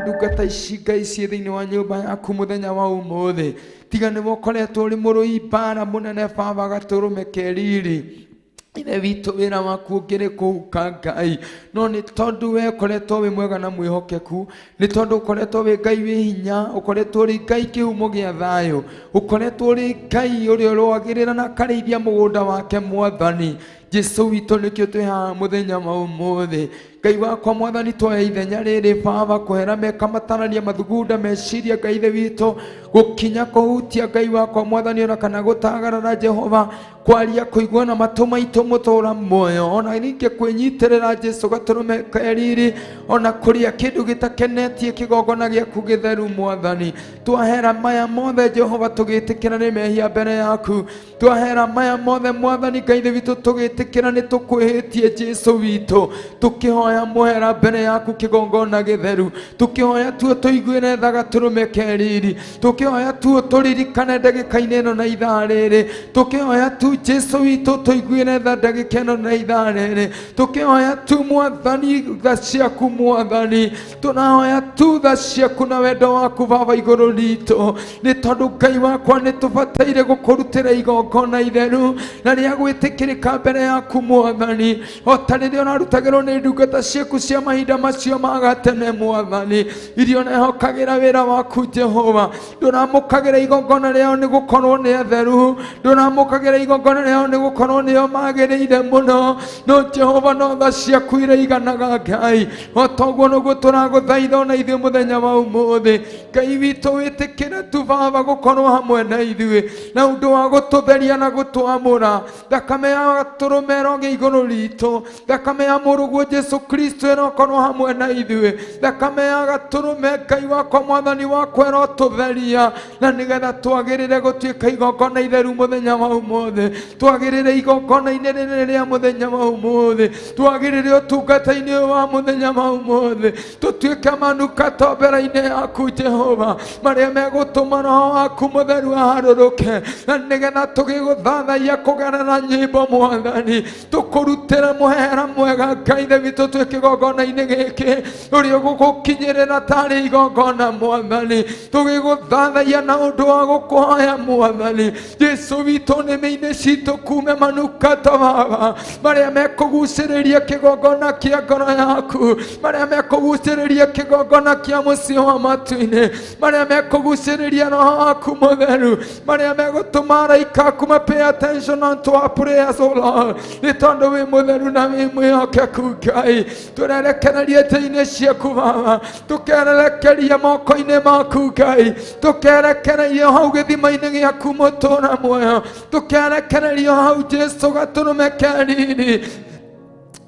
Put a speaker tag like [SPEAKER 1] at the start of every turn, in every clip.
[SPEAKER 1] ndungata ici Ngai ciĩ thĩinĩ wa nyũmba yaku mũthenya wa ũmũthĩ. Tiga nĩwe ũkoretwo ũrĩ mũrũi mbara mũnene Baba Gatũrũme Keriri. Ithe witũ wĩra waku ũngĩrĩ kũhuka Ngai, no nĩ tondũ we ũkoretwo wĩ mwega na mwĩhokeku, nĩ tondũ ũkoretwo wĩ Ngai wĩ hinya, ũkoretwo ũrĩ Ngai kĩhumo gĩa thayũ, ũkoretwo ũrĩ Ngai ũrĩa ũrũagĩrĩra na akarĩithia mũgũnda wake Mwathani. Jesu witũ nĩkĩo twĩ haha mũthenya wa ũmũthĩ. Ngai wakwa Mwathani twoya ithenya rĩrĩ Baba kwehera meka matarania mathugunda meciria Ngai ithe witũ gũkinya kũhutia Ngai wakwa Mwathani ona kana gũtagarara Jehova kwaria kũiguana matũ maitũ mũtũra muoyo ona ningĩ kwĩnyitĩrĩra Jesu Gatũrũme Keriri ona kũrĩa kĩndũ gĩtakenetie kĩgongona gĩaku gĩtheru Mwathani. Twahera maya mothe Jehova tũgĩtĩkĩra nĩ mehia mbere yaku, twahera maya mothe Mwathani Ngai ithe witũ tũgĩtĩkĩra nĩ tũkwĩhĩtie Jesu witũ, tũkĩhoya mũhera mbere yaku kĩgongona gĩtheru, tũkĩhoya tuo tũiguĩre tha Gatũrũme Keriri, tũkĩhoya tuo tũririkane ndagĩka-inĩ ĩno na ithaa rĩrĩ, tũkĩhoya tu Jesu witũ tũiguĩre tha ndagĩka ĩno na ithaa rĩrĩ, tũkĩhoya tu Mwathani tha ciaku Mwathani, tũnahoya tu tha ciaku na wendo waku Baba igũrũ ritũ, nĩ tondũ Ngai wakwa nĩ tũbataire gũkũrutĩra igongona itheru na rĩa gwĩtĩkĩrĩka mbere yaku Mwathani, o ta rĩrĩa ũrarutagĩrwo nĩ ndungata ciaku cia mahinda macio ma gatene Mwathani, irio nehokagĩra wĩra waku Jehova, ndũramũkagĩra igongona rĩao nĩ gũkorwo nĩ atheru, ndũramũkagĩra igongona rĩao nĩ gũkorwo nĩo magĩrĩire mũno, no Jehova no tha ciaku iraiganaga Ngai, o toguo nĩguo tũragũthaitha ona ithuĩ mũthenya wa ũmũthĩ. Ngai witũ wĩtĩkĩre tu Baba gũkorwo hamwe na ithuĩ na ũndũ wa gũtũtheria na gũtwamũra, thakame ya Gatũrũme ĩroge igũrũ ritũ, thakame ya mũrũguo Jesu Kristo ĩrokorwo hamwe na ithuĩ, thakame ya Gatũrũme Ngai wakwa Mwathani wakwa ĩrotũtheria na nĩgetha twagĩrĩre gũtuĩka igongona itheru mũthenya wa ũmũthĩ, twagĩrĩre igongona-inĩ rĩrĩ rĩa mũthenya wa ũmũthĩ, twagĩrĩre ũtungata-inĩ ũyũ wa mũthenya wa ũmũthĩ, tũtuĩke manukato mbere-inĩ yaku Jehova marĩa megũtũma Roho waku mũtheru aharũrũke na nĩgetha tũgĩgũthathaiya kũgerera nyĩmbo Mwathani, tũkũrutĩre mũhera mwega Ngai ithe witũ twĩ kĩgongona-inĩ gĩkĩ ũrĩa ũgũgũkinyĩrĩra tarĩ igongona Mwathani, tũgĩgũthathaiya na ũndũ wa gũkũhoya Mwathani. Jesu witũ nĩmĩ-inĩ citũ kume manukato Baba marĩa mekũgucĩrĩria kĩgongona kĩa ngoro yaku, marĩa mekũgucĩrĩria kĩgongona kĩa mũciĩ wa matu-inĩ, marĩa mekũgucĩrĩria Roho waku mũtheru, marĩa megũtũma araika aku ma pay attention unto our prayers O Lord, nĩ tondũ wĩ mũtheru na wĩ mwĩhokeku Ngai. Tũrerekereria njĩra-inĩ ciaku Baba, tũkererekeria moko-inĩ maku Ngai, tũkerekereria hau gĩthima-inĩ gĩaku mũtũra muoyo, tũkerekereria hau Jesu Gatũrũme Keriri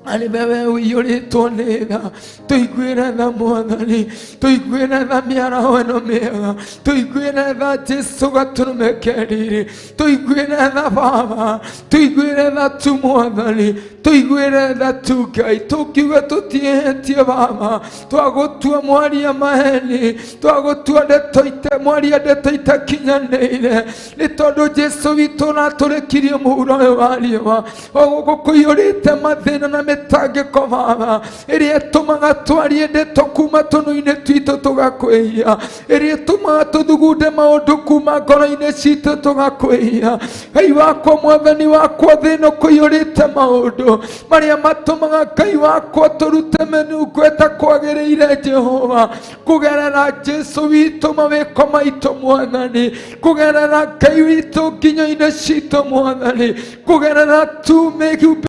[SPEAKER 1] arĩ wewe ũiyũrĩtwo nĩ tha, tũiguĩre tha Mwathani, tũiguĩre tha mĩaraho ĩno mĩega, tũiguĩre tha Jesu Gatũrũme Keriri, tũiguĩre tha Baba, tũiguĩre tha tu Mwathani, tũiguĩre tha tu Ngai, tũkiuga tũtiĩhĩtie Baba, twagũtua mwaria maheni, twagũtua ndeto mwaria ndeto itakinyanĩire, nĩ tondũ Jesu witũ ũratũrĩkirie mũhuro ũyũ wa riũa, o gũkũ kũiyũrĩte mathĩna na mĩtangĩko Baba, ĩrĩa ĩtũmaga twarie ndeto kuma tũnua-inĩ twitũ tũgakwĩhia, ĩrĩa ĩtũmaga tũthugunde maũndũ kuma ngoro-inĩ citũ tũgakwĩhia. Ngai wakwa Mwathani wakwa thĩ ĩno kũiyũrĩte maũndũ marĩa matũmaga Ngai wakwa tũrute mĩnungo ĩtakwagĩrĩire Jehova, kũgerera Jesu witũ mawĩko maitũ Mwathani, kũgerera Ngai witũ nginyo-inĩ citũ Mwathani, kũgerera tu mĩhumbe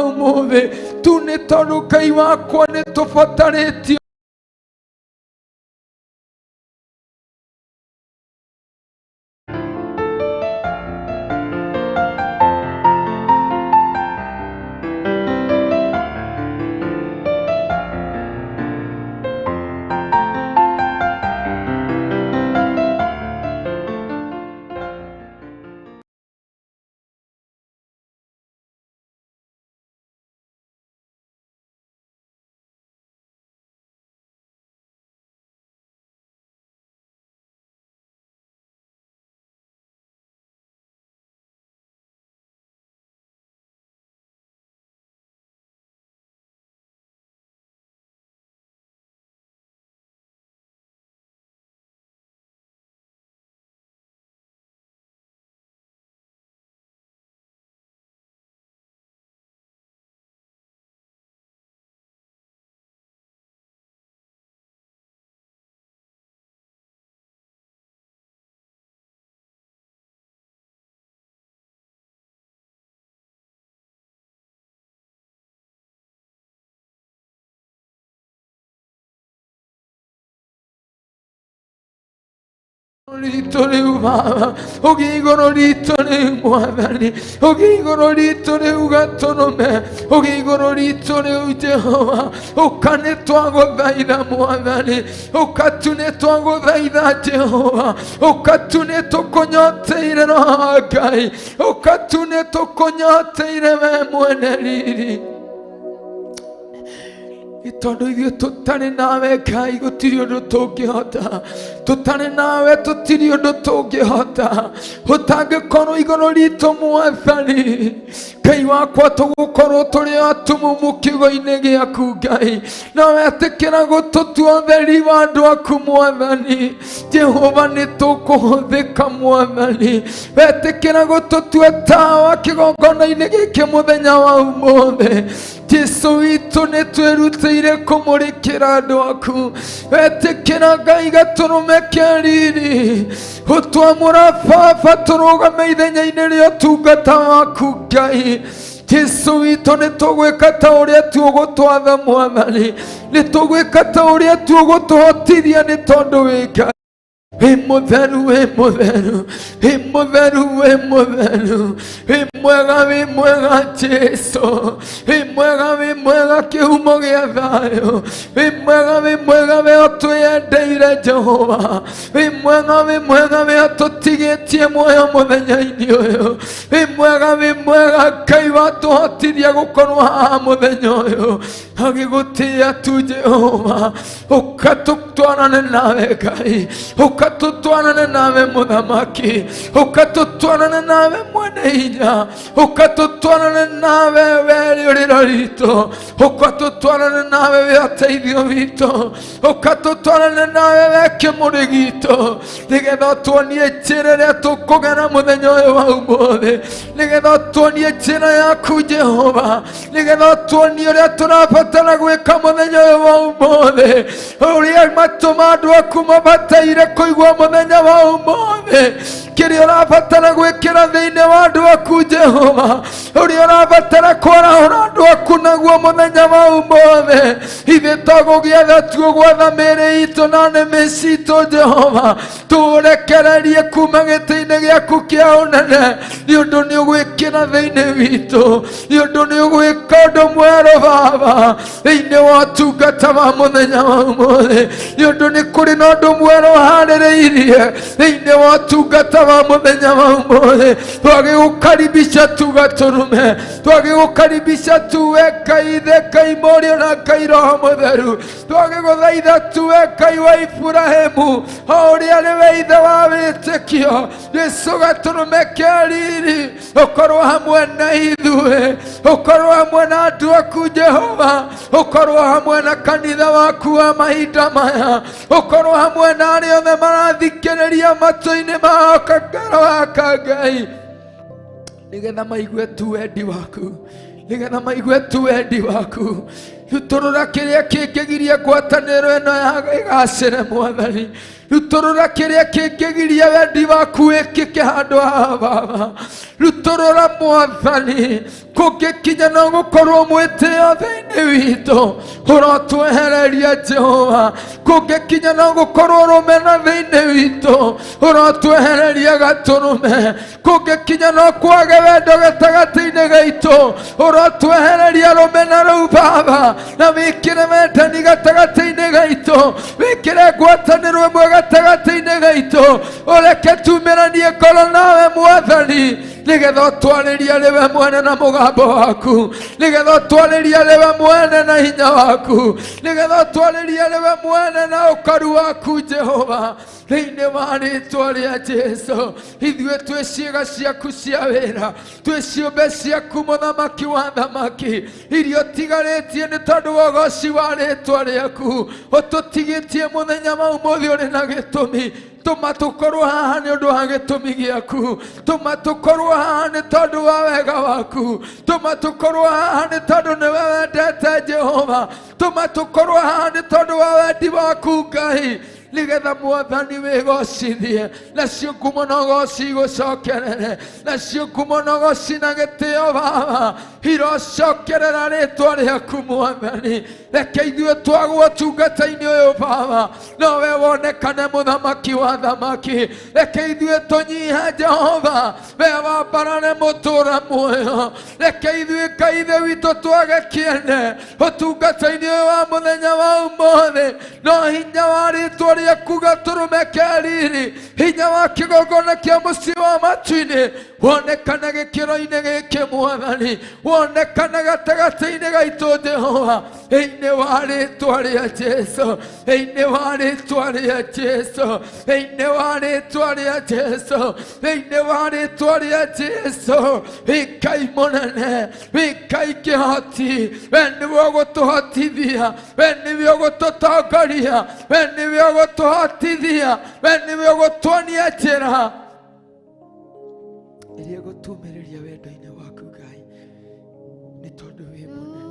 [SPEAKER 1] ũmũthĩ tu nĩ tondũ Ngai wakwa nĩ tũbatarĩtio Ritole Baba, Ogigoro Ritole Muadani, Ogigoro Ritole Ugatonome, Ogigoro Ritole Jehovah, Okane Twago Vaida Muadani, Okatune Twago Vaida Jehovah, Okatune Tokonyote Iragai, Okatune Tokonyote Iramuaneri. Itondo ithio tutane nawe Ngai gutiri undu tungihota, tutane nawe tutiri undu tungihota, utangikorwo iguru ritu Mwathani. Ngai wakwa tugukorwo turi atumu mu kiugo-ini giaku Ngai, na wetikira gututua utheri wa andu aku Mwathani. Jehova ni tukuhuthika Mwathani, wetikira gututua tawa kigongona-ini giki muthenya wa umuthi. Jesu witu ni twirutire kumurikira andu aku, wetikira Ngai gaturume kiriri, utwamura Baba turugame ithenya-ini ria utungata waku Ngai. Jesu witu ni tugwika ta uria tugutwatha Mwathani, ni tugwika ta uria tugutuhotithia ni tondu wi Ngai. Mutheru, mutheru, mutheru, mutheru, mwega Jesu, mwega kihumo gia thayo, mwega utwiendeire Jehova, mwega ututigitie muoyo muthenya-ini uyu, mwega Ngai watuhotithia gukorwo haha muthenya uyu agigutia tu Jehova, ukatutwarane nawe Ngai, ukatutwarane nawe Muthamaki, ukatutwarane nawe Mwene Hinya, ukatutwarane nawe we riuriro ritu, ukatutwarane nawe we uteithio witu, ukatutwarane nawe we kimuri gitu, nigetha tuonie njira iria tukugera muthenya uyu wa umuthi, nigetha tuonie njira yaku Jehova, nigetha tuonie uria turabatara gwika muthenya uyu wa umuthi, uria matuma andu aku mabataire kuigua muthenya wa umuthi, kiria urabatara gwikira thiini wa andu aku Jehova, uria urabatara kwarahura andu aku naguo muthenya wa umuthi. Ithe tugugietha tuogwatha mĩĩrĩ itu na nĩmĩ citu Jehova, turekererie kuma gĩtĩ-inĩ gĩaku kĩa ũnene, nĩ ũndũ nĩ ũgwĩkĩra thĩinĩ witũ, nĩ ũndũ nĩ ũgwĩka ũndũ mwerũ Baba thĩinĩ wa ũtungata wa mũthenya wa ũmũthĩ, nĩ ũndũ nĩ kũrĩ na ũndũ mwerũ harĩrĩirie thĩinĩ wa ũtungata wa mũthenya wa ũmũthĩ. Twagĩgũkaribisha tugaturume, twagĩgũkaribisha tuwe Ngai Ithe, Ngai Mũriũ na Ngai Roho Mũtheru, twagĩgũthaitha tuwe Ngai wa Iburahĩmu, o ũrĩa nĩwe ithe wa wĩtĩkio. Jesu gaturume kĩriri, ũkorwo hamwe na ithuĩ, ũkorwo hamwe na andũ aku Jehova, ũkorwo hamwe na kanitha waku wa mahinda maya, ũkorwo hamwe na arĩa othe marathikĩrĩria matũ-inĩ mao kangaro gaka Ngai, nigetha maigue tu wendi waku, nigetha maigue tu wendi waku. Rutorora kiria kingigiria ngwatanĩro ĩno ya igacĩre Mwathani, rutorora kiria kingigiria wendi waku wĩkĩke handũ haha Baba, rutorora Mwathani, kũngĩkinya no gũkorwo mwĩtĩo thĩinĩ witũ ũrotwehereria Jehova, kũngĩkinya no gũkorwo rũmena thĩinĩ witũ ũrotwehereria gatũrũme, kũngĩkinya no kwage wendo gatagatĩ-inĩ gaitũ ũrotwehereria rũmena rũu Baba, na wĩkĩre wendani gatagatĩ-inĩ gaitũ, wĩkĩre ngwatanĩro ĩmwe gatagatĩ-inĩ gaitũ, ũreke tumĩranie ngoro nawe Mwathani, nigetha ũtwarĩrie rĩwe mwene na mũgambo waku, nigetha ũtwarĩrie rĩwe mwene na hinya waku, nigetha ũtwarĩrie rĩwe mwene na ũkaru waku Jehova, thĩinĩ wa rĩĩtwa rĩa Jesu. Ithuĩ twĩ ciĩga ciaku cia wĩra, twĩ ciũmbe ciaku Mũthamaki wa thamaki, iria ũtigarĩtie nĩ tondũ wa ũgooci wa rĩĩtwa rĩaku, ũtũtigĩtie mũthenya wa ũmũthĩ ũrĩ na gĩtũmi. Tuma tukorwo haha nĩ ũndũ wa gĩtũmi gĩaku, tuma tukorwo haha nĩ tondũ wa wega waku, tuma tukorwo haha nĩ tondũ nĩwe wendete Jehova, tuma tukorwo haha nĩ tondũ wa wendi waku Ngai, nigetha Mwathani wigocithie, nacio ngumo no goci igucokerere, nacio ngumo no goci na gitio Baba irocokerera ritwa riaku Mwathani. Reke ithuĩ twagwo tungata-inĩ ũyũ Baba, nowe wonekane mũthamaki wa thamaki. Reke ithuĩ tũnyihe Jehova, we wambarare mũtũũra muoyo. Reke ithuĩ Ngai ithe witũ twage kĩene ũtungata-inĩ ũyũ wa mũthenya wa ũmũthĩ, no hinya wa rĩtwa rĩaku gatũrũme riri, hinya wa kĩgongona kĩa mũciĩ wa matu-inĩ wonekane gĩkĩro-inĩ gĩkĩ Mwathani, wonekane gatagatĩ-inĩ gaitũ Jehova, thĩinĩ wa rĩtwa rĩa Jesũ, thĩinĩ wa rĩtwa rĩa Jesũ, thĩinĩ wa rĩtwa rĩa Jesũ, thĩinĩ wa rĩtwa rĩa Jesũ. Ngai mũnene, Ngai kĩhoti, we nĩwe ũgũtũhotithia, we nĩwe ũgũtũtongoria, we nĩwe ũgũtũhotithia, we nĩwe ũgũtuonia njĩra ĩrĩa ĩgũtumĩrĩria wendo-inĩ waku Ngai, nĩ tondũ wĩ mũnene.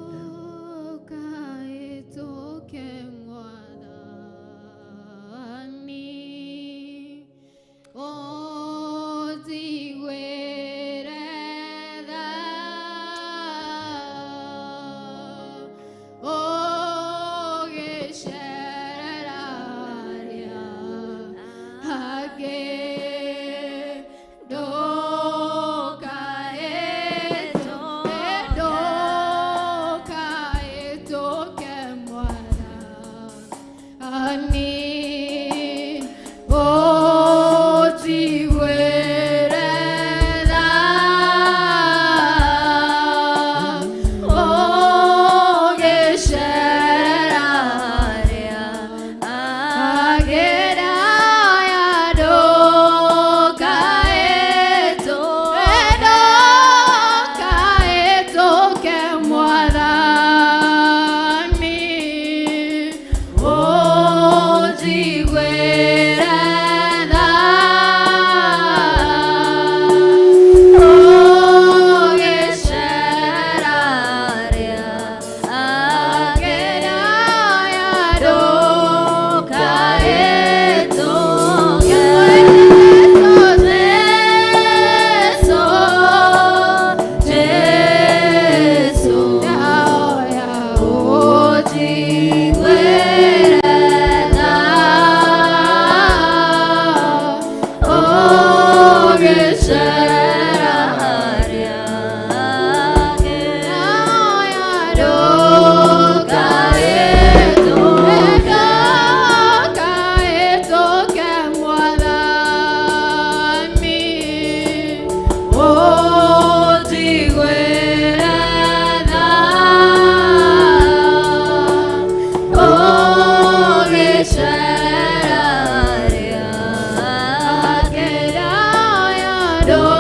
[SPEAKER 2] Do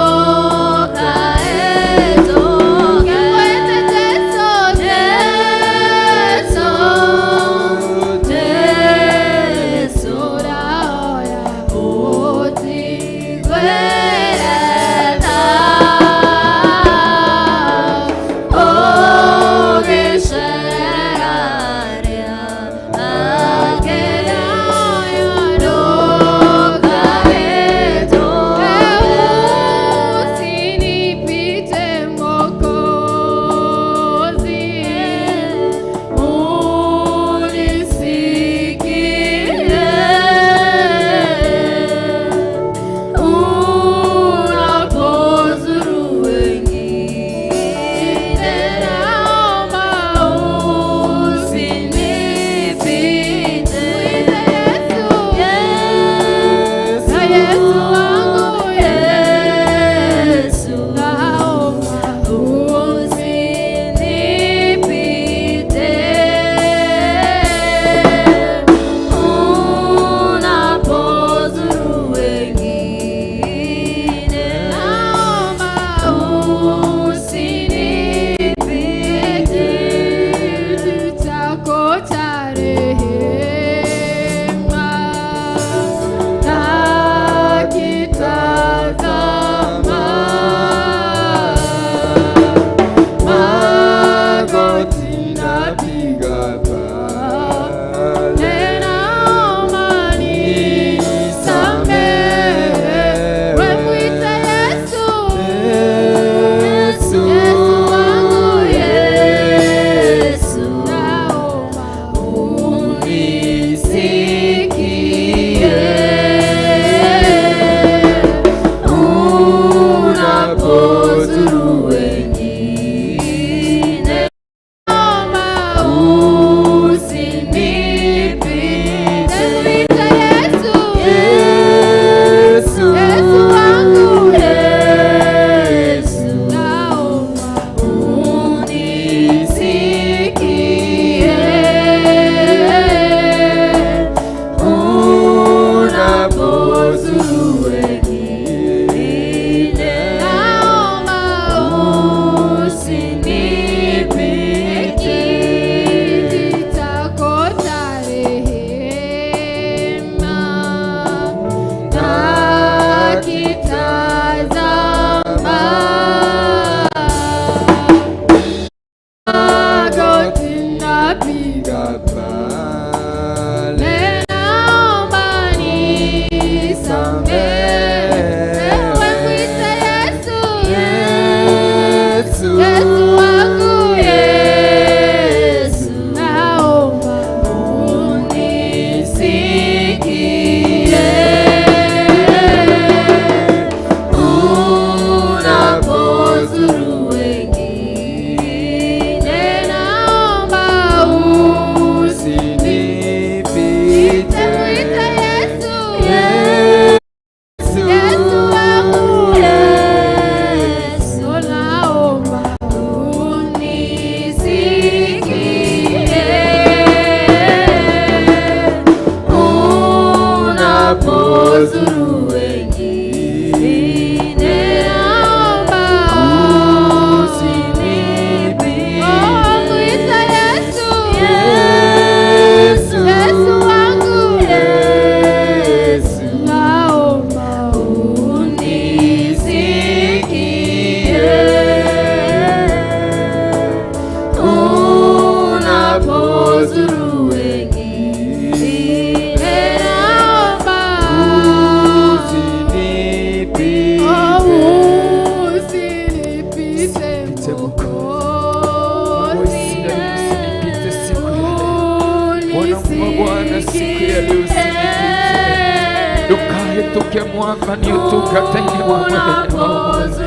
[SPEAKER 1] Dukahetuke mwathani utungata-ini wa muthenya wa umuthi.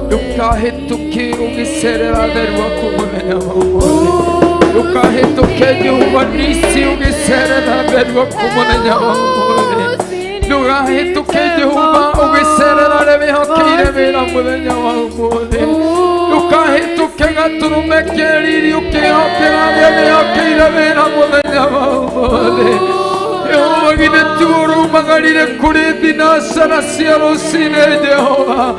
[SPEAKER 1] Dukahetuke ugicerera atheru aku muthenya wa umuthi. Dukahetuke Jehova Nisi ugicerera atheru aku muthenya wa umuthi. Dukahetuke Jehova ugicerera aria mehokeire wira muthenya wa umuthi. Dukahetuke gaturume keriri ukihokera aria mehokeire wira muthenya wa umuthi. Jehova githe turu magarire kuri thinashara cia rucine Jehova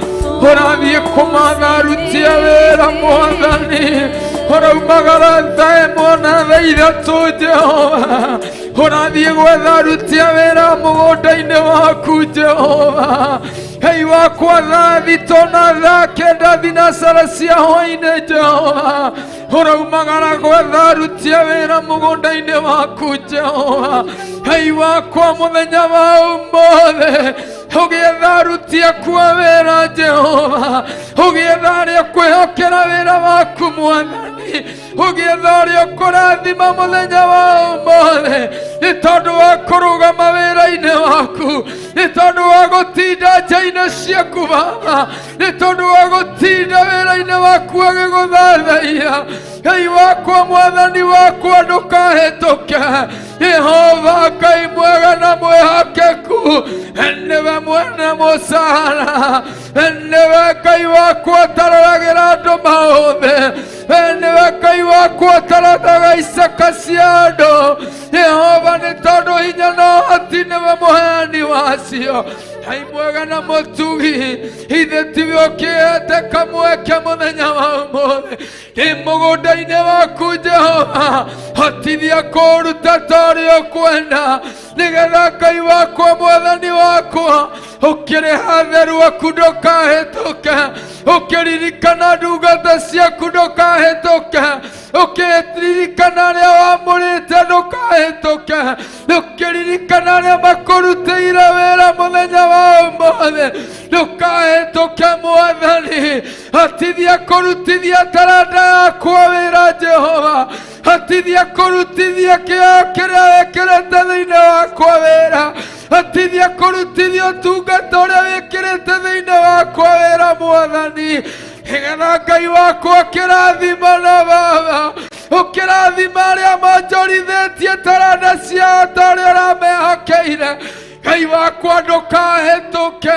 [SPEAKER 1] ũrathiĩ kũmatha aruti a wĩra Mwathani ũraumagara thaa ĩmwe na thaa ithatũ Jehova ũrathiĩ gwetha aruti a wĩra mũgũnda-inĩ waku Jehova Ngai wakwa thaa thito na thaa kenda thinashara cia hwaĩ-inĩ Jehova ũraumagara gwetha aruti a wĩra mũgũnda-inĩ waku Jehova Ngai wakwa mũthenya wa ũmũthĩ ũgĩetha aruti aku a wĩra Jehova ũgĩetha arĩa kwĩhokera wĩra waku Mwathani ũgĩetha arĩa ũkũrathima mũthenya wa ũmũthĩ nĩ tondũ wa kũrũgama wĩra-inĩ waku nĩ tondũ wa gũtinda nja-inĩ ciaku Baba nĩ tondũ wa gũtinda wĩra-inĩ waku agĩgũthathaiya Ngai wakwa Mwathani wakwa ndũkahĩtũke Jehova Ngai mwega na mwĩhokeku nĩwe mwene mũcara nĩwe Ngai wakwa ũtaroragĩra andũ maũthĩ nĩwe Ngai wakwa ũtarathaga icaka cia andũ Jehova nĩ tondũ hinya na ũhoti nĩwe mũheani wacio Ngai mwega na mũtugi ithe tiwe ũkĩhete kamweke mũthenya wa ũmũthĩ ndĩ mũgũnda-inĩ waku Jehova hotithia kũruta ta ũrĩa ũkwenda nĩgetha Ngai wakwa Mwathani wakwa ũkĩrĩha atheru aku ndũkahĩtũke ũkĩririkana ndungata ciaku ndũkahĩtũke ũkĩririkana arĩa wamũrĩte ndũkahĩtũke ũkĩririkana arĩa makũrutĩire wĩra mũthenya wa ũmũthĩ ndũkahĩtũke Mwathani hotithia kũrutithia taranda yakwa wĩra Jehova hotithia kũrutithia kĩheo kĩrĩa wĩkĩrĩte thĩinĩ wakwa wĩra hotithia kũrutithia ũtungata ũrĩa wĩkĩrĩte thĩinĩ wakwa wĩra Mwathani nĩgetha Ngai wakwa ũkĩrathima na Baba ũkĩrathima arĩa monjorithĩtie taranda ciao ta ũrĩa ũramehokeire Ngai wakwa ndũkahĩtũke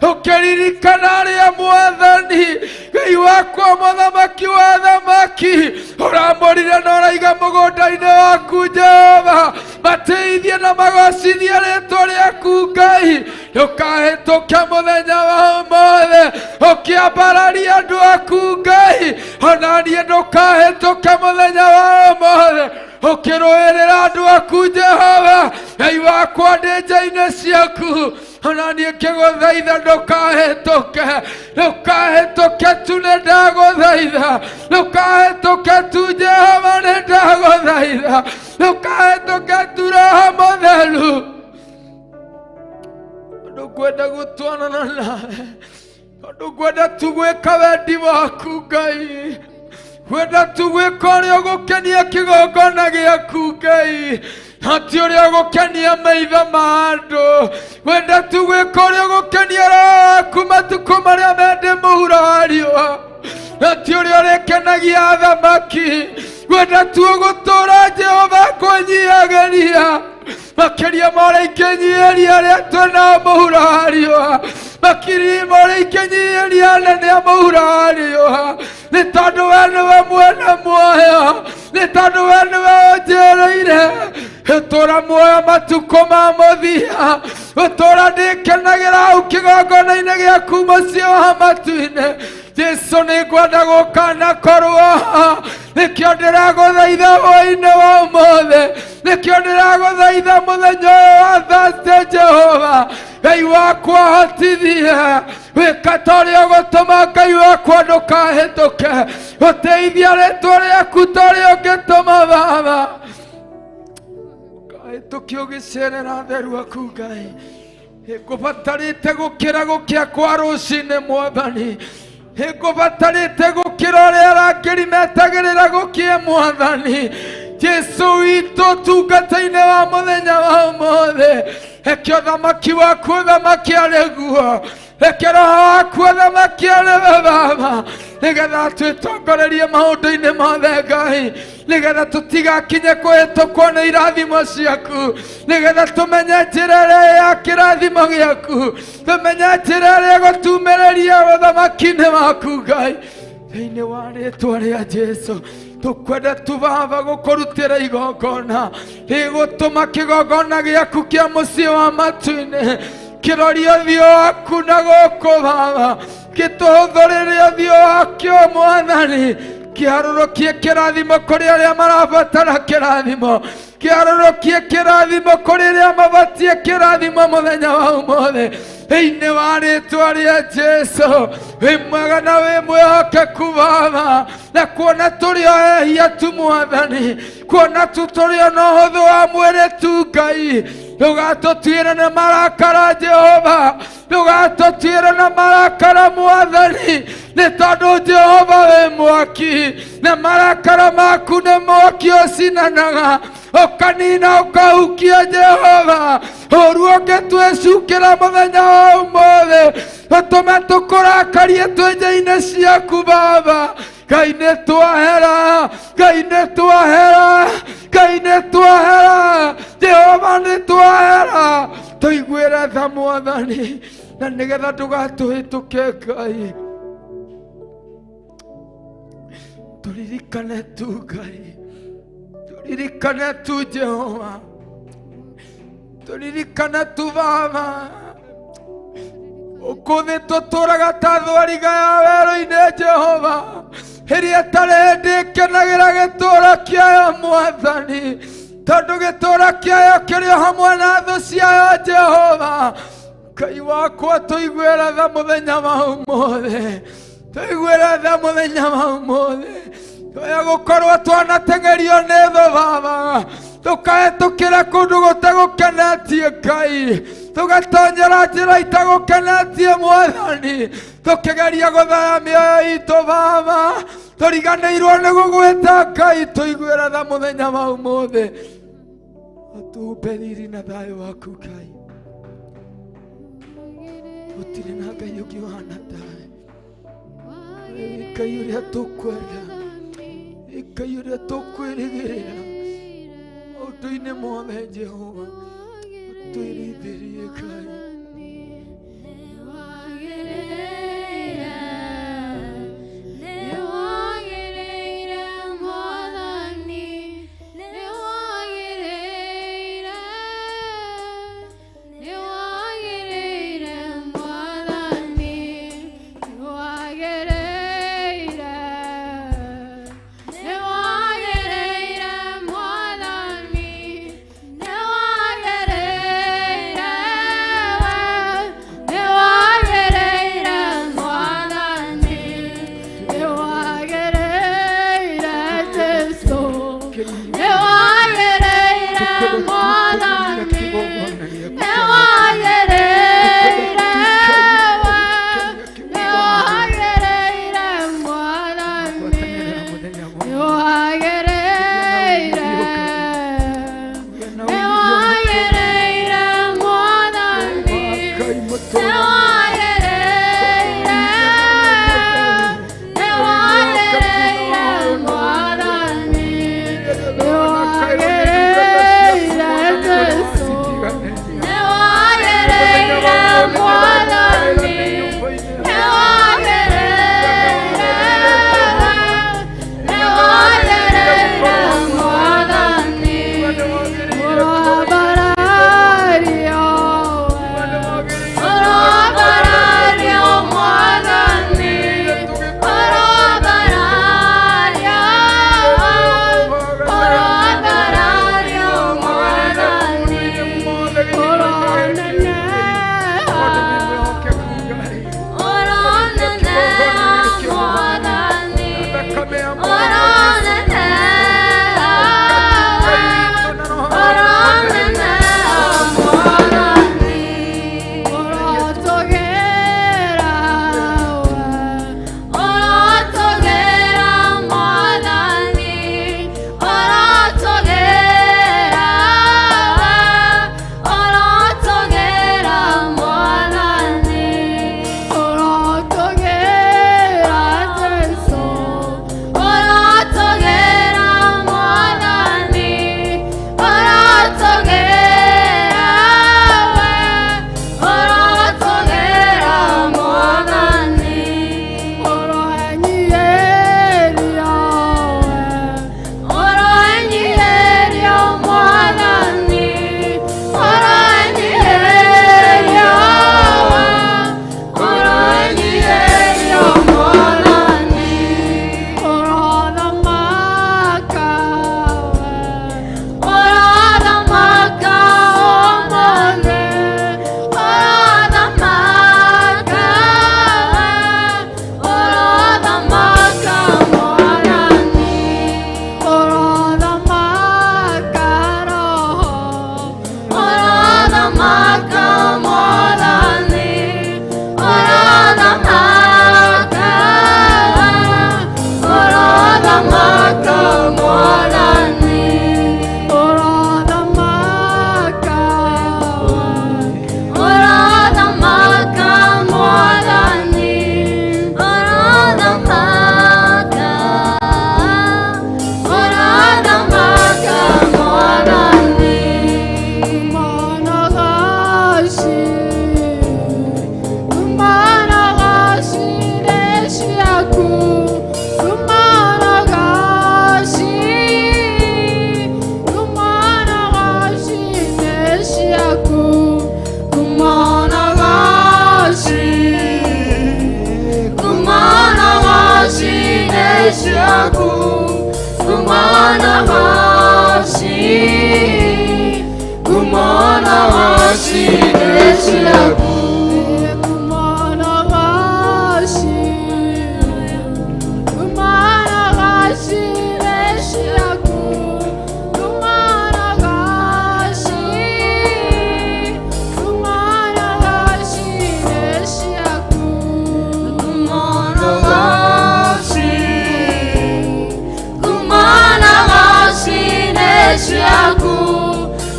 [SPEAKER 1] ũkĩririkana arĩa Mwathani Ngai wakwa mũthamaki wa thamaki ũramũrire na ũraiga mũgũnda-inĩ waku Jehova mateithie na magocithie rĩtwa rĩaku Ngai ndũkahĩtũke mũthenya wa ũmũthĩ ũkĩambararia andũ aku Ngai ona niĩ ndũkahĩtũke mũthenya wa ũmũthĩ ũkĩrũĩrĩra andũ aku Jehova Ngai wakwa ndĩ nja-inĩ ciaku onanie kiguthaitha ndukahituke ndukahituke tu nindaguthaitha ndukahituke tu Jehova nindaguthaitha ndukahituke tu Roho Mutheru ndukwenda gutwarana nawe ndukwenda tu gwika wendi waku Ngai kwenda tu gwika uria gukenia kigongona giaku Ngai hati uria gukenia maitho ma andu kwenda tu gwika uria gukenia Roho waku matuku maria mende muhuro wa riũa hati uria urikenagia athamaki kwenda tu gutura Jehova kunyihagiria makiria ma ikenyiria aria twina muhuro wa riũa makiria ma ikenyiria anene a muhuro wa riũa nĩ tondũ we nĩwe mwene muoyo nĩ tondũ we nĩwe ũnjĩrĩire ũtũũra muoyo matukũ ma mũthia ũtũũra ndĩkenagĩra hau kĩgongona-inĩ gĩaku mũciĩ wa matu-inĩ Jesu nĩngwenda gũka na kũrũa nĩkĩo ndĩragũthaitha hwaĩ-inĩ wa ũmũthĩ nĩkĩo ndĩragũthaitha mũthenya ũyũ wa Thursday Jehova Ngai wakwa hotithie wĩka ta ũrĩa ũgũtũma Ngai wakwa ndũkahĩtũke ũteithia rĩtwa rĩaku ta ũrĩa ũngĩtũma Baba ndũkahĩtũke ũgĩcerera atheru aku Ngai ngũbatarĩte gũkĩra gũkĩa kwa rũciinĩ Mwathani ngũbatarĩte gũkĩra ũrĩa arangĩri metagĩrĩra gũkie Mwathani Jesu witũ tungata-inĩ wa mũthenya wa ũmũthĩ reke ũthamaki waku ũthamaki arĩ guo reke Roho waku ũthamaki arĩ we Baba nĩgetha twĩtongorerie maũndũ-inĩ mothe Ngai nĩgetha tũtigakinye kũhĩtũkwo nĩ irathimo ciaku nĩgetha tũmenye njĩra ĩrĩa ya kĩrathimo gĩaku tũmenye njĩra ĩrĩa gũtumĩrĩria ũthamaki-inĩ waku Ngai thĩinĩ wa rĩĩtwa rĩa Jesu tukwenda tu Baba gũkũrutĩra igongona rĩgũtũma kĩgongona gĩaku kĩa mũciĩ wa matu-inĩ kĩrorie ũthiũ waku na gũkũ Baba gĩtũhũthũrĩre ũthiũ wakĩo Mwathani kĩharũrũkie kĩrathimo kũrĩ arĩa marabatara kĩrathimo kĩharũrũkie kĩrathimo kũrĩ arĩa mabatie kĩrathimo mũthenya wa ũmũthĩ thĩinĩ wa rĩĩtwa rĩa Jesu wĩ mwega na wĩ mwĩhokeku Baba na kuona tũrĩ o ehia tu Mwathani kuona tu tũrĩ o na ũhũthũ wa mwĩrĩ tu Ngai ndũgatũtuĩre na marakara Jehova ndũgatũtuĩre na marakara Mwathani nĩ tondũ Jehova wĩ mwaki na marakara maku nĩ mwaki ũcinanaga ũkanina ũkahukia Jehova ũru ũngĩtwĩcukĩra mũthenya wa ũmũthĩ ũtũme tũkũrakarie twĩ njĩra-inĩ ciaku Baba Ngai nĩ twahera Ngai nĩ twahera Ngai nĩ twahera Jehova nĩ twahera tũiguĩre tha Mwathani na nĩgetha ndũgatũhĩtũke Ngai tũririkane tu Ngai tũririkane tu Jehova tũririkane tu Baba ũkũthĩ tũtũraga ta thwariga ya werũ-inĩ Jehova ĩrĩa ĩtarĩ hĩndĩ ĩkenagĩra gĩtũũra kĩayo Mwathani tondũ gĩtũũra kĩayo kĩrĩ o hamwe na thũ ciayo Jehova Ngai wakwa tũiguĩre tha mũthenya wa ũmũthĩ tũiguĩre tha mũthenya wa ũmũthĩ tũya gũkorwo twanateng'erio nĩ thũ Baba tũkahĩtũkĩra kũndũ gũtagũkenetie Ngai tũgatonyera njĩra itagũkenetie Mwathani tũkĩgeria gũthaya mĩoyo itũ Baba tũriganĩirwo nĩ gũgwĩta Ngai tũiguĩre tha mũthenya wa ũmũthĩ ũtũmbe riri na thayũ waku Ngai gũtirĩ na Ngai ũngĩ ũhana tawe Ngai ũrĩa tũkwenda Ngai ũrĩa tũkwĩrĩgĩrĩra maũndũ-inĩ mothe Jehova ũtwĩrithĩrie Ngai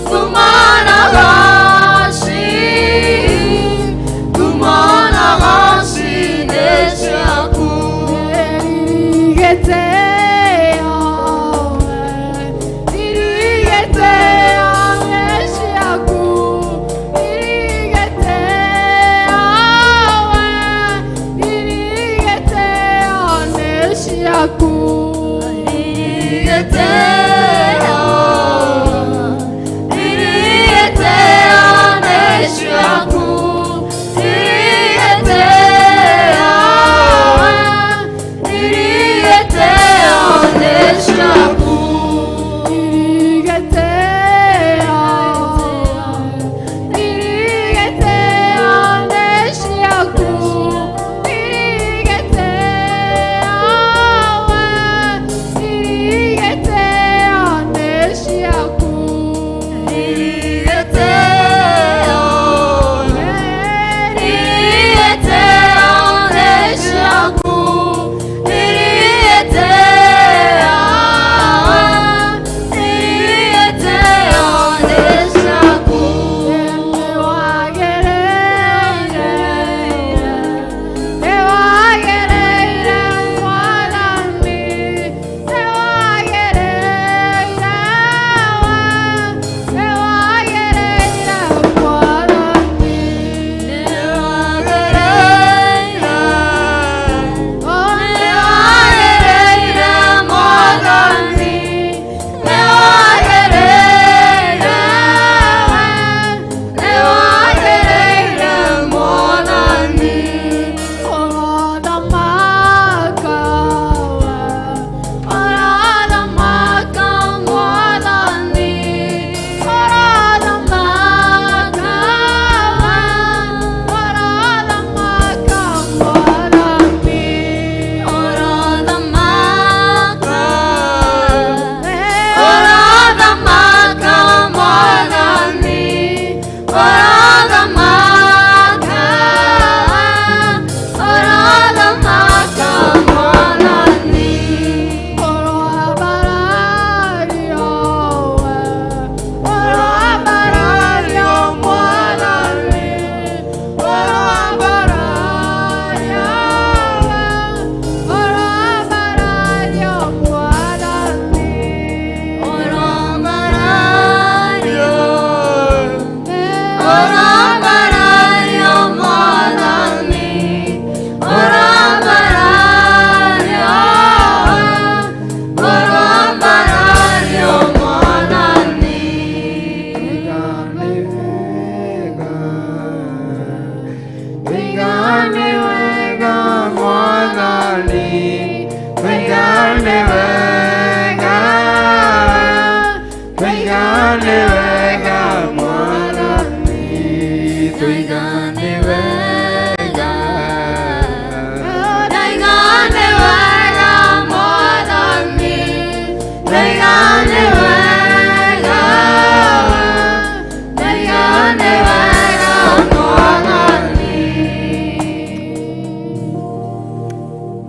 [SPEAKER 2] Kumana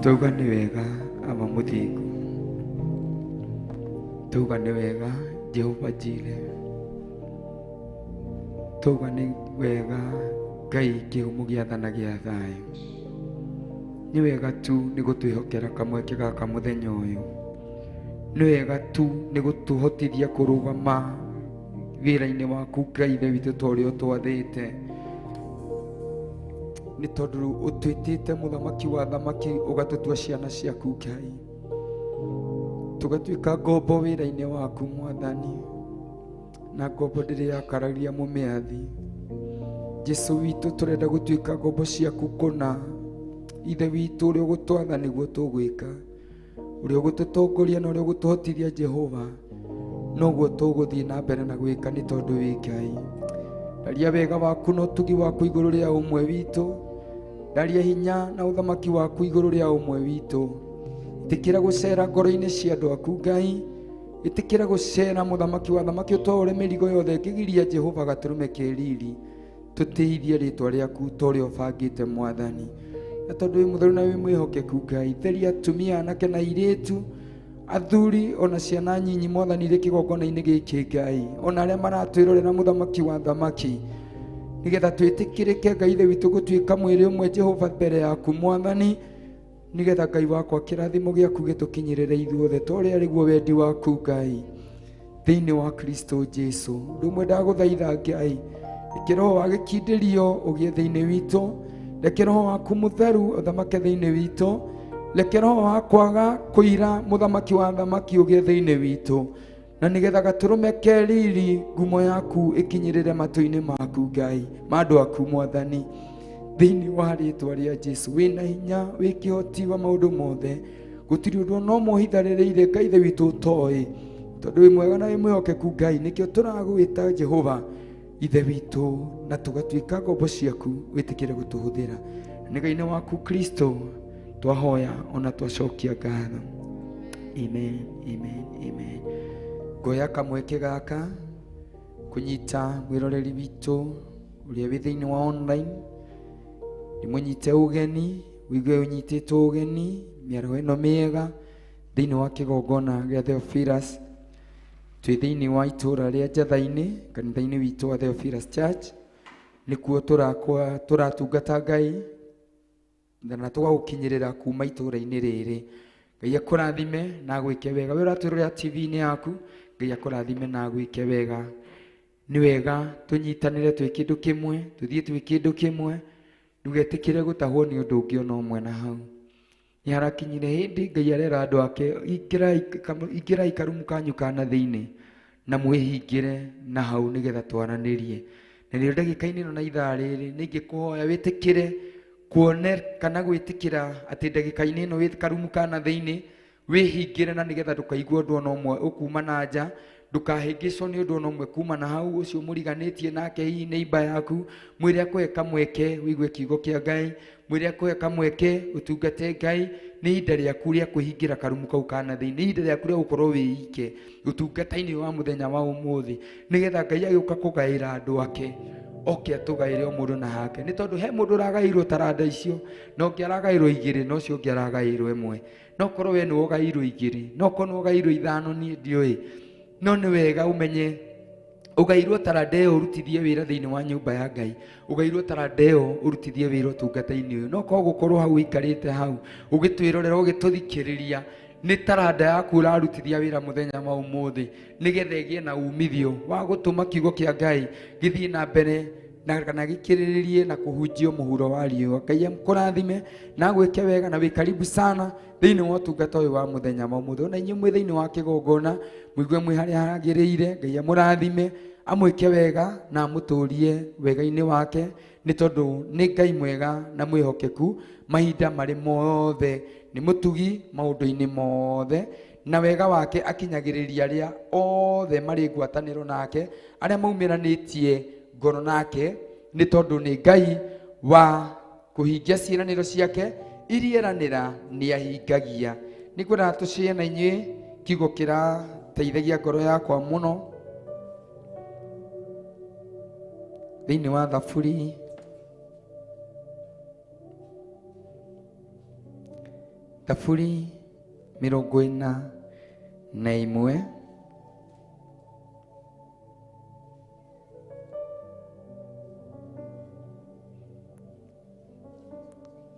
[SPEAKER 1] Tuga ni wega ama muthingu. Tuga ni wega Jehova Jireh. Tuga ni wega Ngai kihumo giathana gia thayu. Ni wega tu ni gutwihokera kamweke gaka muthenya uyu. Ni wega tu ni gutuhotithia kurugama wira-ini waku Ngai Ithe witu tori utwathite. Ni tondu utwitite muthamaki wa thamaki ugatutua ciana ciaku Ngai, tugatuika ngombo wira-ini waku Mwathani, na ngombo ndiri yakararia mumiathi. Jesu witu turenda gutuika ngombo ciaku kuna Ithe witu uria ugutwatha niguo tugwika, uria ugututongoria na uria ugutuhotithia Jehova, noguo tuguthii na mbere na gwika ni tondu wi Ngai. Ndaria wega waku na utugi waku iguru ria umwe witu, ndaria hinya na uthamaki waku iguru ria umwe witu. Itikira gucera ngoro-ini cia andu aku Ngai, itikira gucera muthamaki wa thamaki utore mirigo yothe kigiria Jehova gaturume kiriri. Tutithie ritwa riaku toria ubangite Mwathani, na tondu wi mutheru na wi mwihokeku Ngai, theria atumia anake na iritu, athuri ona ciana nyinyi Mwathani ri kigongona-ini giki Ngai, ona aria maratwirorera muthamaki wa thamaki, nigetha twitikirike Ngai Ithe witu gutuika mwiri umwe Jehova mbere yaku Mwathani, nigetha Ngai wakwa kirathimo giaku gitukinyirire ithuothe toria riguo wendi waku Ngai thiini wa Kristo Jesu. Rumwe ndaguthaitha Ngai, reke roho wa gikindirio ugie thiini witu, reke roho waku mutheru uthamake thiini witu, reke roho wa kwaga kuira muthamaki wa thamaki ugie thiini witu, na nigetha gaturume keriri ngumo yaku ikinyirire matu-ini maku Ngai mandu aku Mwathani, thiini wa ritwa ria Jesu. Wina hinya wi kihoti wa maundu mothe, gutiri undu no mohithaririire Ngai Ithe witu utoi, tondu wi mwega na wi mwihokeku Ngai, nikio turagwita Jehova Ithe witu, na tugatuika ngombo ciaku witikire gutuhuthira. Ni Ngai-ini waku Kristo twahoya ona twacokia ngatho. Amen, amen, amen. Ngoya kamweke gaka kunyita mwiroreri witu uria wi thiini wa online, nimunyite ugeni, wigue unyititwo ugeni miaro ino miega thiini wa kigongona gia Theophilus. Twi thiini wa itura ria Njatha-ini kanitha-ini witu wa Theophilus Church, nikuo turatungata Ngai na tugagukinyirira kuma itura-ini riri. Ngai akurathime na gwike wega. We uratwirorera TV-ini yaku, Ngai akurathime na gwike wega. Ni wega tunyitanire twi kindu kimwe, tuthie twi kindu kimwe, ndugetikire gutahwo ni undu ungi ona umwe na hau. Ni harakinyire hindi Ngai arera andu ake, ingirai karumu kanyu kana thiini na mwihingire na hau nigetha twaranirie. Na ni ndagika-ini no na ithaa riri ningikuhoya witikire kuone kana gwitikira ati ndagika-ini no wi karumu kana thiini wihingire, na nigetha ndukaigua undu ona umwe ukuma na nja, ndukahingicwo ni undu ona umwe kuma na hau ucio muriganitie nake hihi ni imba yaku. Mwire akuhe kamweke wigue kiugo kia Ngai, mwire akuhe kamweke utungate Ngai. Ni ihinda riaku ria kuhingira karumu kau kana thiini, ni ihinda riaku ria gukorwo wiike utungata-ini wa muthenya wa umuthi, nigetha Ngai agiuka kugaira andu ake oke atugaire o mundu na hake. Ni tondu he mundu uragairwo taranda icio, no ungi aragairwo igiri, no ucio ungi aragairwo imwe, no korwo we ni ugairwo igiri, no korwo ni ugairwo ithano, ni ndiui, no ni wega umenye ugairwo taranda iyo urutithie wira thiini wa nyumba ya Ngai, ugairwo taranda iyo urutithie wira utungata-ini uyu. No ko gukorwo hau ikarite hau ugitwirorera ugituthikiriria, ni taranda yaku urarutithia wira muthenya wa umuthi, nigetha igie na umithio wa gutuma kiugo kia Ngai githie na mbere na kana gikiriririe na kuhunjio muhuro wa riũa. Ngai amkurathime na gwike wega na wi karibu sana thiini wa utungata uyu wa muthenya wa umuthi. Ona inyu mwi thiini wa kigongona mwigue mwi haria hagiriire, Ngai amurathime amwike wega na amuturie wega-ini wake, ni tondu ni Ngai mwega na mwihokeku mahinda mari mothe. ni mutugi maundu-ini mothe, na wega wake akinyagiriria aria othe mari ngwataniro nake, aria maumiranitie ngoro nake, ni tondu ni Ngai wa kuhingia ciiraniro ciake iria eranira ni ahingagia. Ni kwenda tucie na inyuĩ kiugo kirateithagia ngoro yakwa muno thiini wa Thaburi Thaburi 41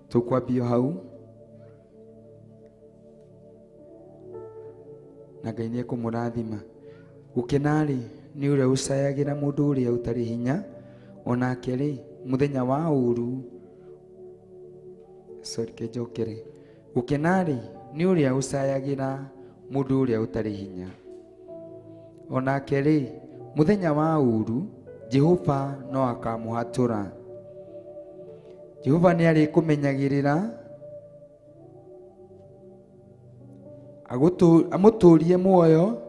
[SPEAKER 1] tukwambia hau na Ngai nĩ ekũmũrathima. Gũkena-rĩ nĩ ũrĩa ũcayagira mũndũ ũrĩa ũtarĩ hinya, onake-rĩ mũthenya wa ũru gũkena-rĩ nĩ ũrĩa ũcayagira mũndũ ũrĩa ũtarĩ hinya, onake-rĩ mũthenya wa ũru Jehova no akamũhatũra. Jehova nĩ arĩkũmenyagĩrĩra amũtũrie muoyo,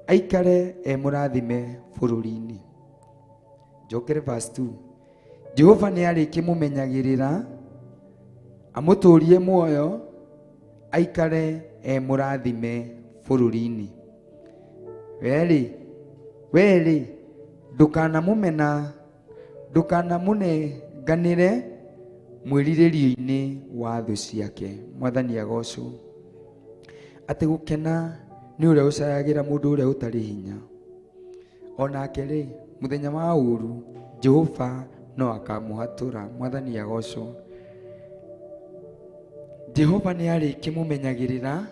[SPEAKER 1] aikare mũrathime bũrũri-inĩ. Njokere verse 2. Jehova nĩ arĩkĩmũmenyagĩrĩra amũtũrie muoyo, aikare mũrathime bũrũri-inĩ. Wee-rĩ ndũkanamũnenganĩre mwĩrirĩrio-inĩ wa thũ ciake. Mwathani agocwo. Atĩ gũkena nĩ ũrĩa ũcayagira mũndũ ũrĩa ũtarĩ hinya, onake-rĩ mũthenya wa ũru Jehova no akamũhatũra. Mwathani agocwo. Jehova nĩ arĩkĩmũmenyagĩrĩra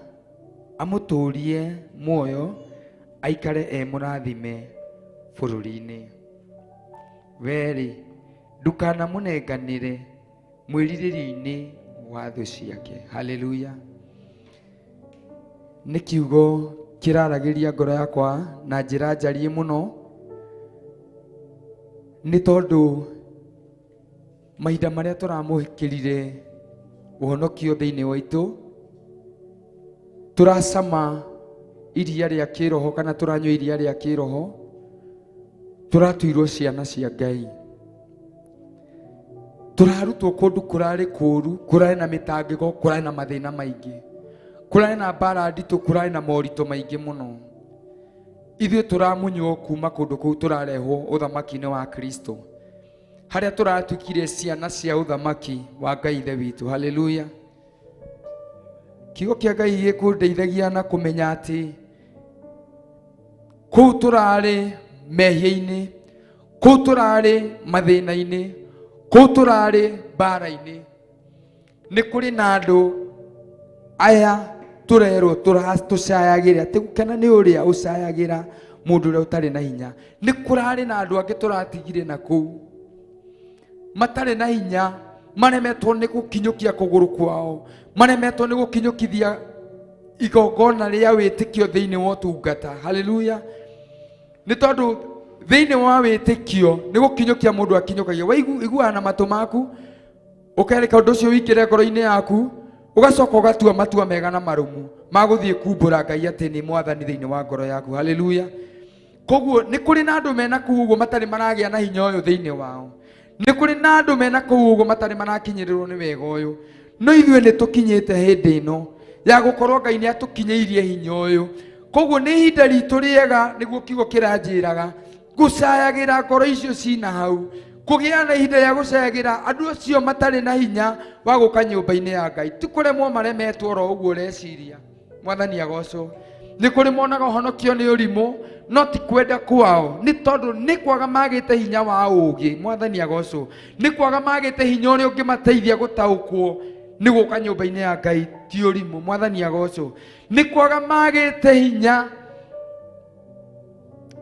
[SPEAKER 1] amũtũrie muoyo, aikare mũrathime bũrũri-inĩ. Wee-rĩ ndũkanamũnenganĩre mwĩrirĩrio-inĩ wa thũ ciake. Haleluya. Nĩ kiugo kiraragĩria ngoro yakwa na njĩra njariĩ mũno, nĩ tondũ mahinda marĩa tũramũkĩrire ũhonokio thĩinĩ witũ, turacama iria rĩa kĩroho kana turanyua iria rĩa kĩroho, turatuirwo ciana cia Ngai, turarutwo kũndũ kũrarĩ kũru, kũrarĩ na mĩtangĩko, kũrarĩ na mathĩna maingĩ, kũrarĩ na mbara nditũ, kũrarĩ na moritũ maingĩ mũno. Ithuĩ tũramunywo kuma kũndũ kũu, tũrarehwo ũthamaki-inĩ wa Kristo, harĩa tũratuĩkire ciana cia ũthamaki wa Ngai Ithe witũ. Haleluya. Kiugo kĩa Ngai gĩkũndeithagia na kũmenya atĩ kũu tũrarĩ mehia-inĩ, kũu tũrarĩ mathĩna-inĩ, kũu tũrarĩ mbara-inĩ, nĩ kũrĩ na andũ aya turerwo tũcayagĩre. Atĩ gũkena nĩ ũrĩa ũcayagira mũndũ ũrĩa ũtarĩ na hinya. Nĩ kũrarĩ na andũ angĩ tũratigire na kũu matarĩ na hinya, maremetwo nĩ gũkinyũkia kũgũrũ kwao, maremetwo nĩ gũkinyũkithia igongona rĩa wĩtĩkio thĩinĩ wa ũtungata. Haleluya. Nĩ tondũ thĩinĩ wa wĩtĩkio nĩ gũkinyũkia mũndũ akinyũkagia. Waiguana na matũ maku, ũkereka ũndũ ũcio wĩkĩre ngoro-inĩ yaku, ugacoka ugatua matua mega na marumu magũthiĩ kumbũra Ngai atĩ nĩ mwathani thĩinĩ wa ngoro yaku. Haleluya. Koguo nĩ kũrĩ na andũ mena kũu ũguo matarĩ maragĩa na hinya ũyũ thĩinĩ wao, nĩ kũrĩ na andũ mena kũu ũguo matarĩ marakinyĩrĩrwo nĩ wega ũyũ, no ithuĩ nĩ tũkinyĩte hĩndĩ ĩno ya gũkorwo Ngai nĩ atũkinyĩirie hinya ũyũ. Koguo nĩ ihinda ritũ rĩega, nĩguo kiugo kĩranjĩraga, gũcayagĩra ngoro icio cina hau, kũgĩa na ihinda rĩa gũcayagĩra andũ acio matarĩ na hinya wa gũka nyũmba-inĩ ya Ngai. Ti kũremwo maremetwo oro ũguo ũreciria. Mwathani agocwo. Nĩ kũrĩ monaga ũhonokio nĩ ũrimũ, no ti kwenda kwao, nĩ tondũ nĩ kwaga magĩte hinya wa ũũgĩ. Mwathani agocwo. Nĩ kwaga magĩte hinya ũrĩa ũngĩmateithia gũtaũkwo nĩ gũka nyũmba-inĩ ya Ngai, ti ũrimũ. Mwathani agocwo. Nĩ kwaga magĩte hinya,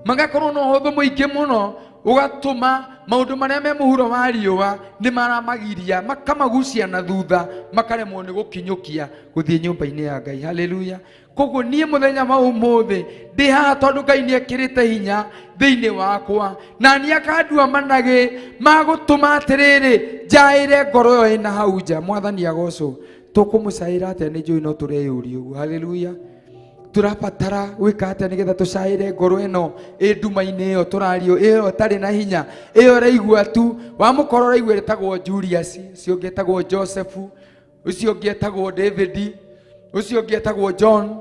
[SPEAKER 1] magakorwo na ũhũthũ mũingĩ mũno, ugatuma maundu marĩa me mũhuro wa riũa nĩ maramagiria, makamagucia na thutha, makaremwo nĩ gũkinyũkia gũthiĩ nyũmba-inĩ ya Ngai. Haleluya. Koguo niĩ mũthenya wa ũmũthĩ ndĩ haha tondũ Ngai nĩ ekĩrĩte hinya thĩinĩ wakwa, na nĩ akandua managĩ magũtũma atĩrĩrĩ njaĩre ngoro ĩyo ĩna hau nja. Mwathani agocwo. tukumucaira atia ni njui no tureyuri uguo. Haleluya. Turabatara gwika atia nigetha tucaire ngoro ino nduma-ini iyo turario iyo tari na hinya iyo raigua tu wa mukoro raigua etagwo Julius, ucio ungi etagwo Joseph, ucio ungi etagwo David, ucio ungi etagwo John,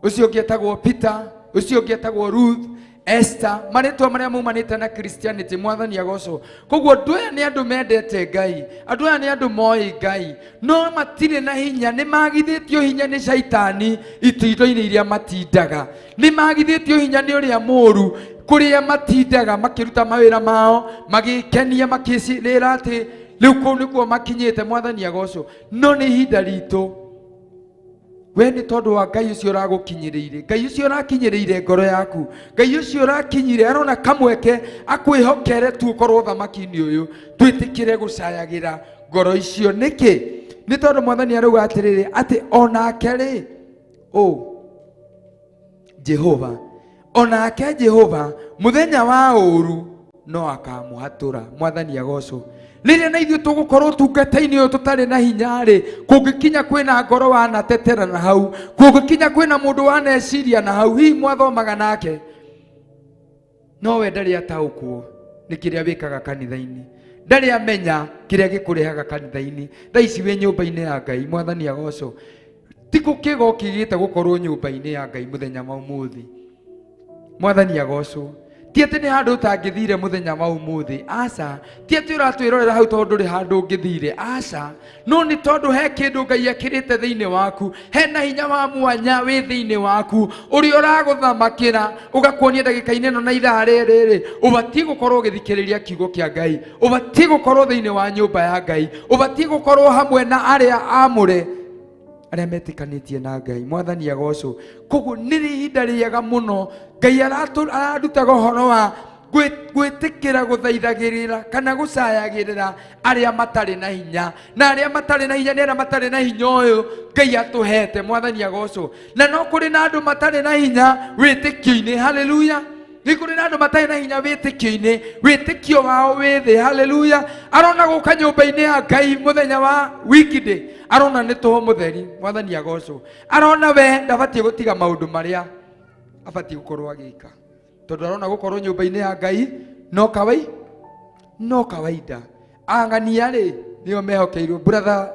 [SPEAKER 1] ucio ungi etagwo Peter, ucio ungi etagwo Ruth, Esther, maritwa maria mumanite na Christianity. Mwathani agocwo. Koguo andu aya ni andu mendete Ngai, andu aya ni andu moi Ngai, no matire na hinya, ni magithitio hinya ni shaitani itindo-ini iria matindaga, ni magithitio hinya ni uria muru kuria matindaga makiruta mawira mao magikenia makicirira ati riu kuu nikuo makinyite. Mwathani agocwo. No ni ihinda ritu, we ni tondu wa Ngai ucio uragukinyiriire, Ngai ucio urakinyiriire ngoro yaku, Ngai ucio urakinyire arona kamweke akwihokere tu ukorwo thamaki-ini uyu twitikire gucayagira ngoro icio. Niki? Ni tondu Mwathani arauga atiriri ati onake ri Jehova, onake Jehova muthenya wa uru no akamuhatura. Mwathani agocwo. Riria na ithuĩ tugukorwo tungata-ini uyu tutari na hinya ri, kungikinya kwina ngoro wanatetera na hau, kungikinya kwina mundu waneciria na hau, hihi mwathomaga nake no we ndari ataukwo ni kiria wikaga kanitha-ini, ndari amenya kiria gikurehaga kanitha-ini. Thaa ici wi nyumba-ini ya Ngai. Mwathani agocwo. Ti gukigo kigite gukorwo nyumba-ini ya Ngai muthenya wa umuthi. Mwathani agocwo. Ti ati ni handu utangithire muthenya wa umuthi. Aca. Ti ati uratwirorera hau tondu ri handu ngithire. Aca. No ni tondu he kindu Ngai akirite thiini waku, hena hinya wa mwanya wi thiini waku uri uraguthamakira ugakuonia ndagika-ini ino na ithaa riri ubatie gukorwo ugithikiriria kiugo kia Ngai, ubatie gukorwo thiini wa nyumba ya Ngai, ubatie gukorwo hamwe na aria amure aria metikanitie na Ngai. Mwathani agocwo. Koguo ni ihinda riega muno Ngai ararutaga uhoro wa gwitikira guthaithagirira kana gucayagirira aria matari na hinya, na aria matari na hinya ni aria matari na hinya uyu Ngai atuhete. Mwathani agocwo. Na no kuri na andu matari na hinya witikio-ini. Haleluya. Ni kuri na andu matari na hinya witikio-ini, witikio wao wi thi. Haleluya. Arona guka nyumba-ini ya Ngai muthenya wa weekday, arona ni tuho mutheri. Mwathani agocwo. Arona we ndabatie gutiga maundu maria abatie gukorwo agika, tondu arona gukorwo nyumba-ini ya Ngai no kawaida. Ang'ania ri nio mehokeirwo. Brother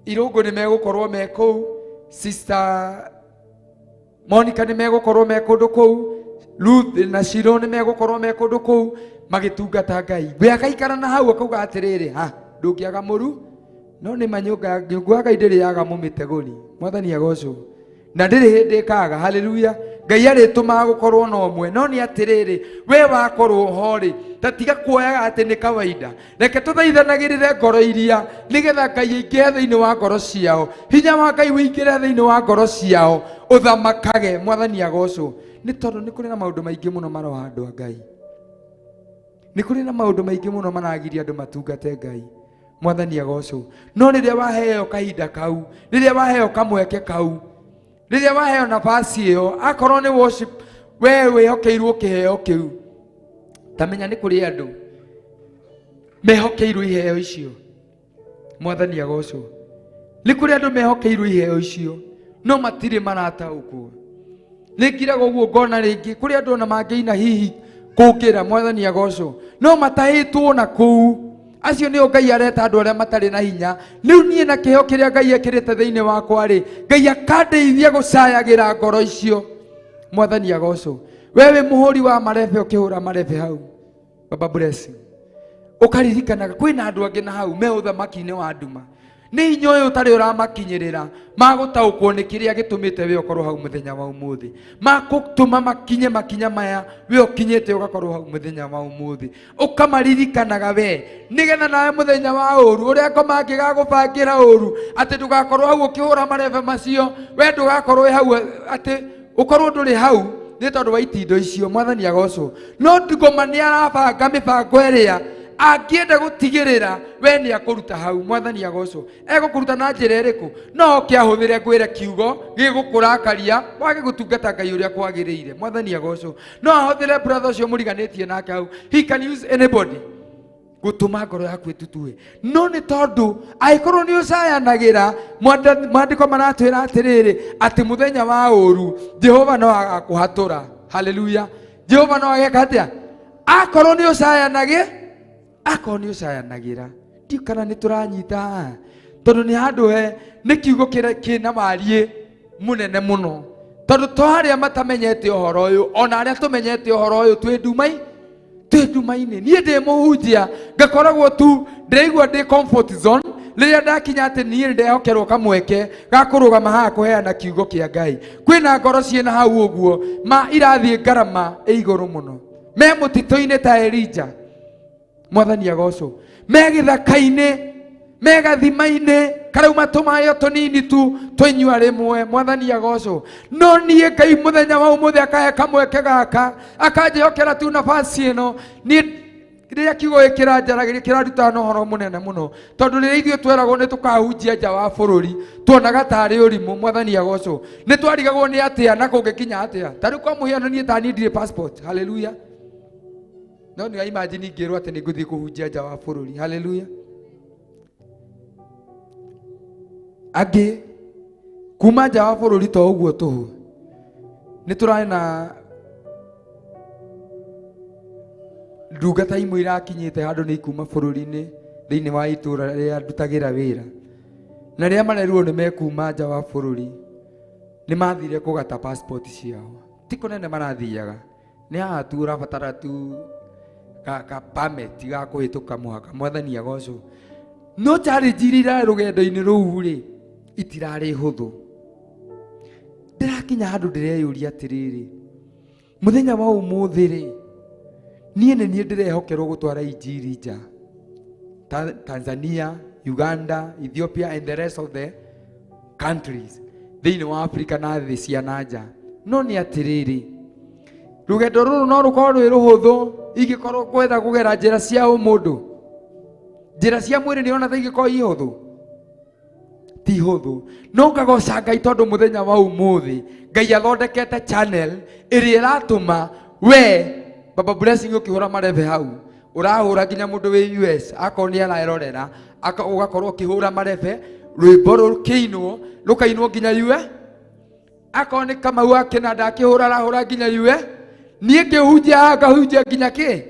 [SPEAKER 1] Irungu ni megukorwo me kuu, Sister Monica ni megukorwo me kundu kuu, Ruth na Shiro ni megukorwo me kundu kuu magitungata Ngai. We akaikara na hau akauga atiriri ndungiaga muru, no ni manyunga nyungu Ngai ndiriaga mumiteguri. Mwathani agocwo. Na ndiri hindi kaga. Haleluya. Ngai aritumaga gukorwo no mwe, no ni atiriri we wakorwo hori tatiga kuoyaga ati ni kawaida. Reke tuthaithanagirire ngoro iria nigetha Ngai aingihe thiini wa ngoro ciao, hinya wa Ngai uingire thiini wa ngoro ciao, uthamakage. Mwathani agocwo. Ni tondu ni kuri na maundu maingi muno maroha andu a Ngai, ni kuri na maundu maingi muno maragiria andu matungate Ngai. Mwathani agocwo. No riria waheo kahinda kau, riria waheo kamweke kau, riria waheo nafasi iyo, akorwo ni worship we wihokeirwo kiheo kiu, tamenya ni kuri andu mehokeirwo iheo icio. Mwathani agocwo. Ni kuri andu mehokeirwo iheo icio no matire marataukwo. Ningiraga uguo ngona ringi kuri andu ona mangiina hihi kukira. Mwathani agocwo. No matahitwo na kuu. Acio ni Ngai areta andu aria matari na hinya. Riu nie na kiheo kiria Ngai ekirite thiini wakwa ri, Ngai akandeithia gucayagira ngoro icio. Mwathani agocwo. Wewe muhuri wa marebe ukihura marebe hau, Baba bless, ukaririkanaga kwina andu angi na hau me uthamaki-ini wa nduma, ni hinya uyu utari uramakinyirira magutaukwo ni kiria gitumite we ukorwo hau muthenya wa umuthi, magutuma makinye makinya maya we ukinyite ugakorwo hau muthenya wa umuthi, ukamaririkanaga we nigetha nawe muthenya wa uru uria ngoma ngigagubangira uru ati ndugakorwo hau ukihura marebe macio, we ndugakorwo hau ati ukorwo nduri hau ni tondu wa itindo icio. Mwathani agocwo. No ngoma ni arabanga mibango iria angienda gutigirira we ni akuruta hau. Mwathani agocwo. Egukuruta na njira iriku? No kiahuthire ngwire kiugo gigukurakaria wage gutungata Ngai uria kwagiriire. Mwathani agocwo. No ahuthire brother ucio muriganitie nake hau. He can use anybody. gutuma ngoro yaku itutuhe no ni tondu aikorwo ni ucayanagira mwandiko maratwira atiriri ati muthenya wa uru Jehova no agakuhatura. Haleluya. Jehova no ageka atia akorwo ni ucayanagira ti kana ni turanyita tondu ni handu he ni kiugo kina marie munene muno tondu to haria matamenyete uhoro uyu ona aria tumenyete uhoro uyu twenduma-ini nie ndi muhunjia ngakoragwo tu ndiraigua ndi comfort zone riria ndakinya ati nie ndehokerwo kamweke ga kurugama haha kuheana kiugo kia Ngai. Kwina ngoro ciena hau uguo ma irathie ngarama iguru muno me mutito-ini ta Elija mwathani agocwo me githaka-ini me gathima-ini karauma tumayo tunini tu twinyua rimwe mwathani agocwo no nie Ngai muthenya wa umuthi akahe kamweke gaka akanjihokera tu nafasi ino ni riria kiugo kiranjaragiria kiraruta no horo munene muno tondu riria ithio tweragwo ni tukahunjia nja wa bururi tuonaga tari urimu mwathani agocwo ni twarigagwo ni atia na kungikinya atia tari kwa muhiano nie ta nindire passport. Haleluya. No ni imagine ngirwo ati ni nguthii kuhunjia nja wa bururi. Haleluya. Agi kuma nja wa bururi to uguo tuhu ni turari na ndungata imwe irakinyite handu ni kuma bururi-ini thiini wa itura riria ndutagira wira na riria marerwo ni mekuma nja wa bururi ni mathire kugata passport ciao ti kunene marathiaga ni haha tu urabatara tu ka permit ga kuhituka muhaka mwathani agocwo no challenge iria rugendo-ini ruu ri itirari huthu ndirakinya handu ndireyuria atiriri muthenya wa umuthi ri nie ndirehokerwo gutwara injiri nja Tanzania, Uganda, Ethiopia and the rest of the countries thiini wa Africa na thi cia nanja no ni atiriri rugendo ruru no rukorwo rwi ruhuthu ingikorwo kwetha kugera njira cia umundu njira cia mwiri ni ona thaigiko ihuthu ti huthu no ngagoca Ngai tondu muthenya wa umuthi Ngai athondekete channel iria iratuma we Baba Blessing ukihura marebe hau urahura nginya mundu wi US akoni arairorera ugakorwo ukihura marebe rwimbo rukiinwo rukainwo nginya US akoni Kamau akinanda akihura arahura nginya US nie ngihunjia ngahunjia nginya ki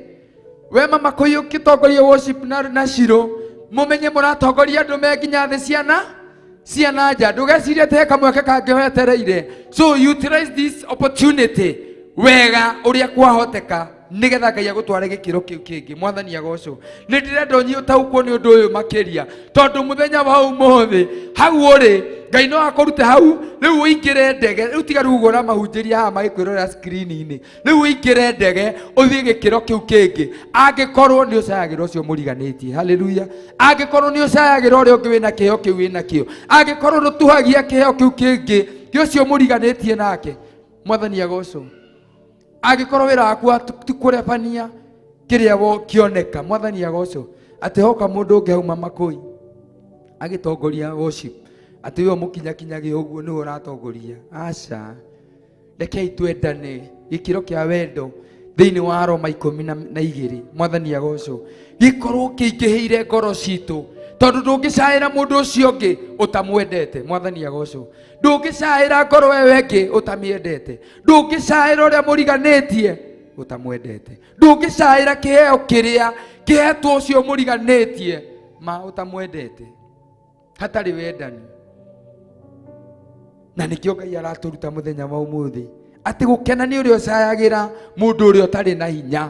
[SPEAKER 1] we mama kuyu kitongoria worship na shiro mumenye muratongoria andu me nginya thi ciana nja ndugecirie te kamweke kangĩhetereire so utilize this opportunity wega uria kwahoteka nigetha Ngai agutware gikiro kiu kingi mwathani agocwo ni ndirenda ũtaũkwo ni undu uyu makiria tondu muthenya wa umuthi hau uri Ngai no akurute hau riu uingire ndege riu tiga rugora mahunjiria haha magikwirorera screen-ini riu uingire ndege uthie gikiro kiu kingi angikorwo ni ucayagira ucio muriganitie. Haleluya. Angikorwo ni ucayagira uria ungi wina kiheo kiu wina kio angikorwo rutuhagia kiheo kiu kingi ucio muriganitie nake mwathani agocwo agikorwo wira waku ti kurebania kiria wo kioneka mwathani agocwo ati hoka mundu ungihauma makui agitongoria worship ati we mukinyakinyage uguo ni uratongoria aca rekei twendane gikiro kia wendo thiini wa Roma 12 mwathani agocwo gikorwo kiingiheire ngoro citu tondu ndungicaira mundu ucio ungi utamwendete mwathani agocwo ndungicaira ngoro we wengi utamiendete ndungicaira uria muriganitie utamwendete ndungicaira kiheo kiria kihetwo ucio muriganitie ma utamwendete hatari wendani na nikio Ngai araturuta muthenya wa umuthi ati gukena ni uria ucayagira mundu uria utari na hinya.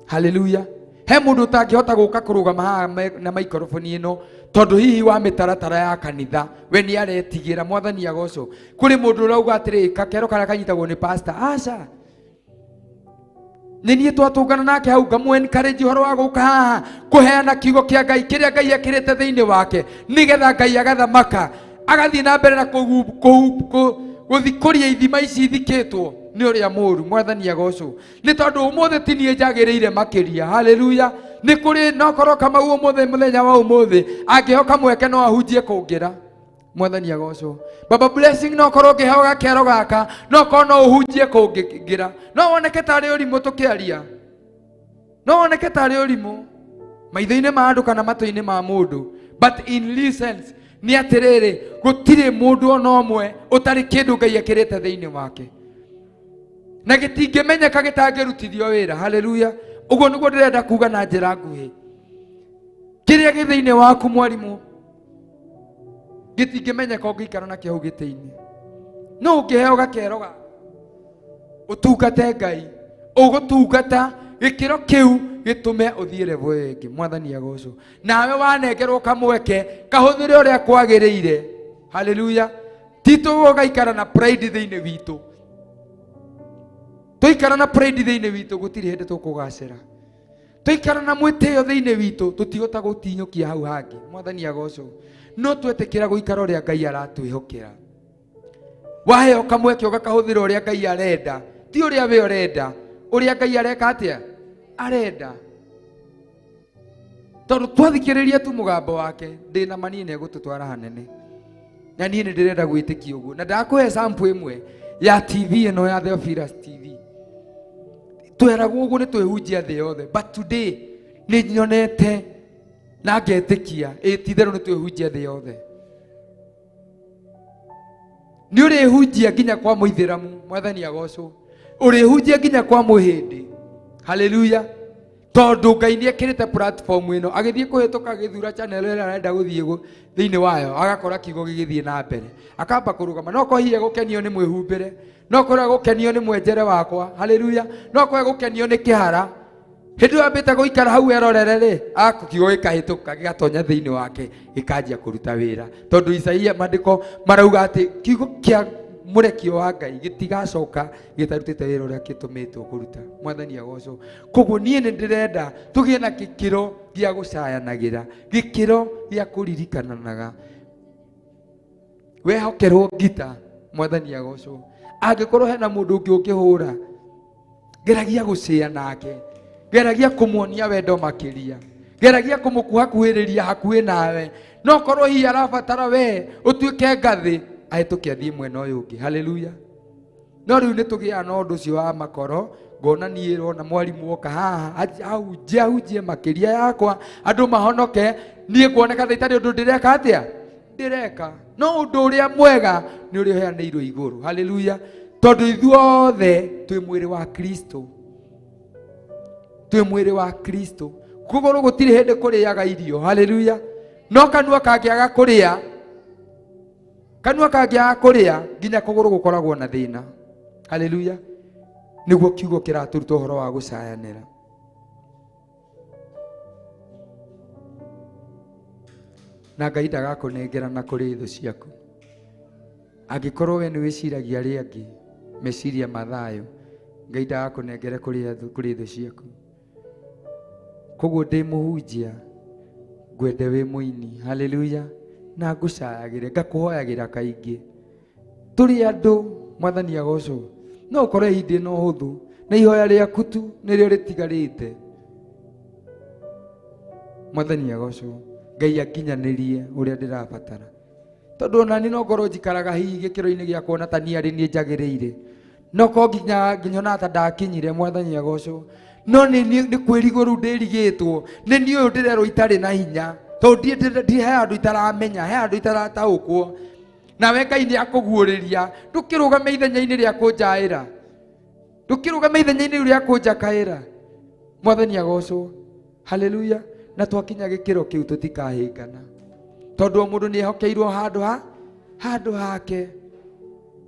[SPEAKER 1] Haleluya. He mundu utangihota guka kurugama haha na microphone ino tondu hihi wa mitaratara ya kanitha we ni aretigira mwathani agocwo kuri mundu urauga atiri kakero karia kanyitagwo ni pastor aca ni nie twatungana nake hau ngamu encourage horo wa guka haha kuheana kiugo kia Ngai kiria Ngai akirite thiini wake nigetha Ngai agathamaka agathie na mbere na guthikuria ithima ici ithikitwo ni uria muru mwathani agocwo ni tondu umuthi ti nie njagiriire makiria. Haleluya. ni kuri no korwo Kamau umuthi muthenya wa umuthi angihoka mweke no ahunjie kungira mwathani agocwo Baba Blessing no korwo ngiheo gakero gaka no korwo no uhunjie kungira no woneke tari urimu tukiaria no woneke tari urimu maitho-inĩ ma andũ kana matũ-inĩ ma mũndũ, but in lessons ni atiriri gutire mũndũ ona ũmwe ũtarĩ kĩndũ Ngai ekĩrĩte thĩinĩ wake na gĩtingĩmenyeka gĩtangĩrutithio wĩra. Haleluya. Ũguo nĩguo ndĩrenda kuga na njĩra nguhĩ, kĩrĩa gĩ thĩinĩ waku mwarimũ gĩtingĩmenyeka ũngĩikara nakĩo hau gĩtĩ-inĩ. No ũngĩheo gakeroga ũtungate Ngai, ũgũtungata gĩkĩro kĩu gĩtũme ũthiĩ level ĩyo ĩngĩ. Mwathani agocwo. Nawe wanengerwo kamweke kahũthĩre ũrĩa kwagĩrĩire. Haleluya. Tito ũgaikara na pride thĩinĩ witũ. Tũikara na pride thĩinĩ witũ gũtirĩ hĩndĩ tũkũgacĩra. Tũikara na mwĩtĩo thĩinĩ witũ tũtigota gũtinyũkia hau hangĩ. Mwathani agocwo. No twetĩkĩra gũikara ũrĩa Ngai aratwĩhokera. Waheo kamweke ũgakahũthĩra ũrĩa Ngai arenda, ti ũrĩa we ũrenda. Ũrĩa Ngai areka atĩa? Arenda. Tondũ twathikĩrĩria tu mũgambo wake, ndĩna manini egũtũtwara hanene. Na niĩ nĩ ndĩrenda gwĩtĩkia ũguo. Na ndakũhe sample ĩmwe ya TV ĩno ya Theophilus TV. Tweragwo ũguo nĩ twĩhunjia thĩ yothe, but today nĩ nyonete na ngetĩkia ti-itherũ nĩ twĩhunjia thĩ yothe. Nĩ ũrĩhunjia nginya kwa Mũithĩramu. Mwathani agocwo. Ũrĩhunjia nginya kwa Mũhĩndĩ. Haleluya. Tondũ Ngai nĩ ekĩrĩte platform ĩno, agĩthiĩ kũhĩtũka gĩthura channel ĩrĩa arenda gũthiĩ thĩinĩ wayo, agakora kiugo gĩgĩthiĩ na mbere, akamba kũrũgama. No hihi gũkenio nĩ mwĩhumbĩre, no gũkenio nĩ mwenjere wakwa. Haleluya. No gũkenio nĩ kĩhara. Hĩndĩ wambĩte gũikara hau erorere kiugo gĩkahĩtũka gĩgatonya thĩinĩ wake gĩkanjia kũruta wĩra. Tondũ Isaia mandĩko marauga atĩ kiugo kĩa mũrekio wa Ngai gĩtigacoka gĩtarutĩte wĩra ũrĩa gĩtũmĩtwo kũruta. Mwathani agocwo. Koguo niĩ nĩ ndĩrenda tũgĩe na gĩkĩro gĩa gũcayanagĩra, gĩkĩro gĩa kũririkananaga. Wehokerwo ngita. Mwathani agocwo. Angĩkorwo hena mũndũ ũngĩ ũngĩhũra, geragia gũcĩa nake, geragia kũmuonia wendo makĩria, geragia kũmũkuhakuhĩrĩria hakuhĩ nawe. No korwo hihi arabatara we ũtuĩke ngathĩ, ahĩtũke athiĩ mwena ũyũ ũngĩ. Haleluya. No rĩu nĩ tũgĩaga na ũndũ ũcio wa makoro, ngona niĩ rona mwarimũ oka haha ahunjie makĩria yakwa, andũ mahonoke, niĩ kuoneka tha itarĩ ũndũ ndĩreka atĩa? Ndĩreka. No ũndũ ũrĩa mwega nĩ ũrĩa ũheanĩirwo igũrũ. Haleluya. Tondũ ithuothe twĩ mwĩrĩ wa Kristo. Twĩ mwĩrĩ wa Kristo. Kũgũrũ gũtirĩ hĩndĩ kũrĩaga irio. Haleluya. No kanua kangĩaga kũrĩa, nginya kũgũrũ gũkoragwo na thĩna. Haleluya. Nĩguo kiugo kĩratũruta ũhoro wa gũcayanĩra. Na Ngai ndagakũnengerana kũrĩ thũ ciaku. Angĩkorwo we nĩ wĩciragia arĩa angĩ meciria ma thayũ, Ngai ndagakũnengere kũrĩ thũ ciaku. Koguo ndĩ mũhunjia, ngwende wĩ mũini. Haleluya. Na ngũcayagĩre, ngakũhoyagĩra kaingĩ. Tũrĩ andũ. Mwathani agocwo. No ũkorwo hĩndĩ ĩno hũthũ na ihoya rĩaku tu nĩrĩo rĩtigarĩte. Mwathani agocwo. Ngai akinyanĩrie ũrĩa ndĩrabatara. Tondũ ona niĩ no ngorwo njikaraga hihi gĩkĩro-inĩ gĩa kuona ta niĩ arĩ niĩ njagĩrĩire, no ko nginya ta ndakinyire. Mwathani agocwo. No nĩ kwĩrigũru ndĩrigĩtwo, nĩ niĩ ũyũ ndĩrerwo itarĩ na hinya. Tondũ he andũ itaramenya, he andũ itarataũkwo. Nawe Ngai nĩ akũguũrĩria. Ndũkĩrũgame ithenya-inĩ rĩa kũnjaĩra, ndũkĩrũgame ithenya-inĩ rĩa kũnjakaĩra. Mwathani agocwo. Haleluya. Na twakinya gĩkĩro kĩu tũtikahĩngana, tondũ mũndũ nĩ ehokeirwo handũ hake.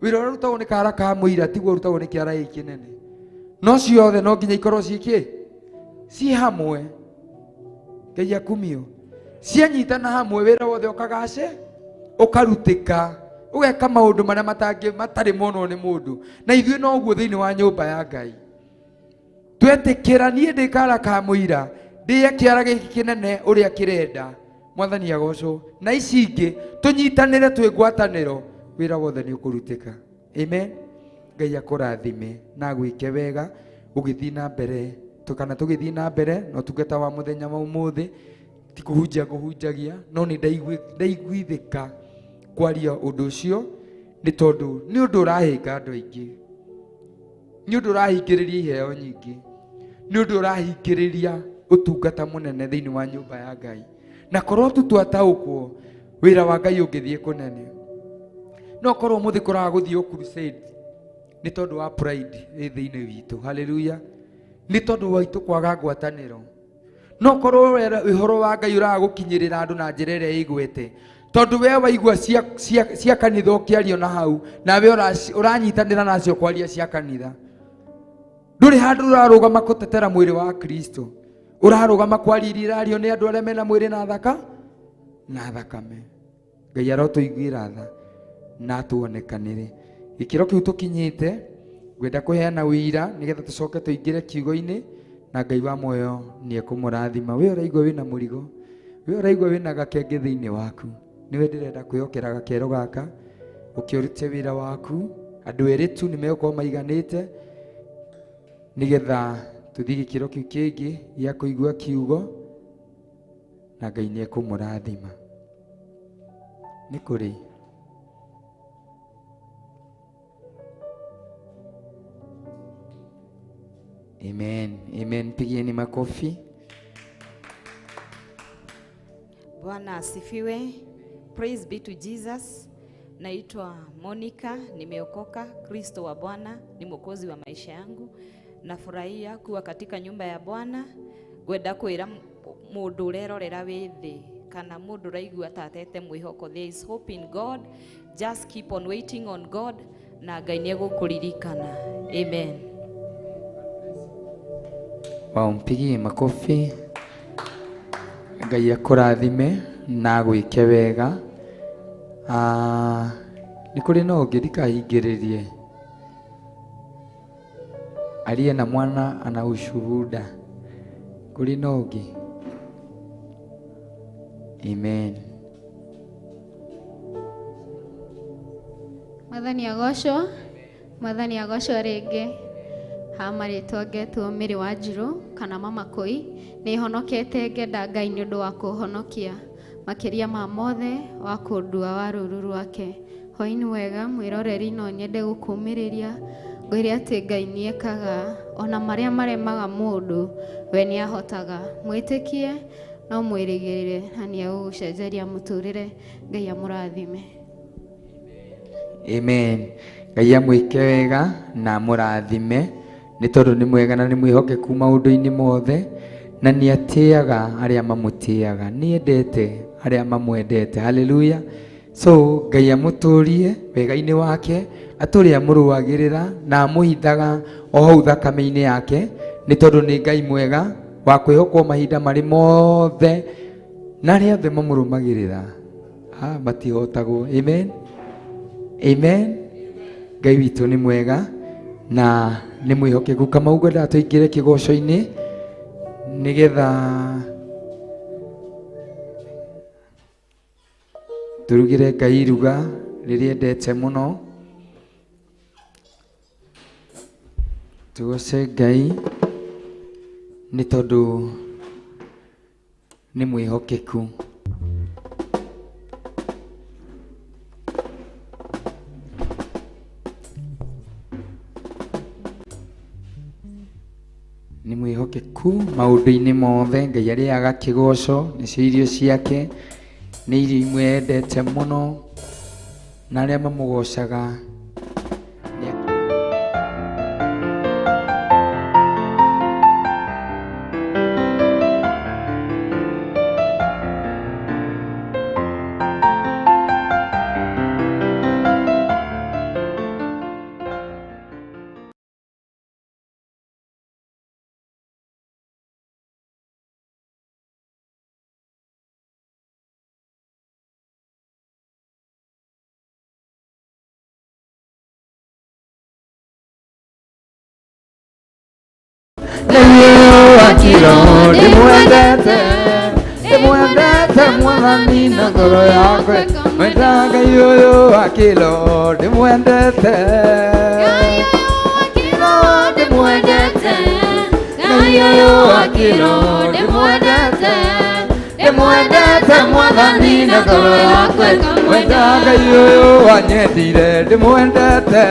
[SPEAKER 1] Wĩra ũrĩa ũrutagwo nĩ kara ka mũira tiguo ũrutagwo nĩ kĩara gĩkĩ kĩnene. No ciothe no nginya ikorwo ciĩ hamwe. Ngai akumio. Cianyitana hamwe wĩra wothe ũkarutĩka, ũgeka maũndũ marĩa matarĩ monwo nĩ mũndũ. Na ithuĩ no ũguo thĩinĩ wa nyũmba ya Ngai. Twetĩkĩra niĩ ndĩ kara ka mũira, ndĩe kĩara gĩkĩ kĩnene ũrĩa kĩrenda. Mwathani agocwo. Na ici ingĩ tũnyitanĩre twĩ ngwatanĩro, wĩra wothe nĩ ũkũrutĩka. Amen. Ngai akũrathime na gwĩke wega ũgĩthiĩ na mbere, kana tũgĩthiĩ na mbere na ũtungata wa mũthenya wa ũmũthĩ. Ti kũhunjia ngũhunjagia, no nĩ ndaiguithĩka kwaria ũndũ ũcio, nĩ tondũ nĩ ũndũ ũrahĩnga andũ aingĩ, nĩ ũndũ ũrahingĩrĩria iheo nyingĩ, nĩ ũndũ ũrahingĩrĩria utungata munene thiini wa nyumba ya Ngai na korwo tu twataukwo wira wa Ngai ungithie kunene no korwo muthi kuraga guthio crusade ni tondu wa pride thiini witu. Haleluya! ni tondu wa itu kwaga ngwataniro. no korwo ihoro wa Ngai uraga gukinyirira andu na njira iria igwete tondu we waigua cia kanitha ukiario na hau na we uranyitanira nacio kwaria cia kanitha. Nduri handu urarugama gutetera mwiri wa Kristo, urarugama kwarĩria irario ni andu aria mena mwiri na thakame. Ngai arotuiguira tha na tuonekanire gikiro kiu tukinyite. Ngwenda kuheana wira nigetha tucoke tuingire kiugo-ini na Ngai wa moyo ni ekumurathima. We uraigua wina murigo, we uraigua wina gakenge thiini waku, niwe ndirenda kwiyokera gakero gaka ukiurute wira waku. Andu eri tu nimegukorwo maiganite nigetha tuthii gikiro kiu kingi gia kuigua kiugo na Ngai ni ekumurathima. Ni kuri amen, amen. Pigieni makofi.
[SPEAKER 2] Bwana asifiwe. Praise be to Jesus. Naitwa Monica, nimeokoka. Kristo wa Bwana ni mwokozi wa maisha yangu. Nafurahia kuwa katika nyumba ya Bwana. Gwenda kwira mundu urerorera withi kana mundu raigua tatete mwihoko, there is hope in God. Just keep on waiting on God na Ngai ni egukuririkana. Amen.
[SPEAKER 1] Mpigie makofi. Ngai akurathime na gwike wega. Ni kuri no ngithikahingiririe aliye na mwana ana ushuhuda. Kuri no ngi. Amen.
[SPEAKER 3] Mwathani agocwo ringi. Hamarĩtwo ngetwo Mĩrĩ wa Njirũ kana Mama Koi nĩ honokete ngenda Ngai nĩ ũndũ wa kũhonokia makĩria ma mothe wa kũndua wa rũũru rwake. Hwaĩ-inĩ wega mwĩroreri no nyende gũkũmĩrĩria ngwĩre atĩ Ngai nĩ ekaga ona marĩa maremaga mũndũ we nĩ ahotaga. Mwĩtĩkie no mwĩrĩgĩrĩre na nĩ egũgũcenjeria mũtũrĩre. Ngai amũrathime.
[SPEAKER 1] Amen. Ngai amwĩke wega na amũrathime ni tondu ni mwega na ni mwihokeku maundu-ini mothe na ni atiaga aria mamutiaga, ni endete aria mamwendete. Haleluya! So Ngai amuturie wega-ini wake, aturi amuruagirira na amuhithaga o hau thakame-ini yake ni tondu ni Ngai mwega wa kwihokwo mahinda mari mothe na aria othe mamurumagirira matihotagwo. Amen, amen. Ngai witu ni mwega na ni mwihokeku. Kama ngwenda tuingire kigoco-ini nigetha turugire Ngai iruga riria endete muno. Tugoce Ngai ni tondu ni mwihokeku. Ni mwihokeku maundu-ini mothe. Ngai ariaga kigoco, nicio irio ciake, ni irio imwe endete muno na aria mamugocaga mwathani na ngoro yakwe mwenda Ngai uyu wa kilo ndimwendete ndimwendete Ngai uyu wa kilo ndimwendete mwathani na ngoro yakwe mwenda Ngai uyu wanyendire ndimwendete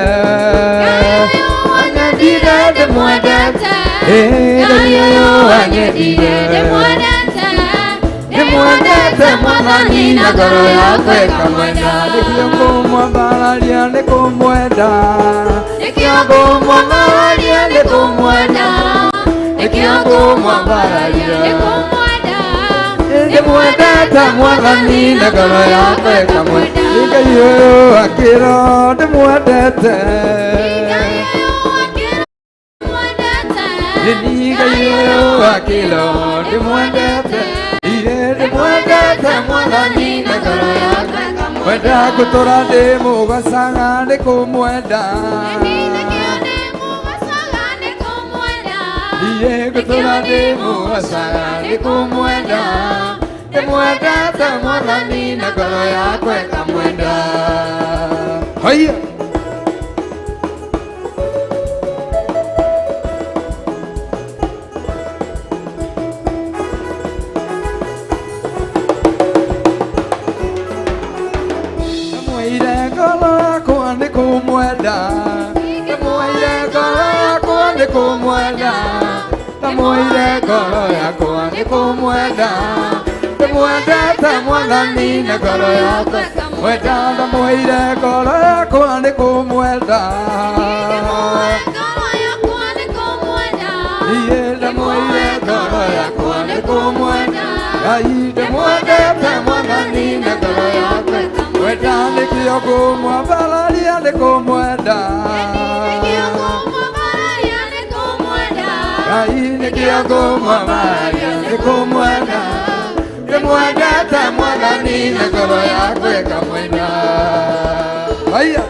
[SPEAKER 1] ndimwendete Ngai ũyũ anyendire ndĩmwendete Mwathani na ngoro yakwa ĩkamwenda nĩkĩo ngũmwambararia nĩ kũmwenda nĩkĩo ngũmwambararia nĩ kũmwenda nĩkĩo ngũmwambararia nĩ kũmwenda ndĩmwendete Mwathani na ngoro yakwa ĩkamwenda Ngai ũyũ akĩro ndĩmwendete Ngai ũyũ akĩro ndĩmwendete ndĩmwendete Mwathani na ngoro yakwa ĩkamwenda ngũtũra ndĩmũgocaga nĩ kũmwenda ngũtũra ndĩmũgocaga nĩ kũmwenda ndĩmwendete Mwathani na ngoro yakwa ĩkamwenda haiya Ndĩmũire ngoro yakwa nĩ kũmwenda ndĩmwendete Mwathani na ngoro yakwa ĩkamwenda ndĩmũire ngoro yakwa nĩ kũmwenda ndĩmũire ngoro yakwa nĩ kũmwenda Ngai ndĩmwendete Mwathani na ngoro yakwa ĩkamwenda nĩkĩo ngũmwambararia nĩ kũmwenda Ngai nĩkĩo ngũmwambararia nĩ kũmwenda ndĩmwendete Mwathani na ngoro yakwa ĩkamwenda haiya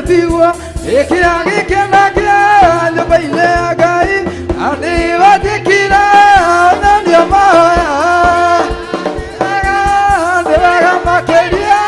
[SPEAKER 1] tigwa ikia gikenagia nyumba-inĩ ya Ngai ani wathikira nania mahoya wega makĩria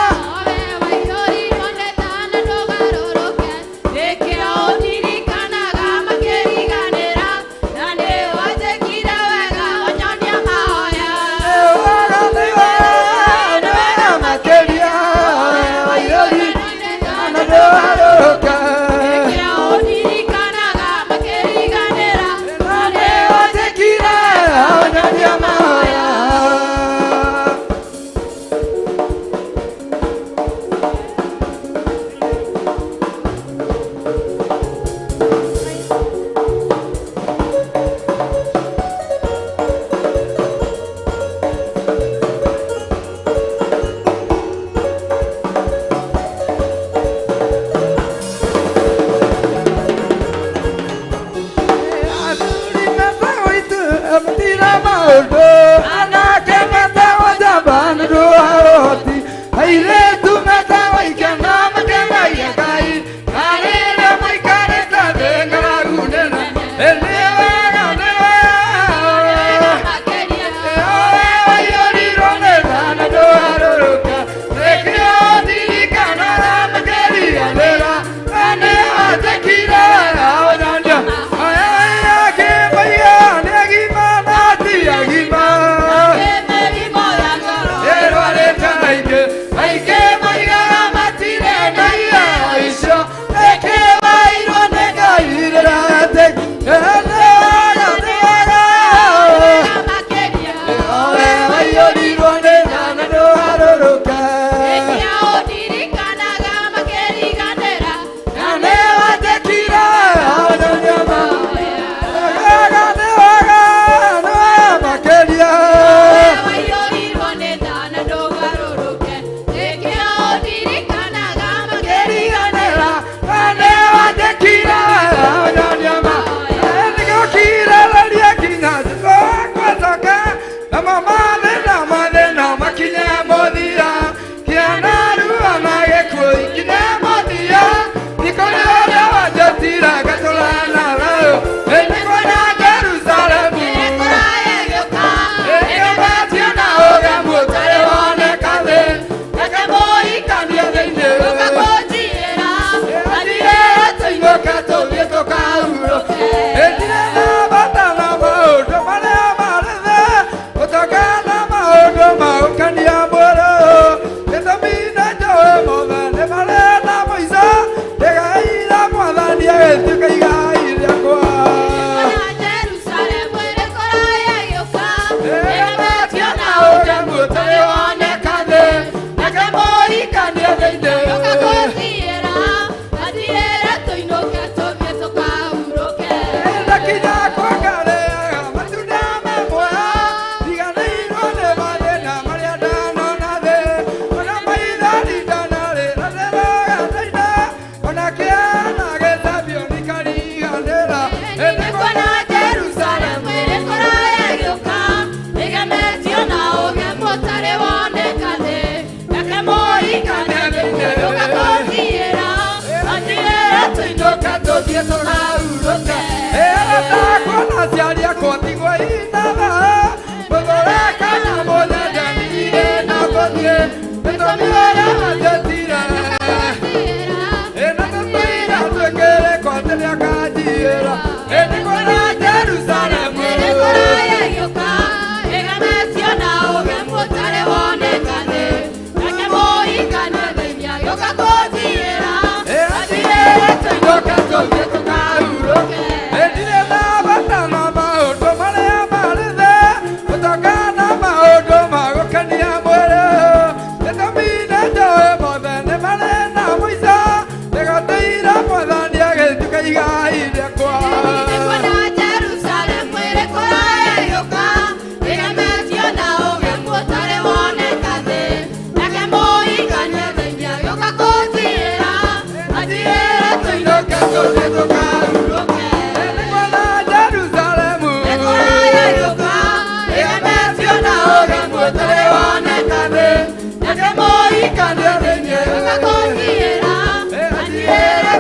[SPEAKER 4] Can't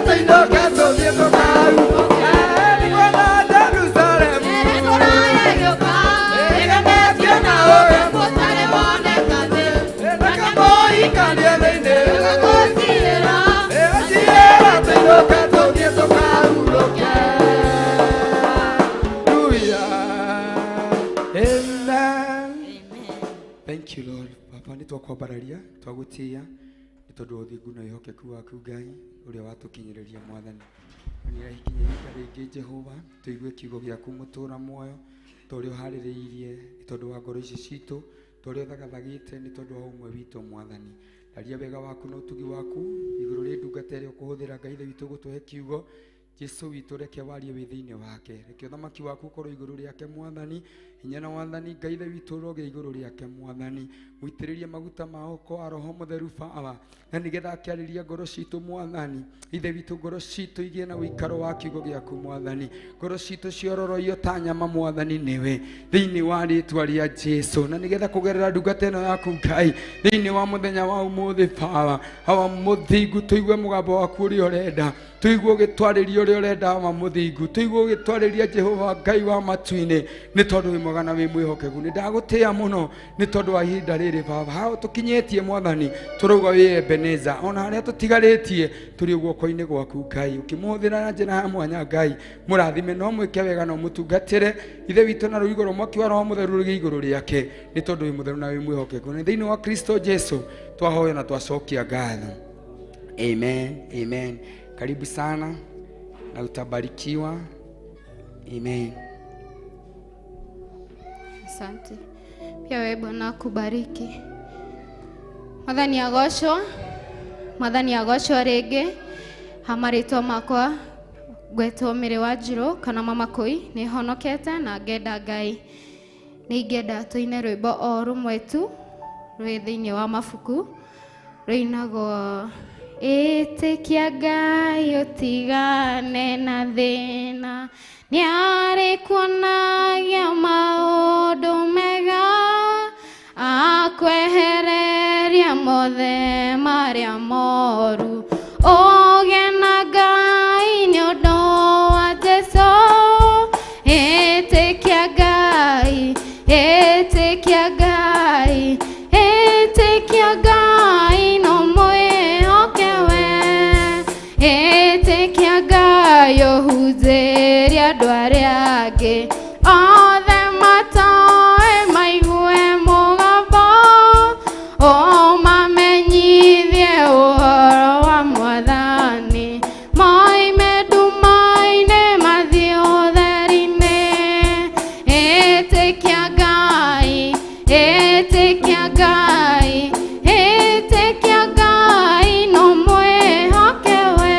[SPEAKER 1] Thank you, Lord. Papa, ni twakwambararia twagutia ni tondu uthingu na ihokeku waku Ngai uria watukinyiriria Mwathani. Ni rahikinyirika ringi Jehova tuigue kiugo giaku mutura muoyo turia uhaririirie ni tondu wa ngoro ici citu turia thagathagite ni tondu wa umwe witu Mwathani. Ndaria wega waku na utugi waku iguru ri ndungata iria ukuhuthira Ngai witu gutuhe kiugo Jesu witu reke warie wi thiini wake reke uthamaki waku korwo iguru riake Mwathani hinya na wathani Ngai witu roge iguru riake Mwathani muitiririe maguta maoko a Roho Mutheru Baba na nigetha akiariria ngoro citu Mwathani ithe witu ngoro citu igie na uikaro wa kiugo giaku Mwathani ngoro citu ciororoio ta nyama Mwathani niwe thiini wa ritwa ria Jesu na nigetha kugerera ndungata ino yaku Ngai thiini wa muthenya wa umuthi Baba awa muthingu tuigue mugambo waku uria urenda tuigue gitwaririo uria urenda wa muthingu tuigue gitwariria Jehova Ngai wa matu-ini ni tondu wi mwega na wi mwihokeku ni ndagutia muno ni tondu wa ihinda riri Baba hao tukinyetie Mwathani turuga wi Ebeneza ona haria tutigaritie turi guoko-ini gwaku Ngai ukimuhuthira na njira ya mwanya Ngai murathime no mwike wega no mutungatire ithe witu na ruigoro mwaki wa Roho Mutheru rugi iguru riake ni tondu wi mutheru na wi mwihokeku ni thiini wa Kristo Jesu twahoya na twacokia ngatho. Amen, amen. Karibu sana na utabarikiwa. Amen.
[SPEAKER 3] Asante. Pia wewe Bwana akubariki. Mwathani agocwo. Mwathani agocwo rĩngĩ. Hamarĩtwo makwa gwetwo Mĩrĩ wa Njirũ kana Mama Kũi nĩ honokete na ngenda Ngai. Nĩ ingĩenda tũine rwĩmbo o rũmwe tu rwĩ thĩinĩ wa mabuku rũinagwo ĩtĩkia Ngai ũtigane na thĩna nĩ arĩ kuonagia maũndũ mega akwehereria mothe marĩa moru ũgĩe na Ngai nĩ ũndũ wa Jesũ ĩtĩkia Ngai ĩtĩkia Ngai ĩtĩkia Ngai no mwĩhoke we ĩtĩkia Ngai ũhunjĩrie andũ arĩa angĩ othe matoĩ maigue mũgambo ũmamenyithie ũhoro wa Mwathani moime nduma-inĩ mathiĩ ũtheri-inĩ ĩtĩkia Ngai ĩtĩkia Ngai ĩtĩkia Ngai no mwĩhoke we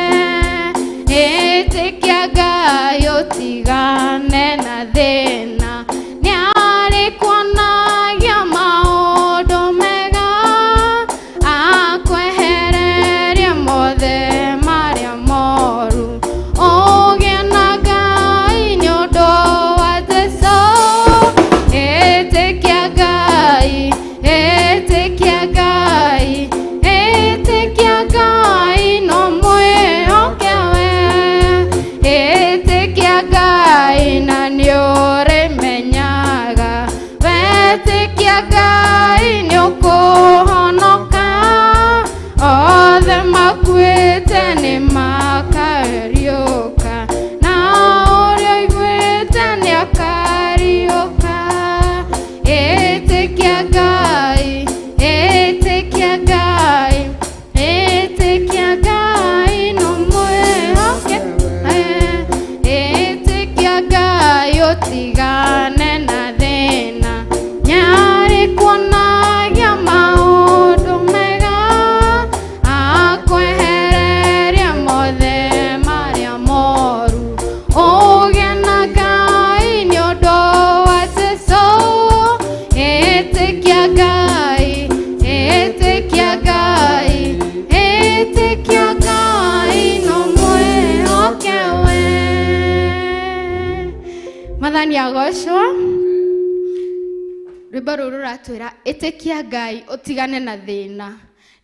[SPEAKER 3] ĩtĩkia Ngai ũtigane na thĩna nĩ arĩ kuonagia maũndũ mega akwehereria mothe marĩa moru ũgĩe na Ngai nĩ ũndũ wa Jesũ ĩtĩkia Ngai ĩtĩkia Ngai ĩtĩkia Ngai no mwĩhoke we ĩtĩkia Ngai na nĩ ũrĩmenyaga wetĩkia Ngai nĩ ũkũhonoka othe makuĩte nĩ makariũka na ũrĩa ũiguĩte nĩ akariũka ĩtĩkia Ngai ĩtĩkia Ngai ĩtĩkia Ngai no mwĩhoke ĩtĩkia Ngai ũtigane na thĩna nĩ arĩ kuonagia maũndũ mega akwehereria mothe marĩa moru ũgĩe na Ngai nĩ ũndũ wa Jesũ ĩtĩkia Ngai ĩtĩkia Ngai ĩtĩkia Ngai no mwĩhoke we Mwathani agocwo rwĩmbo rũrũ rũratwĩra ĩtĩkia Ngai ũtigane na thĩna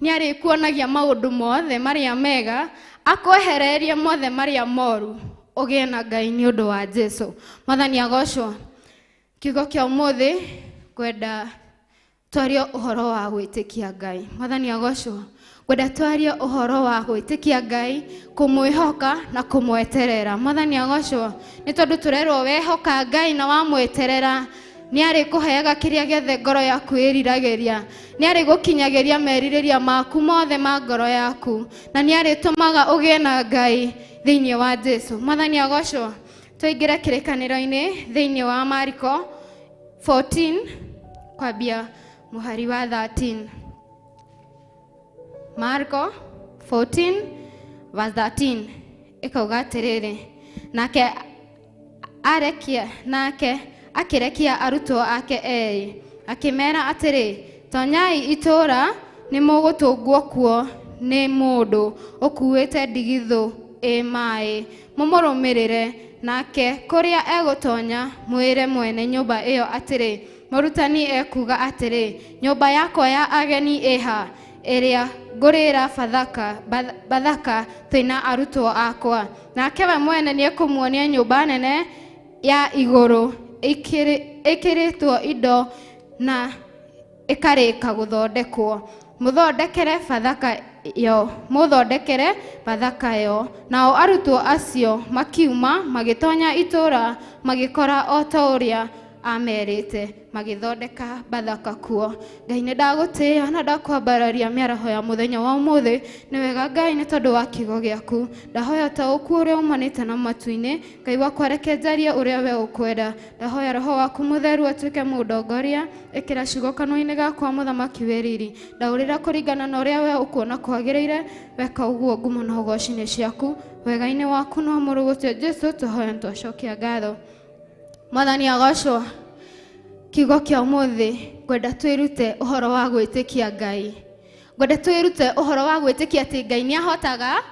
[SPEAKER 3] nĩ arĩ kuonagia maũndũ mothe marĩa mega akwehereria mothe marĩa moru ũgĩe na Ngai nĩ ũndũ wa Jesũ Mwathani agocwo kiugo kĩa ũmũthĩ kwenda twarie ũhoro wa gwĩtĩkia Ngai Mwathani agocwo kwenda twarie ũhoro wa gwĩtĩkia Ngai kũmwĩhoka na kũmweterera Mwathani agocwo nĩ tondũ tũrerwo wehoka Ngai na wamweterera nĩ arĩ kũheaga kĩrĩa gĩothe ngoro yaku ĩriragĩria, nĩ arĩ gũkinyageria merirĩria maku mothe ma ngoro yaku, na nĩ arĩ tũmaga ũgĩe na Ngai thĩinĩ wa Jesũ. Mwathani agocwo. Tũingĩre kĩrĩkanĩro-inĩ thĩinĩ wa Mariko 14 kwambia mũhari wa 13. Marko 14 verse 13 ĩkauga atĩrĩrĩ, nake akĩrekia arutwo ake erĩ, akĩmera atĩrĩ, tonyai itũũra nĩ mũgũtũngwo kuo nĩ mũndũ ũkuĩte ndigithũ maĩ, mũmũrũmĩrĩre, nake kũrĩa egũtonya mwĩre mwene nyũmba ĩyo atĩrĩ, mũrutani ekuga atĩrĩ, nyũmba yakwa ya ageni ĩha, ĩrĩa ngũrĩra bathaka twĩna arutwo akwa. Nake we mwene nĩ ekũmuonia nyũmba nene ya igũrũ ĩkĩrĩtwo indo na ĩkarĩka gũthondekwo. Mũthondekere bathaka yo. Nao arutwo acio makiuma magĩtonya itũũra, magĩkora o ta ũrĩa amerĩte, magĩthondeka bathaka kuo. Ngai nĩ ndagũtĩĩa na ndakwambararia mĩaraho ya mũthenya wa ũmũthĩ. Nĩ wega Ngai nĩ tondũ wa kiugo gĩaku. Ndahoya ta ũkuo ũrĩa umanĩte na matu-inĩ, Ngai wakwa reke njarie ũrĩa we ũkwenda. Ndahoya roho waku mũtheru atuĩke mũndongoria, ĩkĩra ciugo kanua-inĩ gakwa mũthamaki wa riri. Ndaũrĩra kũringana na ũrĩa we ũkuona kwagĩrĩire, weka ũguo ngumo na ũgooci-inĩ ciaku. Wega-inĩ waku no mũrũgũtio Jesũ tũhoya twacokia ngatho. Mwathani agocwo. Kiugo kĩa ũmũthĩ ngwenda twĩrute ũhoro wa gwĩtĩkia Ngai. Ngwenda twĩrute ũhoro wa gwĩtĩkia atĩ Ngai nĩ ahotaga,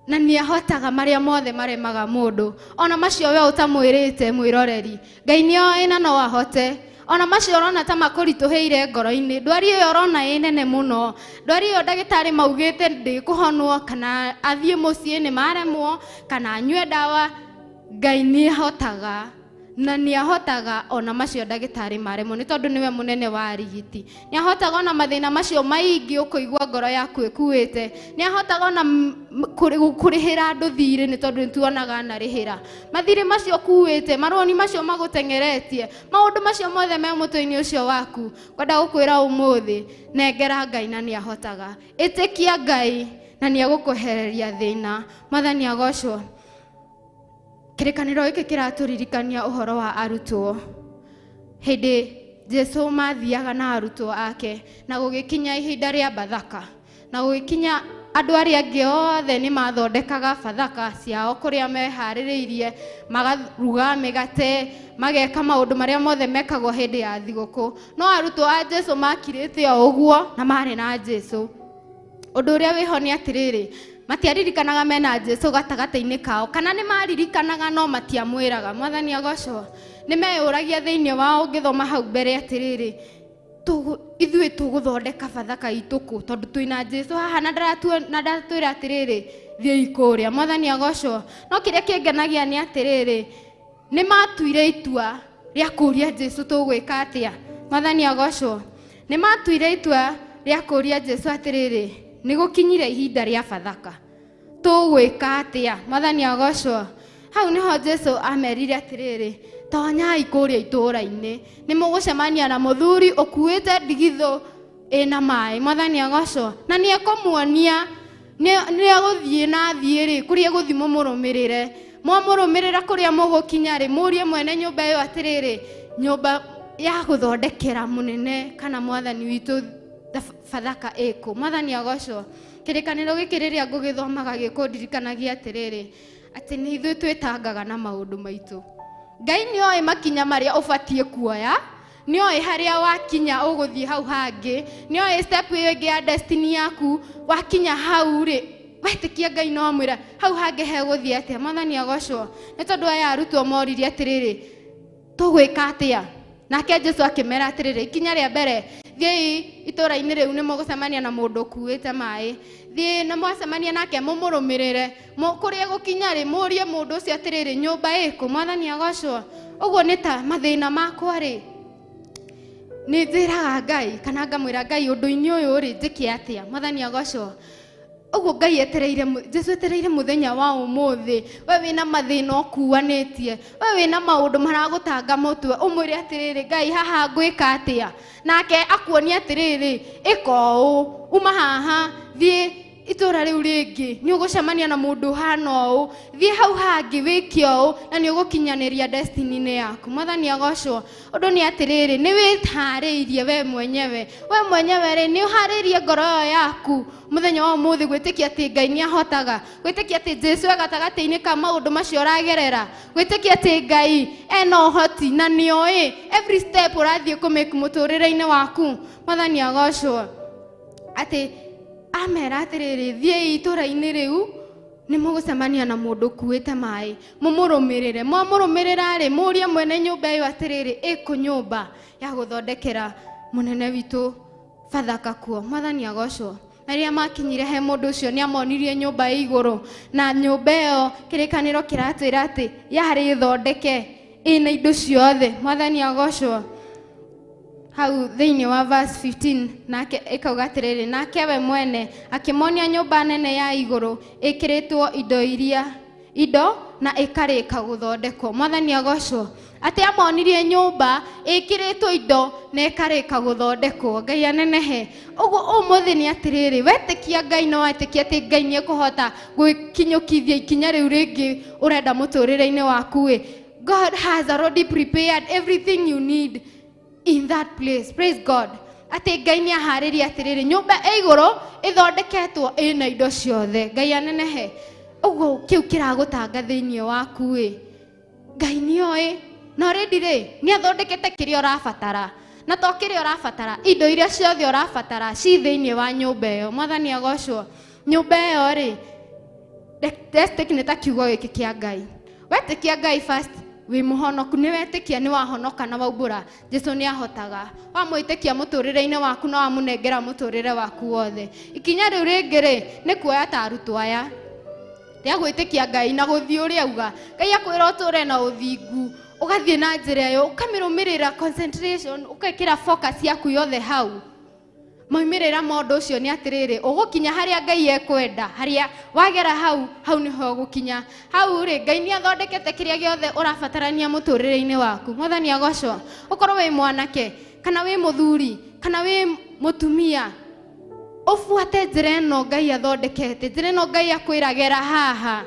[SPEAKER 3] na nĩ ahotaga marĩa mothe maremaga mũndũ. Ona macio we ũtamwĩrĩte mwĩroreri, Ngai nĩ oĩ na no ahote. Ona macio ũrona ta makũritũhĩire ngoro-inĩ, ndwari ĩyo ũrona ĩ nene mũno, ndwari ĩyo ndagĩtarĩ maugĩte ndĩkũhonwo, kana athiĩ mũciĩ nĩ maremwo, kana anyue ndawa, Ngai nĩ ahotaga. Na nĩ ahotaga ona macio ndagĩtarĩ maremwo, nĩ tondũ nĩwe mũnene wa arigiti. Nĩ ahotaga ona mathĩna macio maingĩ ũkũigua ngoro yaku ĩkuĩte. Nĩ ahotaga ona kũrĩhĩra andũ thirĩ, nĩ tondũ nĩtuonaga narĩhĩra mathirĩ macio kuĩte, marũni macio magũtengeretie, maũndũ macio mothe me mũtwe-inĩ ũcio waku. Ngwenda gũkwĩra ũmũthĩ, nengera Ngai na nĩ ahotaga. Ĩtĩkia Ngai na nĩ egũkwehereria thĩna. Mwathani agocwo. Kĩrĩkanĩro gĩkĩ kĩratũririkania ũhoro wa arutwo. Hĩndĩ Jesũ mathiaga na arutwo ake, na gũgĩkinya ihinda rĩa bathaka, na gũgĩkinya andũ arĩa angĩ othe nĩ mathondekaga bathaka ciao kũrĩa meharĩrĩirie, magaruga mĩgate, mageka maũndũ marĩa mothe mekagwo hĩndĩ ya thigũkũ. No arutwo a Jesũ makirĩte o ũguo na marĩ na Jesũ. Ũndũ ũrĩa wĩho nĩ atĩrĩrĩ, matiaririkanaga mena Jesũ gatagatĩ-inĩ kao, kana nĩ maririkanaga no matiamwĩraga. Mwathani agocwo. Nĩ meyũragia thĩinĩ wao ũngĩthoma hau mbere atĩrĩrĩ, ithuĩ tũgũthondeka bathaka itũ kũ, tondũ twĩna Jesũ haha na ndatwĩra atĩrĩrĩ, thiĩ kũrĩa. Mwathani agocwo. No kĩrĩa kĩngenagia nĩ atĩrĩrĩ, nĩ matuire itua rĩa kũria Jesũ tũgwĩka atĩa. Mwathani agocwo. Nĩ matuire itua rĩa kũria Jesũ atĩrĩrĩ, nĩ gũkinyire ihinda rĩa bathaka, tũgwĩka atĩa. Mwathani agocwo. Hau nĩho Jesũ amerire atĩrĩrĩ, tonyai kũrĩa itũũra-inĩ, nĩ mũgũcemania na mũthuri ũkuĩte ndigithũ ĩna maĩ. Mwathani agocwo. Na nĩ ekũmuonia, nĩ egũthiĩ na thiĩ-rĩ, kũrĩa egũthiĩ mũmũrũmĩrĩre. Mwamũrũmĩrĩra kũrĩa mũgũkinya-rĩ, mũrie mwene nyũmba ĩyo atĩrĩrĩ, nyũmba ya gũthondekera mũnene kana mwathani witũ bathaka ĩkũ. Mwathani agocwo. Kĩrĩkanĩro gĩkĩ rĩrĩa ngũgĩthomaga gĩkũndirikanagia atĩrĩrĩ, atĩ nĩ ithuĩ twĩtangaga na maũndũ maitũ. Ngai nĩ oĩ makinya marĩa ũbatiĩ kuoya, nĩ oĩ harĩa wakinya ũgũthiĩ hau hangĩ, nĩ oĩ step ĩyo ĩngĩ ya destiny yaku, wakinya hau-rĩ, wetĩkia Ngai no amwĩra hau hangĩ hegũthiĩ atĩa. Mwathani agocwo. Nĩ tondũ aya arutwo moririe atĩrĩrĩ, tũgwĩka atĩa? Nake Jesũ akĩmera atĩrĩrĩ, ikinya rĩa mbere, thiĩ itũũra-inĩ rĩu nĩ mũgũcemania na mũndũ ũkuĩte maĩ, thiĩ na mwacemania nake mũmũrũmĩrĩre, kũrĩa gũkinya-rĩ, mũrie mũndũ ũcio atĩrĩrĩ, nyũmba ĩkũ. Mwathani agocwo. Ũguo nĩ ta mathĩna makwa-rĩ, nĩ njĩraga Ngai kana ngamwĩra Ngai, ũndũ-inĩ ũyũ-rĩ njĩke atĩa. Mwathani agocwo.
[SPEAKER 4] Uguo Ngai etereire Jesu etereire muthenya wa umuthi we wina mathina okuanetie we wina maundu maragutanga mutwe umwire atiriri Ngai haha ngwika atia nake akuonia atiriri iko uma haha thie itura riu ringi ni ugucemania na mundu hana uu thie hau hangi wikio na ni ugukinyaniria destiny ni yaku Mwathani agocwo undu ni atiriri ni withariirie we mwenyewe ri ni uhariirie ngoro yaku muthenya wa umuthi gwitikia ati Ngai ni ahotaga gwitikia ati Jesu agatagati-ini ka maundu macio ragerera gwitikia ati Ngai ena uhoti na nioi every step urathie kumake muturire-ini waku Mwathani agocwo ati amera atiriri thie itura-ini riu ni mugucemania na mundu kuite mai mumurumirire mwamurumirira ri murie mwene nyumba iyo atiriri iku nyumba ya guthondekera munene witu Fathaka kuo Mwathani agocwo aria makinyire he mundu ucio ni amonirie nyumba ya iguru na nyumba iyo kirikaniro kiratwira ati yari thondeke ina indo ciothe Mwathani agocwo hau thiini wa verse 15 nake ikauga atiriri nake we mwene akimonia nyumba nene ya iguru ikiritwo indo na ikarika guthondekwo Mwathani agocwo ati amonirie nyumba ikiritwo indo na ikarika guthondekwo Ngai anenehe uguo umuthi ni atiriri wetikia Ngai no wetikia ati Ngai ni ekuhota gwikinyukithia ikinya riu ringi urenda muturire-ini waku God has already prepared everything you need in that place. Praise God. Ati Ngai ni ahariria atiriri nyumba iguru ithondeketwo ina indo ciothe Ngai anenehe uguo kiu kiragutanga thiini waku Ngai ni oi no ready ni athondekete kiria urabatara na to kiria urabatara indo iria ciothe urabatara ci thiini wa nyumba iyo Mwathani agocwo nyumba iyo destekneta kiugo giki kia Ngai wetikia Ngai first wi muhonoku ni wetikia ni wahonoka na waumbura Jesu ni ahotaga wamwitikia muturire-ini waku no amunengera muturire waku wothe ikinya riu ringi ni kuoya ta arutwo aya ria gwitikia Ngai na guthii uria auga Ngai akwira uture na uthingu ugathie na njira iyo ukamirumirira concentration ukekira focus yaku yothe hau moimirira mundu ucio ni atiriri ugukinya haria Ngai ekwenda haria wagera hau niho ugukinya hau Ngai ni athondekete kiria giothe urabatarania muturire-ini waku Mwathani agocwo ukorwo wi mwanake kana wi muthuri kana wi mutumia ufuate njira ino Ngai athondekete njira ino Ngai akwiragera haha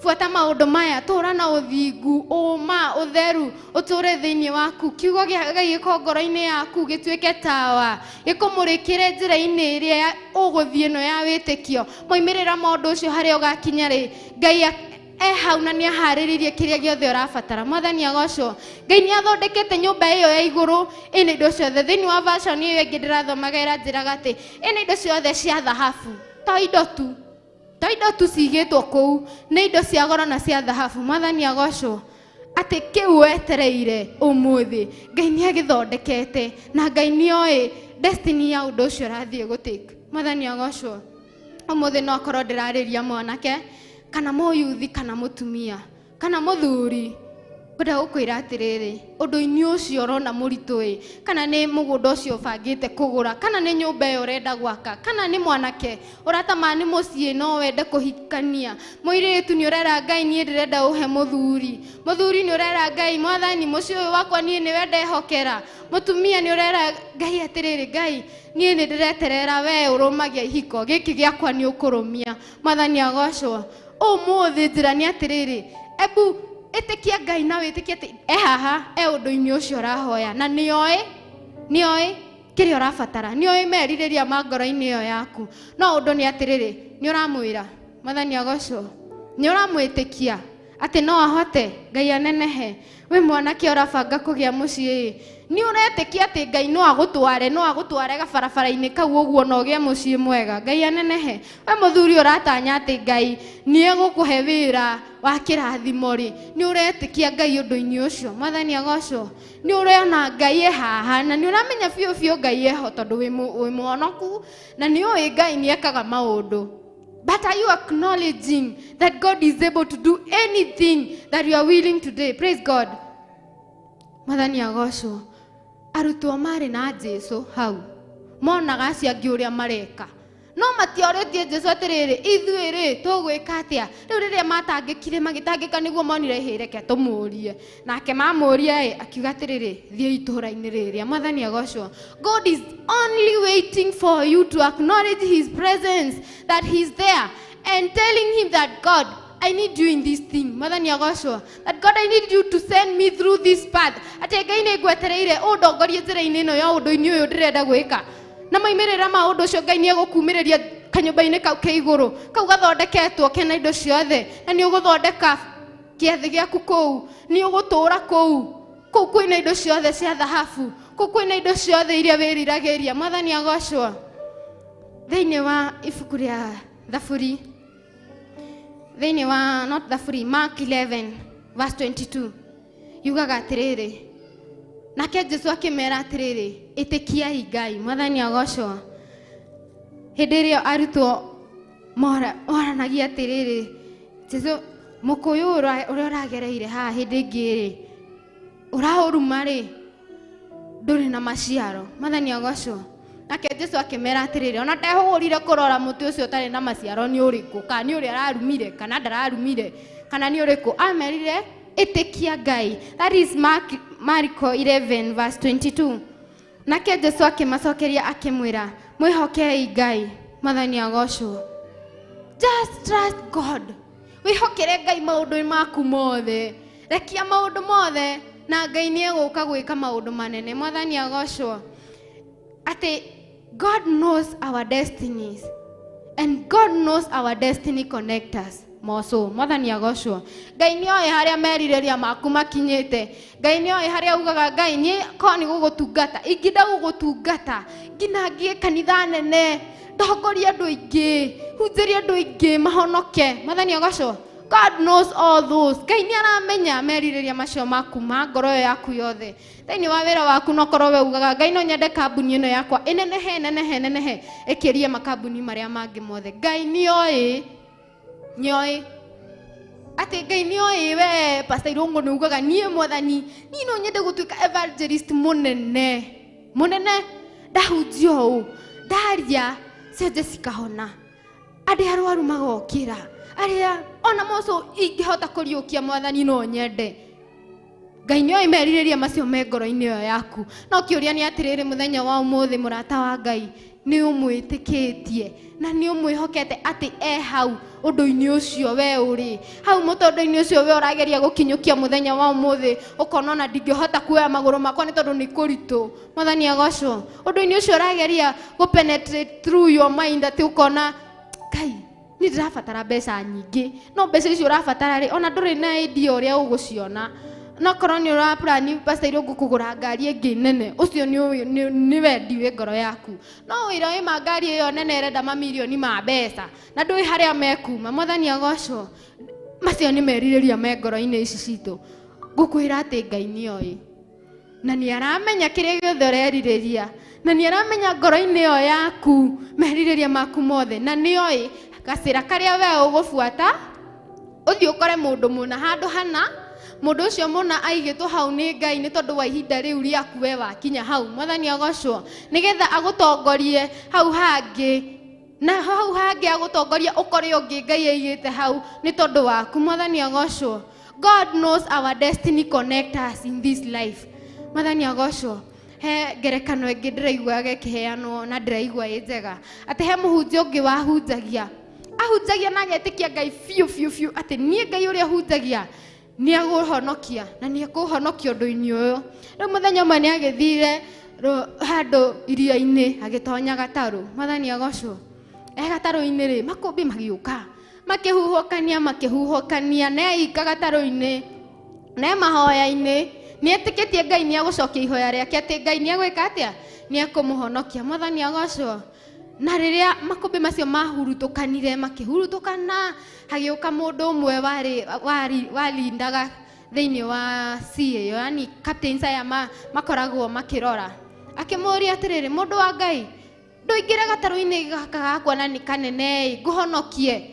[SPEAKER 4] fuata maundu maya tura na uthingu uma utheru uture thiini waku kiugo gia Ngai gikongoro-ini yaku gituike tawa gikumurikire njira-ini iria uguthie no ya witikio moimirira maundu ucio haria ugakinya Ngai hau na ni ahariririe kiria giothe urabatara Mwathani agocwo Ngai ni athondekete nyumba iyo ya iguru ina indo ciothe thiini wa version iyo ingi ndirathomaga iranjiraga ati ina indo ciothe cia thahabu to indo tu cigitwo kuu ni indo cia goro na cia thahabu Mwathani agocwo ati kiu wetereire umuthi Ngai ni agithondekete na Ngai ni oi destiny ya undu ucio rathie gutake Mwathani agocwo umuthi no korwo ndirariria mwanake kana moyuthi kana mutumia kana muthuri ngwenda gukwira atiriri undu-ini ucio urona muritu kana ni mugunda ucio bangite kugura kana ni nyumba iyo urenda gwaka kana ni mwanake uratamani mucii no wende kuhikania muiritu ni urera Ngai ni ndirenda uhe muthuri ni urera Ngai Mwathani mucii uyu wakwa ni wende hokera mutumia ni urera Ngai atiriri Ngai ni ndireterera we urumagia ihiko giki giakwa ni ukurumia Mwathani agocwo umuthi njira ni atiriri ebu itikia Ngai na witikia ati haha undu-ini ucio urahoya na nioi kiria urabatara nioi meririria mangoro-ini iyo yaku no undu ni atiriri ni uramwira Mwathani agocwo ni uramwitikia ati no ahote Ngai anenehe we mwanake urabanga kugia mucii ni uretikia ati Ngai no agutware gabarabara-ini kau uguo no gie mucii mwega Ngai anenehe we muthuri uratanya ati Ngai ni egukuhe wira wa kirathimo ni uretikia Ngai undu-ini ucio Mwathani agocwo ni urona Ngai haha na ni uramenya biu Ngai eho tondu wi muhonoku na ni ui Ngai ni ekaga maundu. But are you acknowledging that God is able to do anything that you are willing to do? Praise God. Mwathani agocwo arutwo mari na Jesu hau monaga acio angi uria mareka no matioretie Jesu atiriri ithuiri tugwika atia riu riria matangikire magitangika niguo monire hireke tumurie nake mamuria akiuga atiriri thie itura-ini riria. Mwathani agocwo. God is only waiting for you to acknowledge his presence, that he's there, and telling him that God, I need you in this thing. Mwathani agocwo. That God, I need you to send me through this path. Ate Ngai ni ngwetereire undongorie njira-ini ino ya undu-ini uyu ndirenda gwika. Na maimirira maundu ucio Ngai ni egukumiriria kanyumba-ini kau ke iguru kau gathondeketwo kena indo ciothe, na ni uguthondeka kiathi giaku kou, ni ugutura kou kwina indo ciothe cia thahabu, kou kwina indo ciothe iria wiriragiria. Mwathani agocwo. Thiini wa ibuku ria Thaburi, thiini wa not Thaburi, Mark 11 verse 22 yugaga atiriri, nake Jesu akimera atiriri, itikiai Ngai. Mwathani agocwo. Hindi iria arutwo moranagia atiriri, Jesu mukuyu uria uragereire haha hindi ngiri urahuruma ri nduri na maciaro. Mwathani agocwo. Nake Jesu akimera atiriri, ona ndehugurire kurora muti ucio utari na maciaro ni uriku, kana ni uria ararumire kana ndararumire, kana ni uriku. Amerire itikia Ngai. That is Mark 11 verse 22. Nake Jesu akimacokeria akimwira, mwihokei Ngai. Mwathani agocwo. Just trust God. Wihokere Ngai maundu maku mothe. Rekia maundu mothe na Ngai ni eguka gwika maundu manene. Mwathani agocwo. Ate God knows our destinies, and God knows our destiny connectors. Moso. Mwathani agocwo. Ngai ni oe haria meririria maku makinyite. Ngai ni oe haria ugaga Ngai ni koni gugutungata, ingida gugutungata ngina ngie kanitha nene, ndongoria andu aingi, hunjiria andu aingi mahonoke. Mwathani agocwo. God knows all those. Ngai ni aramenya meririria macio maku ma ngoro yaku yothe. Thiini wa wira waku no korwo we ugaga Ngai no nyende kambuni ino yakwa nenehe ikirie makambuni maria mangi mothe. Ngai ni oe nyoi ate Ngai ni oe we Pastor Irungu ni ugaga nie Mwathani ni no nyende gutuika evangelist munene ndahunjia uu ndaria cenje cikahona, andi arwaru magokira, aria ona moco ingihota kuriukia Mwathani no nyende. Ngai ni oe meririria macio me ngoro-ini yo yaku. No kiuria ni atiriri muthenya wa umuthi murata wa Ngai ni umwitikitie na ni umwihokete ati hau undu-ini ucio we uri hau mutondo-ini ucio we urageria gukinyukia muthenya wa umuthi ukona na ndingihota kuoya maguru makwa ni tondu ni kuritu. Mwathani agocwo. Undu-ini ucio urageria go penetrate through your mind ati ukona Ngai ni ndirabatara mbeca nyingi, no mbeca icio urabatara ri ona nduri na idea uria uguciona. No korwo ni ura plan Pastor Irungu kugura ngari ingi nene, ucio ni wendi wi ngoro yaku. No wira ima ngari iyo nene irenda mamilioni ma mbeca na ndui haria mekuma. Mwathani agocwo. Macio ni meririria me ngoro-ini ici citu. Ngukwira ati Ngai ni oe na ni aramenya kiria giothe ureririria, na ni aramenya ngoro-ini yo yaku meririria maku mothe, na ni oe gacira karia we ugubuata uthii ukore mundu muna handu hana. Mundu ucio muna aigitwo hau ni Ngai ni tondu wa ihinda riu riaku we wakinya hau. Mwathani agocwo. Nigetha agutongorie hau hangi, na hau hangi agutongorie ukore ungi Ngai aigite hau ni tondu waku. Mwathani agocwo. God knows our destiny connectors in this life. Mwathani agocwo. He ngerekano ingi ndiraigua gikiheanwo na ndiraigua njega ati he muhunjia ungi wahunjagia ahunjagia na agetikia Ngai fiu ati nie Ngai uria hunjagia ni aguhonokia na ni akuhonokia undu-ini uyu. Riu muthenya umwe ni agithire handu iria-ini agitonya gataru. Mwathani agocwo. Gataru-ini ri makumbi magiuka makihuhukania na ika gataru-ini na mahoya-ini ni etikitie Ngai ni agucokia ihoya riake ati Ngai ni agwika atia ni akumuhonokia. Mwathani agocwo. Na riria makumbi macio mahurutukanire makihurutukana hagiuka mundu umwe walindaga thiini wa CA yani captains aya makoragwo makirora akimuria atiriri mundu wa Ngai nduingire gataru-ini gaka gakwa na ni kanene nguhonokie.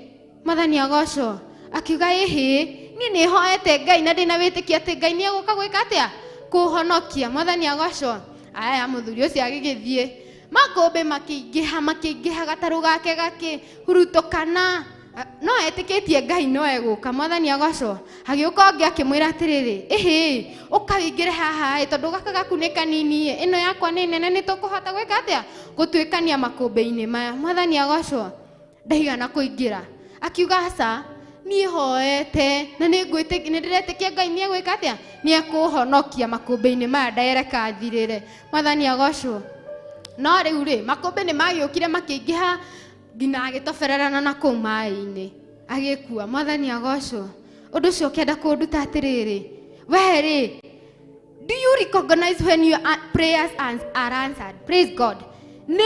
[SPEAKER 4] Mwathani agocwo. Akiuga ihi ni ni hoete Ngai na ndina witikia ati Ngai ni aguka gwika atia kuhonokia. Mwathani agocwo. Aya muthuri ucio agigithie makũmbĩ makĩingĩha gatarũ gake gakĩhurutũkana. No etĩkĩtie Ngai no egũka. Mwathani agocwo. Hagĩũka ũngĩ akĩmwĩra atĩrĩrĩ, ĩhĩ ũka wĩingĩre haha tondũ gaka gaku nĩ kanini, ĩno yakwa nĩ nene, nĩ tũkũhota gwĩka atĩa gũtuĩkania makũmbĩ-inĩ maya. Mwathani agocwo. Ndaigana kũingĩra. Akiuga aca, niĩ hoete na nĩ ndĩretĩkia Ngai nĩ egwĩka atĩa, nĩ ekũhonokia makũmbĩ-inĩ maya ndereka athirĩre. Mwathani agocwo. No rĩu rĩ, makũmbĩ nĩ magĩũkire makĩingĩha nginya agĩtobererana na kũu maĩ-inĩ agĩkua. Mwathani agocwo. Ũndũ ũcio ũkĩenda kũnduta atĩrĩrĩ, we rĩ, do you recognize when your prayers are answered? Praise God. Nĩ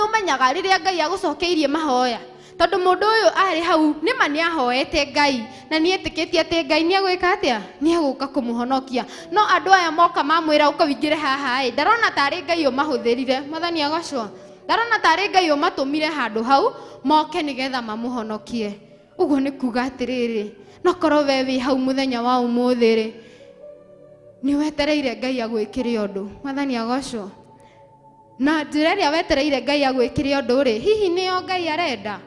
[SPEAKER 4] ũmenyaga rĩrĩa Ngai agũcokeirie mahoya. Tondũ mũndũ ũyũ arĩ hau nĩma nĩ ahoete Ngai na nĩ etĩkĩtie atĩ Ngai nĩ egwĩka atĩa, nĩ egũka kũmũhonokia. No andũ aya moka mamwĩra ũka wĩingĩre haha ndarona tarĩ Ngai ũmahũthĩrire. Mwathani agocwo. Ndarona tarĩ Ngai ũmatũmire handũ hau moke nĩgetha mamũhonokie. Ũguo nĩ kuga atĩrĩrĩ, no korwo we wĩ hau mũthenya wa ũmũthĩ rĩ, nĩ wetereire Ngai agwĩkĩre ũndũ. Mwathani agocwo. Na njĩra ĩrĩa wetereire Ngai agwĩkĩre ũndũ rĩ, hihi nĩyo Ngai arenda?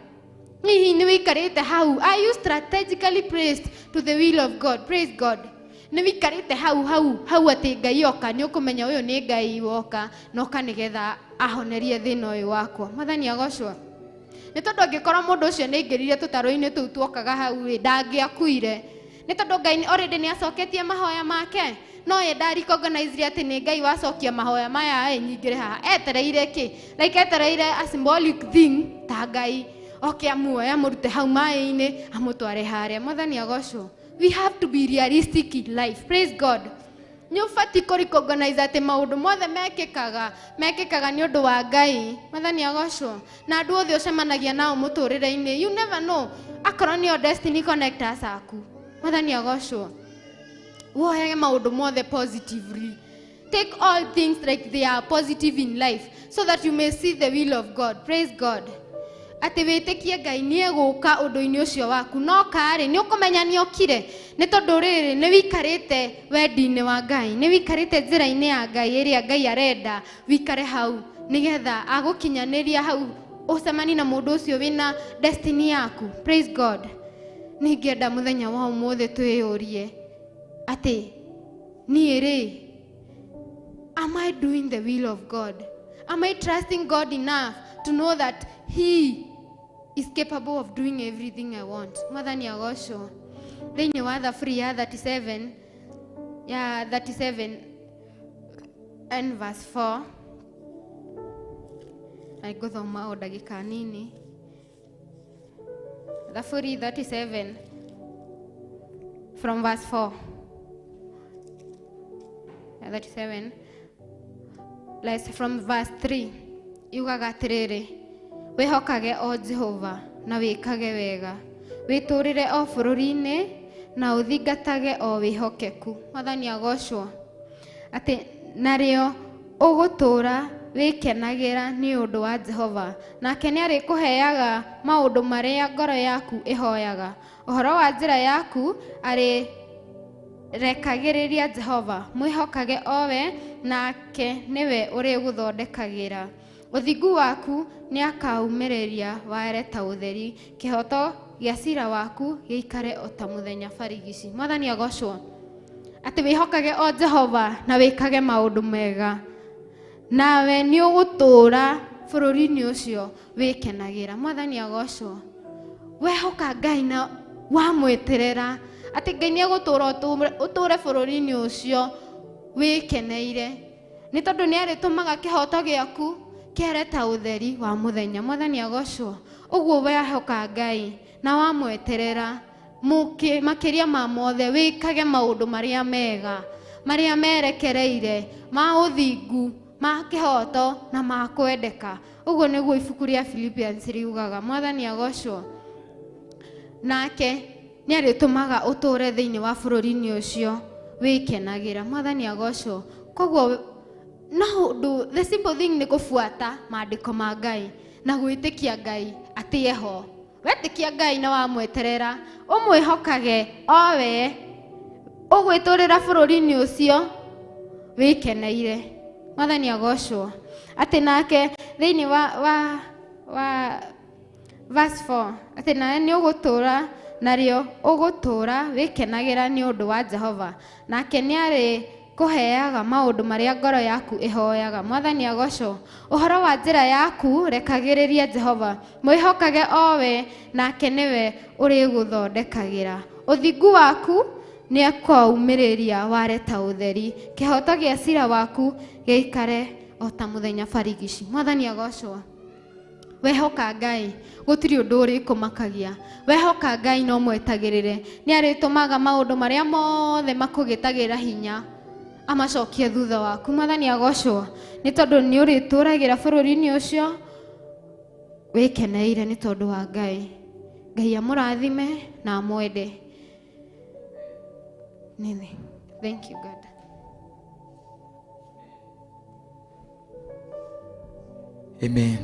[SPEAKER 4] Hihi nĩ wĩikarĩte hau? Are you strategically placed to the will of God? Praise God. Nĩ wĩikarĩte hau atĩ Ngai oka, nĩ ũkũmenya ũyũ nĩ Ngai woka na oka nĩgetha ahonerie thĩna ũyũ wakwa. Mwathani agocwo. Nĩ tondũ angĩkorwo mũndũ ũcio nĩ aingĩrire tũtarũ-inĩ tũu tuokaga hau ndangĩakuire. Nĩ tondũ Ngai already nĩ acoketie mahoya make. No ye ndaricognize atĩ nĩ Ngai wacokia mahoya maya nyingĩre haha. Etereire kĩ? Like etereire a symbolic thing ta Ngai oke amuoya amũrute hau maĩ-inĩ amũtware harĩa. Mwathani agocwo. We have to be realistic in life. Praise God. Nĩ ũbatiĩ kũrecognize atĩ maũndũ mothe mekĩkaga nĩ ũndũ wa Ngai. Mwathani agocwo. Na andũ othe ũcemanagia nao mũtũrĩre-inĩ, you never know akorwo nĩyo destiny connectors aku. Mwathani agocwo. Woyage maũndũ mothe positively. Take all things like they are positive in life so that you may see the will of God. Praise God. Atĩ wĩtĩkie Ngai nĩ egũka ũndũ-inĩ ũcio waku. No karĩ nĩ ũkũmenya nĩ okire. Nĩ tondũ rĩrĩ nĩ wĩikarĩte wendi-inĩ wa Ngai. Nĩ wĩikarĩte njĩra-inĩ ya Ngai ĩrĩa Ngai arenda wĩikare hau nĩgetha agũkinyanĩria hau ũcemani na mũndũ ũcio wĩna destiny yaku. Praise God. Nĩngĩenda mũthenya wa ũmũthĩ twĩyũrie atĩ niĩ rĩ, am I doing the will of God? Am I trusting God enough to know that He is capable of doing everything I want? Mwathani agocwo. Thĩinĩ wa Thaburi ya 37 and verse 4 ngũthoma o ndagĩka nini. Thaburi 37 from verse 4. 37 let's from verse 3 yugaga atĩrĩrĩ, wĩhokage o Jehova na wĩkage wega, wĩtũrĩre o bũrũri-inĩ na ũthingatage o wĩhokeku. Mwathani agocwo. Atĩ narĩo ũgũtũra wĩkenagĩra nĩ ũndũ wa Jehova, nake nĩ arĩkũheaga maũndũ marĩa ngoro yaku ĩhoyaga. Ũhoro wa njĩra yaku arĩ rekagĩrĩria Jehova, mwĩhokage owe nake nĩwe ũrĩgũthondekagĩra. Ũthingu waku nĩ akaumĩrĩria ware ta ũtheri, kĩhoto gĩa cira waku gĩikare o ta mũthenya barigici. Mwathani agocwo. Atĩ wĩhokage o Jehova na wĩkage maũndũ mega, nawe nĩ ũgũtũra bũrũri-inĩ ũcio wĩkenagĩra. Mwathani agocwo. Wehoka Ngai na wamweterera atĩ Ngai nĩ egũtũra ũtũre bũrũri-inĩ ũcio wĩkeneire, nĩ tondũ nĩ arĩtũmaga kĩhoto gĩaku kĩere ta ũtheri wa mũthenya. Mwathani agocwo. Ũguo wehoka Ngai na wamweterera makĩria ma mothe wĩkage maũndũ marĩa mega, marĩa merekereire, ma ũthingu, ma kĩhoto na ma kwendeka. Ũguo nĩguo ibuku rĩa Philippians riugaga. Mwathani agocwo. Nake nĩ arĩtũmaga ũtũre thĩinĩ wa bũrũri-inĩ ũcio wĩkenagĩra. Mwathani agocwo. Koguo no the simple thing nĩ kũbuata maandĩko ma Ngai na gwĩtĩkia Ngai atĩ eho. Wetĩkia Ngai na wamweterera ũmwĩhokage owe, ũgwĩtũrĩra bũrũri-inĩ ũcio wĩkeneire. Mwathani agocwo. atĩ nake thĩinĩ wa verse 4 atĩ nawe nĩ ũgũtũũra narĩo ũgũtũũra wĩkenagĩra nĩ ũndũ wa Jehova, nake nĩ arĩ kũheaga maũndũ marĩa ngoro yaku ĩhoyaga. Mwathani agocwo. Ũhoro wa njĩra yaku rekagĩrĩria Jehova, mwĩhokage o we, nake nĩwe ũrĩgũthondekagĩra. Ũthingu waku nĩ ekwaumĩrĩria ware ta ũtheri, kĩhoto gĩa cira waku gĩikare o ta mũthenya barigici. Mwathani agocwo. Wehoka Ngai, gũtirĩ ũndũ ũrĩkũmakagia. Wehoka Ngai no mwetagĩrĩre, nĩ arĩtũmaga maũndũ marĩa mothe makũgĩtagĩra hinya amacokie thutha waku. Mwathani agocwo, nĩ tondũ nĩ ũrĩtũragĩra bũrũri-inĩ ũcio wĩkeneire nĩ tondũ wa Ngai. Ngai amũrathime na amwende. Thank you God.
[SPEAKER 1] Amen.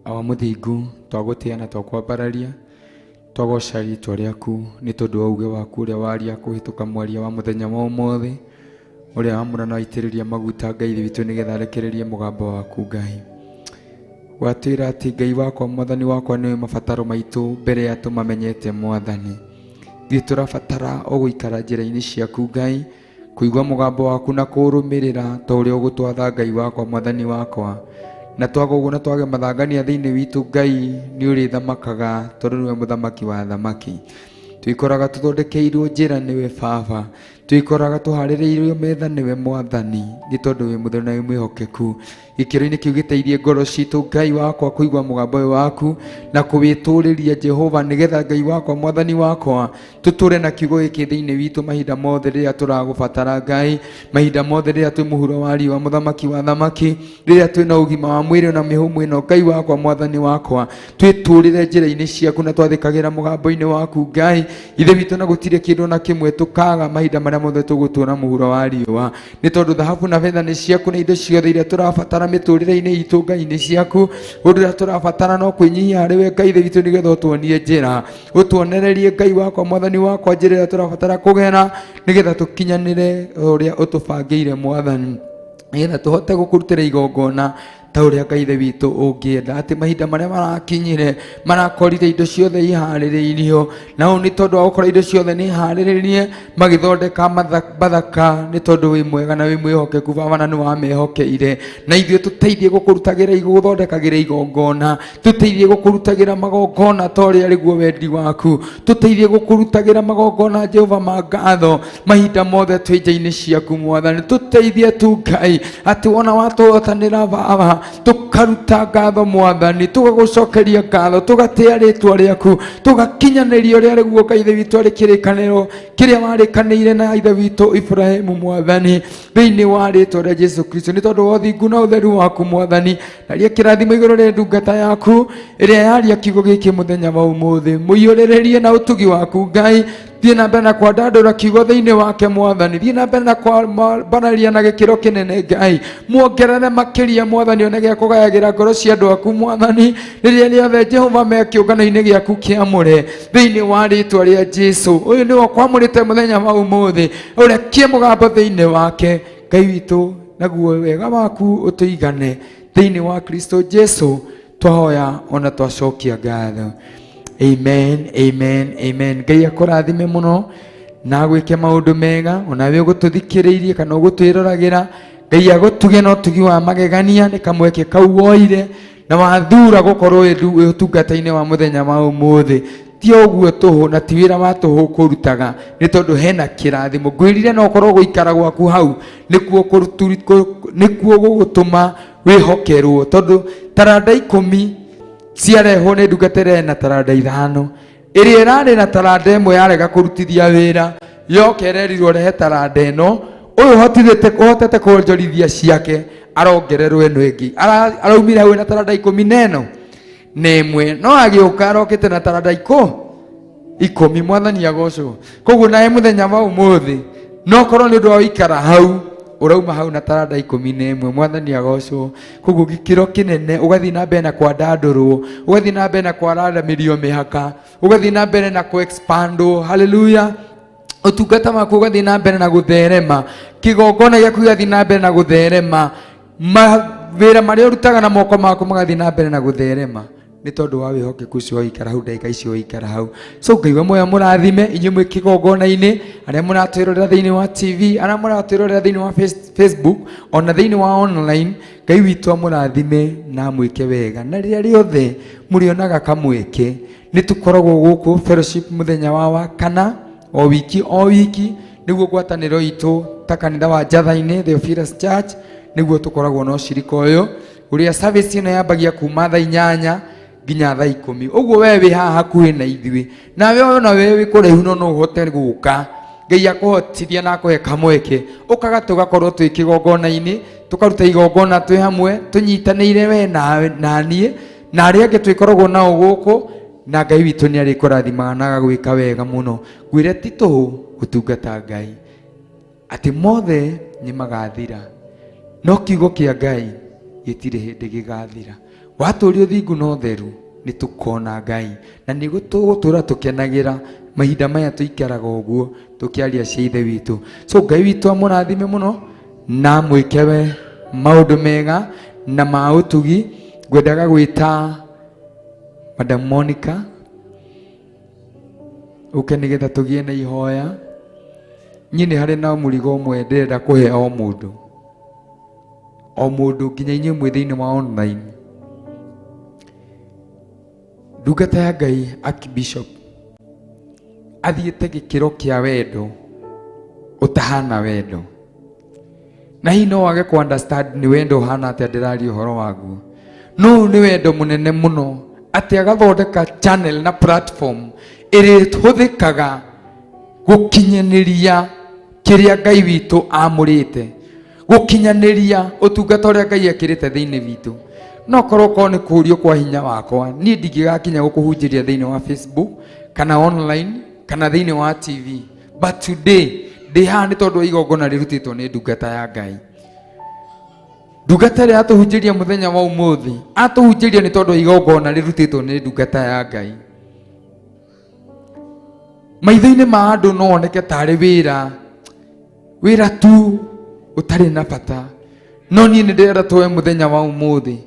[SPEAKER 1] Awa mũthingu twagũtĩa na twakwambararia twagoca rĩĩtwa rĩaku nĩ tondũ wa uge waku ũrĩa waria kũhĩtũka mwaria wa mũthenya wa ũmũthĩ, ũrĩa wamũrana waitĩrĩria maguta Ngai witũ nĩgetha arekererie mũgambo waku Ngai. Watwĩra atĩ Ngai wakwa Mwathani wakwa nĩwe mabataro maitũ mbere ya tũmamenyete Mwathani. Ithuĩ tũrabatara o gũikara njĩra-inĩ ciaku Ngai, kũigua mũgambo waku na kũũrũmĩrĩra ta ũrĩa ũgũtwatha Ngai wakwa Mwathani wakwa. Na twaga ũguo na twage mathangania thĩinĩ witũ Ngai nĩ ũrĩthamakaga tondũ nĩwe mũthamaki wa thamaki. Twĩkoraga tũthondekeirwo njĩra nĩwe Baba, twĩkoraga tũharĩrĩirio metha nĩwe Mwathani, nĩ tondũ wĩ mũtheru na wĩ mwĩhokeku. Gĩkĩro-inĩ kĩu gĩteithie ngoro citũ Ngai wakwa kũigua mũgambo ũyũ waku na kũwĩtũrĩria Jehova, nĩgetha Ngai wakwa Mwathani wakwa tũtũre na kiugo gĩkĩ thĩinĩ witũ mahinda mothe rĩrĩa tũragũbatara Ngai, mahinda mothe rĩrĩa twĩ mũhuro wa riũa mũthamaki wa thamaki, rĩrĩa twĩ na ũgima wa mwĩrĩ na mĩhũmũ ĩno Ngai wakwa Mwathani wakwa, twĩtũrĩre njĩra-inĩ ciaku na twathĩkagĩra mũgambo-inĩ waku Ngai. Ithe witũ na gũtirĩ kĩndũ na kĩmwe tũkaga mahinda marĩa mothe tũgũtũra mũhuro wa riũa, nĩ tondũ thahabu na betha nĩ ciaku na indo ciothe iria tũrabatara mĩtũrĩre-inĩ itũ Ngai nĩ ciaku. Ũndũ ũrĩa tũrabatara no kwĩnyihia harĩ we Ngai ithe witũ, nĩgetha ũtuonie njĩra, ũtuonererie Ngai wakwa Mwathani wakwa njĩra ĩrĩa tũrabatara kũgera, nĩgetha tũkinyanĩre ũrĩa ũtũbangĩire Mwathani, nĩgetha tũhote gũkũrutĩra igongona ta ũrĩa Ngai ithe witũ ũngĩenda. Atĩ mahinda marĩa marakinyire marakorire indo ciothe iharĩrĩirio, na ũũ nĩ tondũ wa gũkora indo ciothe nĩ iharĩrĩrie magĩthondeka mathaka, nĩ tondũ wĩ mwega na wĩ mwĩhokeku Baba na nĩ wamehokeire. Na ithuĩ tũteithie gũkũrutagĩra gũthondekagĩra igongona, tũteithie gũkũrutagĩra magongona ta ũrĩa rĩguo wendi waku, tũteithie gũkũrutagĩra magongona Jehova ma ngatho mahinda mothe twĩ nja-inĩ ciaku Mwathani. Tũteithie tu Ngai atĩ wona watũhotanĩra Baba tukaruta ngatho Mwathani, tugagũcokeria ngatho, tugatĩa rĩtwa rĩaku, tugakinyanĩria ũrĩa rĩguo Ngai ithe witũ arĩ kĩrĩkanĩro kĩrĩa warĩkanĩire na ithe witũ Ibrahimu Mwathani, thĩinĩ wa rĩtwa rĩa Jesu Kristo, nĩ tondũ wa ũthingu na ũtheru waku Mwathani. Naria kĩrathimo igũrũ rĩa ndungata yaku ĩrĩa yaria kiugo gĩkĩ mũthenya wa ũmũthĩ, mũiyũrĩrĩrie na ũtugi waku Ngai. Thiĩ na mbere na kwandandũra kiugo thĩinĩ wake Mwathani, thiĩ na mbere na kwambararia na gĩkĩro kĩnene Ngai, muongerere makĩria Mwathani, one gĩa kũgayagĩra ngoro cia andũ aku Mwathani rĩrĩa rĩothe Jehova me kĩũngano-inĩ gĩaku kĩamũre, thĩinĩ wa rĩtwa rĩa Jesu. Ũyũ nĩwe ũkwamũrĩte mũthenya wa ũmũthĩ, ũrekie mũgambo thĩinĩ wake Ngai witũ, naguo wega waku ũtũigane thĩinĩ wa Kristo Jesu twahoya ona twacokia ngatho. Amen, amen, amen. Ngai akũrathime mũno na gwĩke maũndũ mega, onawe ũgũtũthikĩrĩirie kana ũgũtwĩroragĩra. Ngai agũtuge na ũtugi wa magegania, nĩ kamweke kau woire na wathura gũkorwo wĩ ũtungata-inĩ wa mũthenya wa ũmũthĩ. Ti ũguo tũhũ na ti wĩra wa tũhũ kũrutaga, nĩ tondũ hena kĩrathimo. Ngwĩrire no ũkorwo gũikara gwaku hau nĩkuo gũgũtũma wĩhokerwo, tondũ taranda 10 ciarehwo nĩ ndungata ĩrĩa na taranda 5, ĩrĩa ĩrarĩ na taranda 1 yarega kũrutithia wĩra, yoka ĩrerirwo rehe taranda 1, ũyũ ũhotete kuonjorithia ciake arongererwo ĩno ĩngĩ. Araumire hau na taranda 10 na 1, no agĩũka arokĩte na taranda 10. Mwathani agocwo. Koguo nawe mũthenya wa ũmũthĩ no korwo nĩ ũndũ wa gũikara hau, ũrauma hau na taranda 11. Mwathani agocwo. Koguo gĩkĩro kĩnene, ũgathiĩ na mbere na kwandandũrwo, ũgathiĩ na mbere na kwararamĩrio mĩhaka, ũgathiĩ na mbere na ku-expandwo. Hallelujah. Ũtungata waku ũgathiĩ na mbere na gũtherema, kĩgongona gĩaku gĩgathiĩ na mbere na gũtherema, mawira maria urutaga na moko maku magathi na mbere na gutherema ni tondu wa wihokeku ucio ikara hau ndaika icio ikara hau. So ngaiwa moya murathime inyu mwi kigongona-ini aria muratwirorera thiini wa TV aria muratwirorera thiini wa Facebook ona thiini wa online. Ngai witu amurathime na mwike wega na riria riothe murionaga kamweke ni tukoragwo guku fellowship muthenya wa kana o wiki niguo gwataniro itu ta kanitha wa Njatha-ini Theophilus Church niguo tukoragwo no shirika uyu uria service ino yambagia kuma thaa 8 nginya thaa 10. Uguo we wi haha hakuhi na ithui nawe ona we wi kuraihu no uhote guka Ngai akuhotithia na akuhe kamweke ukaga tugakorwo twi kigongona-ini tukaruta igongona twi hamwe tunyitanĩire we na niĩ na aria angĩ twikoragwo nao guku na Ngai witu ni ari kurathimaga na agwika wega muno. Ngwire ti tu gutungata Ngai ati mothe ni magathira no kiugo kia Ngai gitire hindi gigathira. Waturio thingu no theru ni tukona Ngai na ni gutura tukenagira mahinda maya tuikaraga uguo tukiaria cia ithe witu. So Ngai witu amurathime muno na mwikewe maundu mega na mautugi. Ngwendaga gwita Madam Monica uke nigetha tugie na ihoya. Nyine hari na murigo mwe ndirenda kuhe o mundu nginya inyu mwe thiini wa online. Ndungata ya Ngai Archbishop athiite gikiro kia wendo utahana wendo na hi no wage ku understand ni wendo hana ati ndirari uhoro waguo. No ni wendo munene muno ati agathondeka channel na platform iri huthikaga gukinyaniria kiria Ngai witu amurite, gukinyaniria utungata uria Ngai akirite thiini witu. No korwo ni kurio kwa hinya wakwa ni ndigigakinya gukuhunjiria thiini wa Facebook kana online kana thiini wa TV, but today ndi haha ni tondu igongona rirutitwo ni ndungata ya Ngai. Ndungata ria atuhunjiria muthenya wa umuthi atuhunjiria ni tondu igongona rirutitwo ni ndungata ya Ngai. Maitho-ini ma andu no oneke tari wira tu utari na bata, no ni ndirenda tuwe muthenya wa umuthi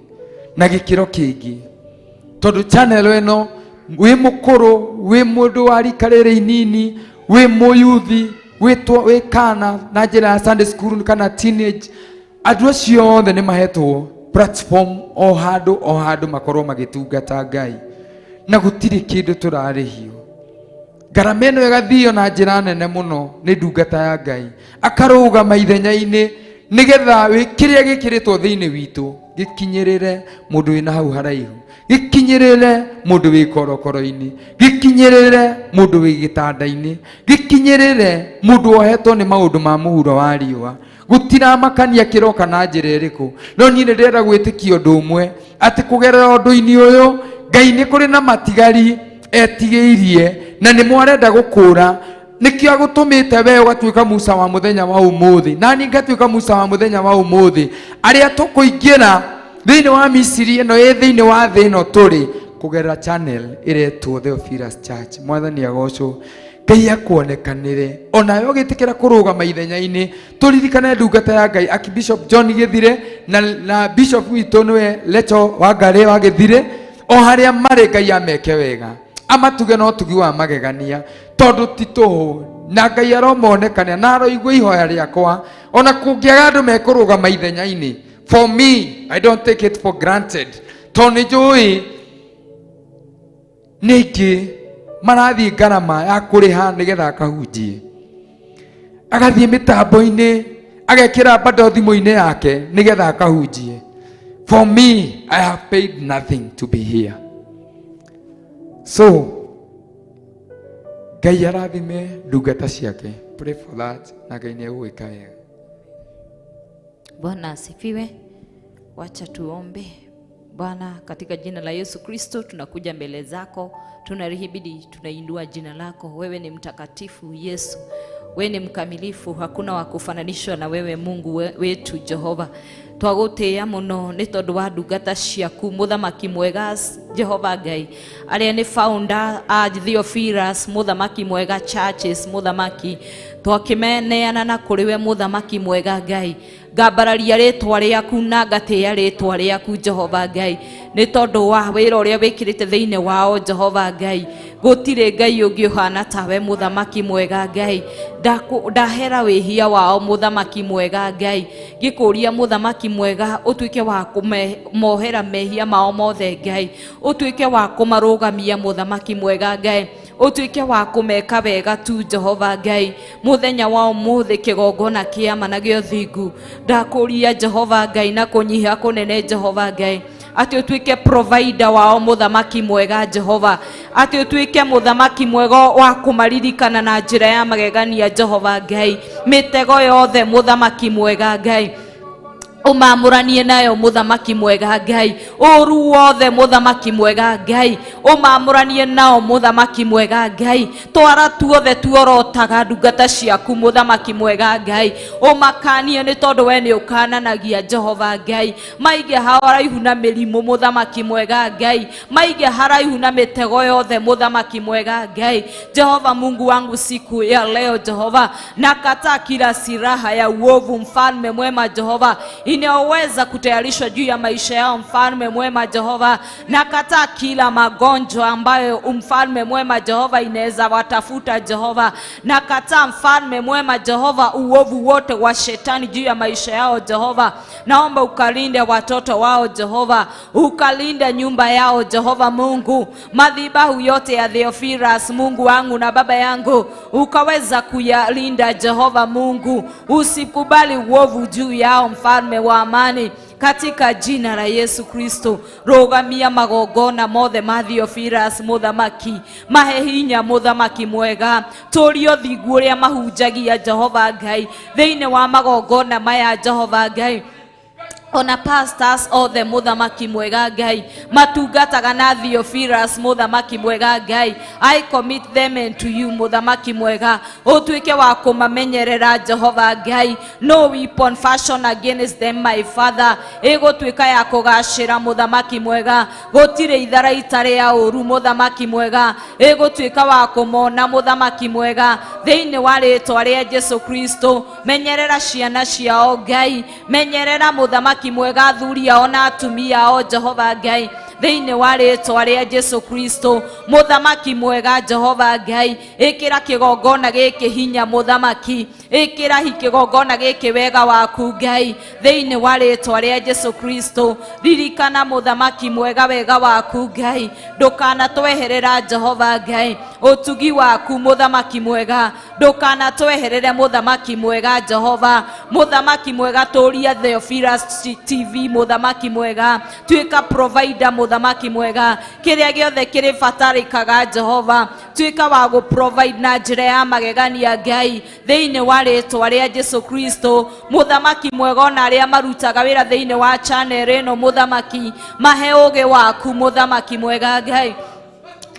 [SPEAKER 1] na gikiro kingi tondu channel eno wi mukuru wi mundu wa rika riri inini wi muyuthi wi kana na njira ya Sunday school kana teenage, andu acio othe ni mahetwo platform o handu makorwo magitungata Ngai na gutiri kindu turarihio. Ngarama ino igathio na njira nene muno ni ndungata ya Ngai akarugama ithenya-ini nigetha kiria gikiritwo thiini witu gikinyirire mundu wina hau haraihu, gikinyirire mundu wi korokoro-ini, gikinyirire mundu wi gitanda-ini, gikinyirire mundu ohetwo ni maundu ma muhuro wa riua. Gutira makania kiroka na njira iriku, no ni ndirenda gwitikia undu umwe ati kugerera undu-ini uyu Ngai ni kuri na matigari etigiirie na ni mwarenda gukura. Nikio agutumite we ugatuika Musa wa muthenya wa umuthi na ni ngatuika Musa wa muthenya wa umuthi aria tukuingira thiini wa Misiri ino thiini wa thi ino turi kugerera channel iretwo Theophilus Church. Mwathani agocwo, Ngai akuonekanire onawe ugitikira kurugama ithenya-ini. Turirikane ndungata ya Ngai Archbishop John Githire na Bishop witu niwe Lecho wa Ngare wa Githire, o haria mari Ngai ameke wega amatuge no tugi wa magegania tondu tituhu na Ngai aromonekania na aroigua ihoya riakwa ona kungiaga andu mekurugama ithenya-ini. For me, I don't take it for granted tondu njui ningi marathi ngarama ya kuriha nigetha akahunjie, agathie mitambo-ini agekira bado thimu-ini yake nigetha akahunjie. For me, I have paid nothing to be here. So Ngai arathime ndungata ciake. Pray for that na Ngai ni egwika wega.
[SPEAKER 2] Bwana asifiwe. Wacha tuombe. Bwana, katika jina la Yesu Kristo tunakuja mbele zako, tunarihibidi, tunaindua jina lako. Wewe ni mtakatifu Yesu, wewe ni mkamilifu, hakuna wa kufananishwa na wewe Mungu wetu Jehova. twagutia muno ni tondu wa ndungata ciaku muthamaki mwega Jehova Ngai aria ni founder Theophilus muthamaki mwega churches muthamaki twakimeneana na kuriwe muthamaki mwega Ngai ngambararia ritwa riaku na ngatia ritwa riaku Jehova Ngai ni tondu wa wira uria wikirite thiine wao Jehova Ngai gutire Ngai ungi uhana tawe muthamaki mwega Ngai ndahera wihia wao muthamaki mwega Ngai ngikuria muthamaki mwega utuike wa kumohera mehia mao mothe Ngai utuike wa kumarugamia muthamaki mwega Ngai utuike wa kumeka wega tu Jehova Ngai muthenya wa umuthi kigongona kiama na gio thingu ndakuria Jehova Ngai na kunyiha kunene Jehova Ngai ati utuike provider wao muthamaki mwega Jehova ati utuike muthamaki mwega wa kumaririkana na njira ya magegania Jehova Ngai mitego yothe muthamaki mwega Ngai umamuranie nayo muthamaki mwega Ngai uru wothe muthamaki mwega Ngai umamuranie nao muthamaki mwega Ngai twara tuothe tuorotaga ndungata ciaku muthamaki mwega Ngai umakanie ni tondu we ni ukananagia Jehova Ngai maige haraihu na mirimu muthamaki mwega Ngai maige haraihu na mitego yothe muthamaki mwega Ngai Jehova Mungu wangu siku ya leo Jehova nakataa kila silaha ya uovu mfalme mwema Jehova inaweza kutayarishwa juu ya maisha yao mfalme mwema Jehova nakataa kila magonjwa ambayo mfalme mwema Jehova inaweza watafuta Jehova nakataa mfalme mwema Jehova uovu wote wa shetani juu ya maisha yao Jehova naomba ukalinde watoto wao Jehova ukalinde nyumba yao Jehova Mungu madhabahu yote ya Theophilus Mungu wangu na baba yangu ukaweza kuyalinda Jehova Mungu usikubali uovu juu yao mfalme wa amani katika jina la Yesu Kristo rogamia magogona mothe ma Theophilus muthamaki mahehinya muthamaki mwega turio thingu uria mahunjagia Jehova Ngai thiine wa magogona maya Jehova Ngai ona pastors othe muthamaki mwega Ngai matungataga na Theophilus muthamaki mwega Ngai I commit them into you muthamaki mwega utuike wa kumamenyerera Jehova Ngai no weapon fashion against them my father egotuika ya kugashira muthamaki mwega gutire ithara itare ya uru muthamaki mwega egotuika wa kumona muthamaki mwega thiine wa ritwa ria Jesu Kristo menyerera ciana ciao Ngai menyerera muthamaki mwega thuria ona atumia o Jehova Ngai thiine wa ritwa ria Jesu Kristo muthamaki mwega Jehova Ngai ikira kigongona giki hinya muthamaki ikira kigongona giki wega waku Ngai thiine wa ritwa ria Jesu Kristo ririkana muthamaki mwega wega waku Ngai ndukana tweherera Jehova Ngai utugi waku muthamaki mwega ndukana tweherere muthamaki mwega Jehova muthamaki mwega turia Theophilus TV muthamaki mwega tuika provider muthamaki mwega kiria giothe kiri batarikaga Jehova tuika wa go provide na njira ya magegania Ngai thiine wa ritwa ria Jesu Kristo muthamaki mwega ona aria marutaga wira thiine wa channel ino muthamaki mahe uge waku muthamaki mwega Ngai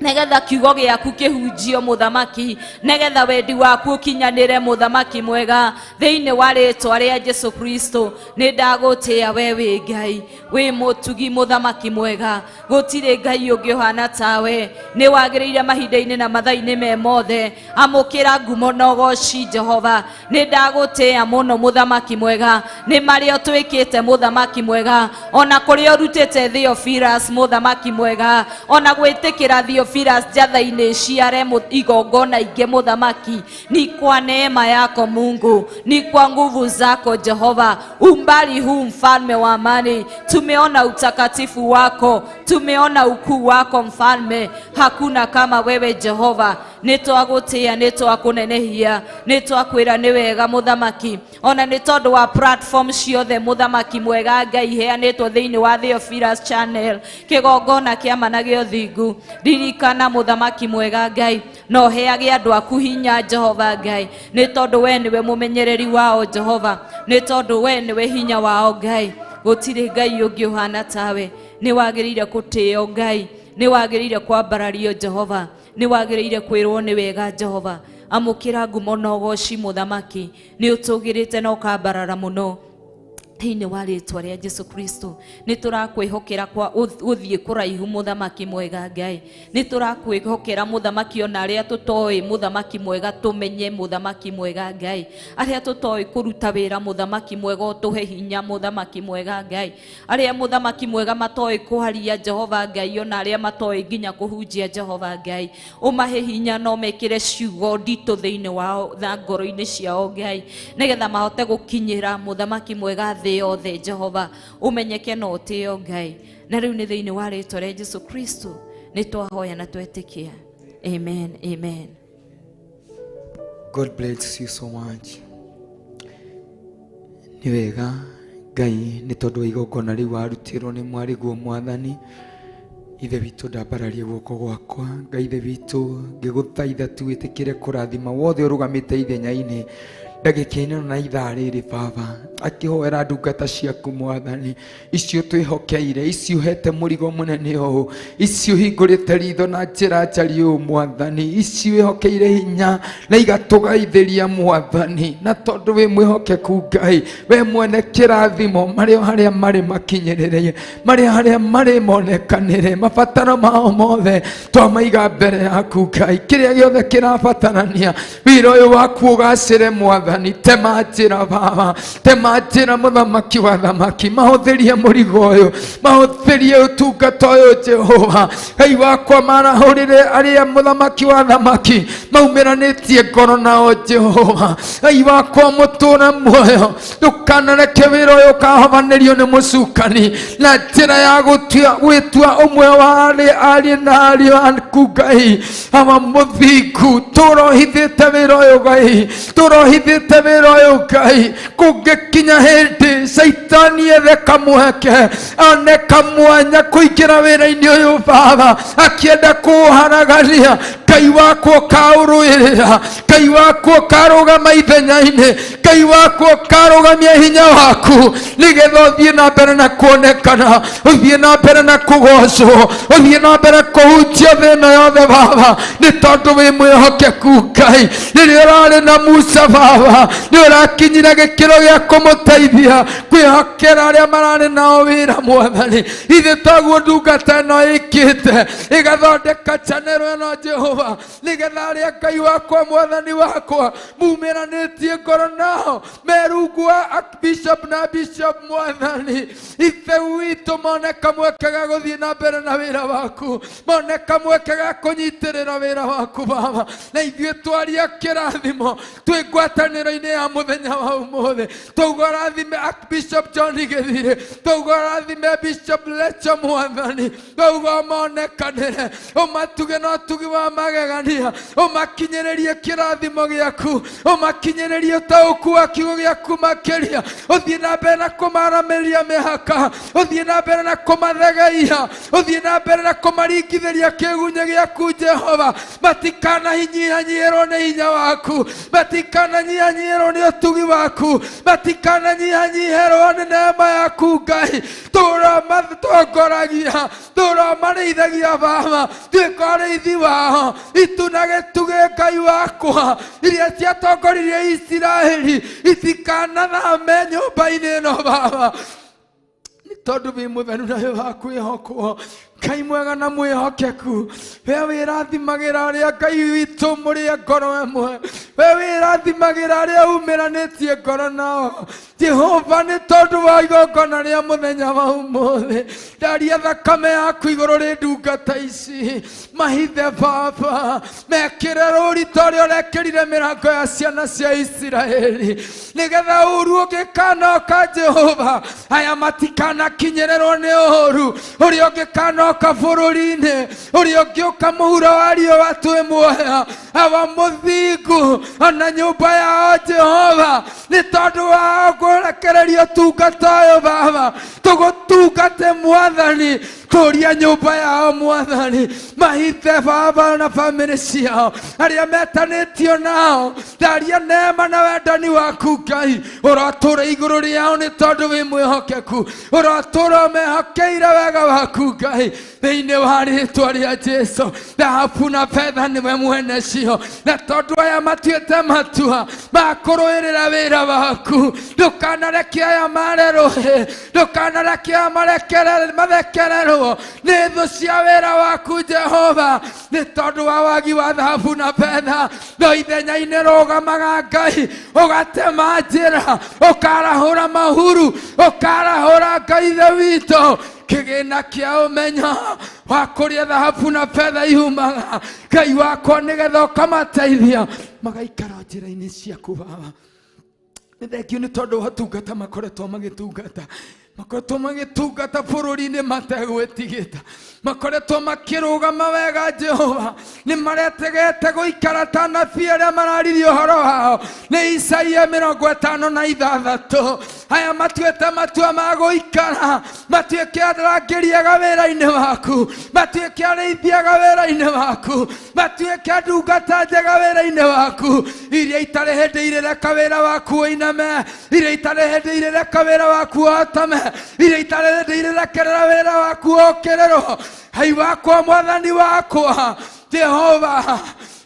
[SPEAKER 2] negetha kiugo giaku kihunjio muthamaki negetha wendi waku ukinyanire muthamaki mwega thiine wa ritwa ria Jesu Kristo ni ndagutia wewe Ngai we mutugi muthamaki mwega gutire Ngai ungi uhana tawe ni wagiriire mahinda-ini na mathaa-ini me mothe amukira ngumo na ugoci Jehova ni ndagutia muno muthamaki mwega ni mario twikite muthamaki mwega ona kuria urutite Theophilus muthamaki mwega ona gwitikira Theophilus jatha-ini ciare igongona ingi muthamaki ni kwa neema yako Mungu ni kwa nguvu zako Jehova umbali huu mfalme wa amani tumeona utakatifu wako tumeona ukuu wako mfalme hakuna kama wewe Jehova nitwagutia nitwakunenehia nitwakwira ni wega muthamaki ona ni tondu wa platform ciothe muthamaki mwega Ngai heanitwo thiini wa Theophilus channel kigongona kiama na gio thingu ririkana muthamaki mwega Ngai no heage andu aku hinya Jehova Ngai ni tondu we niwe mumenyereri wao Jehova ni tondu we niwe hinya wao Ngai gutire Ngai ungi uhana tawe ni wagiriire kutio Ngai ni wagiriire kwambarario Jehova ni wagiriire kwirwo ni wega Jehova amukira ngumo na ugoci muthamaki ni utugirite na ukambarara muno thĩinĩ wa rĩtwa rĩa Jesu Kristo. Nĩ tũrakwĩhokera kwa gũthiĩ kũraihu mũthamaki mwega Ngai. Nĩ tũrakwĩhokera mũthamaki ona arĩa tũtoĩ mũthamaki mwega tũmenye mũthamaki mwega Ngai. Arĩa tũtoĩ kũruta wĩra mũthamaki mwega ũtũhe hinya mũthamaki mwega Ngai. Arĩa mũthamaki mwega matoĩ kũharia Jehova Ngai ona arĩa matoĩ nginya kũhunjia Jehova Ngai. Ũmahe hinya no mekĩre ciugo nditũ thĩinĩ wao na ngoro-inĩ ciao Ngai, nĩgetha mahote gũkinyĩra mũthamaki mwega thĩ yothe Jehova, umenyeke na ũtĩo Ngai. Na rĩu nĩ thĩinĩ wa rĩtwa rĩa Jesu Kristo nĩ twahoya na twetĩkia. Amen, amen.
[SPEAKER 1] God bless you so much. Nĩ wega Ngai nĩ tondũ wa igongona rĩu warutirwo nĩ mwarĩguo Mwathani. Ithe witũ ndambararie guoko gwakwa, Ngai ithe witũ ngĩgũthaitha tu wĩtĩkĩre kũrathima wothe ũrũgamĩte ithenya-inĩ ndagĩka-inĩ na ithaa rĩrĩ Baba, akĩhoera ndungata ciaku Mwathani, icio twĩhokeire, icio hete mũrigo mũnene ũũ, icio hingũrĩte ritho na njĩra njariĩ ũũ Mwathani, icio wĩhokeire hinya na igatũgaithĩria Mwathani, na tondũ wĩ mwĩhokeku Ngai, we mwene kĩrathimo harĩa marĩ makinyĩrĩrie, harĩa marĩ monekanĩre, mabataro mao mothe twamaiga mbere yaku Ngai, kĩrĩa gĩothe kĩrabatarania wĩra ũyũ waku ũgacĩre Mwathani. Tema njĩra Baba, tema njĩra mũthamaki wa thamaki, mahũthĩrie mũrigo ũyũ, mahũthĩrie ũtungata ũyũ Jehova. Ngai wakwa marahũrĩre arĩa mũthamaki wa thamaki maumĩranĩtie ngoro nao Jehova. Ngai wakwa mũtũũre muoyo, ndũkanareke wĩra ũyũ ũkahobanĩrio nĩ mũcukani na njĩra ya gwĩtua ũmwe wa ariũ na ariũ aku Ngai ama mũthingu. Tũrohithĩte wĩra ũyũ Ngai, tũrohithĩte wĩra ũyũ Ngai, kũngĩkinya hĩndĩ Saitani ethe kamweke one kamwanya kũingĩra wĩra-inĩ ũyũ Baba, akĩenda kũũharagania, Ngai wakwa ũkaũrũĩrĩra, Ngai wakwa ũkarũgama ithenya-inĩ, Ngai wakwa ũkarũgamia hinya waku, nĩgetha ũthiĩ na mbere na kuonekana, ũthiĩ na mbere na kũgocwo, ũthiĩ na mbere kũhunjia thĩ ĩno yothe Baba, nĩ tondũ wĩ mwĩhokeku Ngai. Rĩrĩa ũrarĩ na Musa Baba, nĩ ũrakinyire gĩkĩro gĩa kũmũteithia kwĩhokera arĩa mararĩ nao wĩra Mwathani. Ithe taguo ndungata ĩno ĩkĩte ĩgathondeka chanero ĩno Jehova, nĩgetha arĩa Ngai wakwa Mwathani wakwa mumĩranĩtie ngoro nao merungu wa Bishop na Bishop Mwathani, ithe witũ mone kamweke ga gũthiĩ na mbere na wĩra waku, mone kamweke ga kũnyitĩrĩra wĩra waku Baba, na ithuĩ twaria kĩrathimo twĩ ngwatanĩro-inĩ ya mũthenya wa ũmũthĩ. Tũuga rathime Bishop John Gĩthirĩ, tũuga rathime Bishop Lecho Mwathani, tũuga monekanĩre, ũmatuge na ũtugi wa magegania, ũmakinyĩrĩrie kĩrathimo gĩaku, ũmakinyĩrĩrie ũtaũku wa kiugo gĩaku makĩria, ũthiĩ na mbere na kũmaramĩria mĩhaka, ũthiĩ na mbere na kũmathegeia, ũthiĩ na mbere na kũmaringithĩria kĩgunyĩ gĩaku Jehova, matikanahinyihanyihĩrwo nĩ hinya waku, matikananyihanyihĩrwo nĩ ũtugi waku, matikananyihanyihĩrwo nĩ neema yaku Ngai. Tũramatongoragia, tũramarĩithagia Baba, tuĩka arĩithi wao, itu na gĩtugĩ Ngai wakwa, iria ciatongoririe Isiraeli itikanathame nyũmba-inĩ ĩno Baba, nĩ tondũ wĩ mũtheru na wĩ wa kwĩhokwo. Ngai mwega na mwĩhokeku, we wĩrathimagĩra arĩa Ngai witũ mũrĩ ngoro ĩmwe, we wĩrathimagĩra arĩa umĩranĩtie ngoro nao Jehova, nĩ tondũ wa igongona rĩa mũthenya wa ũmũthĩ. Ndaria thakame yaku igũrũ rĩ ndungata ici, mahithe Baba, mekĩre rũũri ta ũrĩa ũrekĩrire mĩrango ya ciana cia Isiraeli, nĩgetha ũũru ũngĩkanoka Jehova, aya matikanakinyĩrĩrwo nĩ ũũru ũrĩa ũngĩkanoka bũrũri-inĩ, ũrĩa ũngĩũka mũhuro wa riũa twĩ muoya, awa mũthingu ona nyũmba yao Jehova, nĩ tondũ wa kũrekereria ũtungata ũyũ Baba, tũgũtungate Mwathani, Kũria nyũmba yao Mwathani, mahithe Baba na bamĩrĩ ciao, arĩa metanĩtio nao, tharia neema na wendani waku Ngai, ũrotũũra igũrũ rĩao nĩ tondũ wĩ mwĩhokeku, ũrotũũra ũmehokeire wega waku Ngai, thĩinĩ wa rĩĩtwa rĩa Jesũ. Thahabu na betha nĩwe mwene cio, na tondũ aya matuĩte matua ma kũrũĩrĩra wĩra waku, ndũkanareke aya mare rũhĩ, ndũkanareke aya mathekererwo nĩ thũ cia wĩra waku Jehova, nĩ tondũ wa wagi wa thahabu na betha. No ithenya-inĩ rũgamaga Ngai, ũgatema njĩra, ũkarahũra mahuru, ũkarahũra Ngai Ithe witũ kĩgĩna kĩa ũmenyo wa kũrĩa thahabu na betha iumaga. Ngai wakwa nĩgetha ũkamateithia magaikara njĩra-inĩ ciaku Baba. Nĩ thengio nĩ tondũ wa ũtungata makoretwo magĩtungata, makoretwo magĩtungata bũrũri-inĩ mategwĩtigĩta, makoretwo makĩrũgama wega Jehova, nĩ maretegete gũikara ta anabii arĩa mararirie ũhoro wao nĩ Isaia 56. Aya matuĩte matua ma gũikara, matuĩke arangĩri ega wĩra-inĩ waku, matuĩke arĩithi ega wĩra-inĩ waku, matuĩke ndungata njega wĩra-inĩ waku, iria itarĩ hĩndĩ irĩreka wĩra waku ũiname, iria itarĩ hĩndĩ irĩreka wĩra waku ũhotame, iria itarĩ hĩndĩ irĩrekerera wĩra waku ũkĩrĩrwo. Hai wakwa Mwathani wakwa Jehova,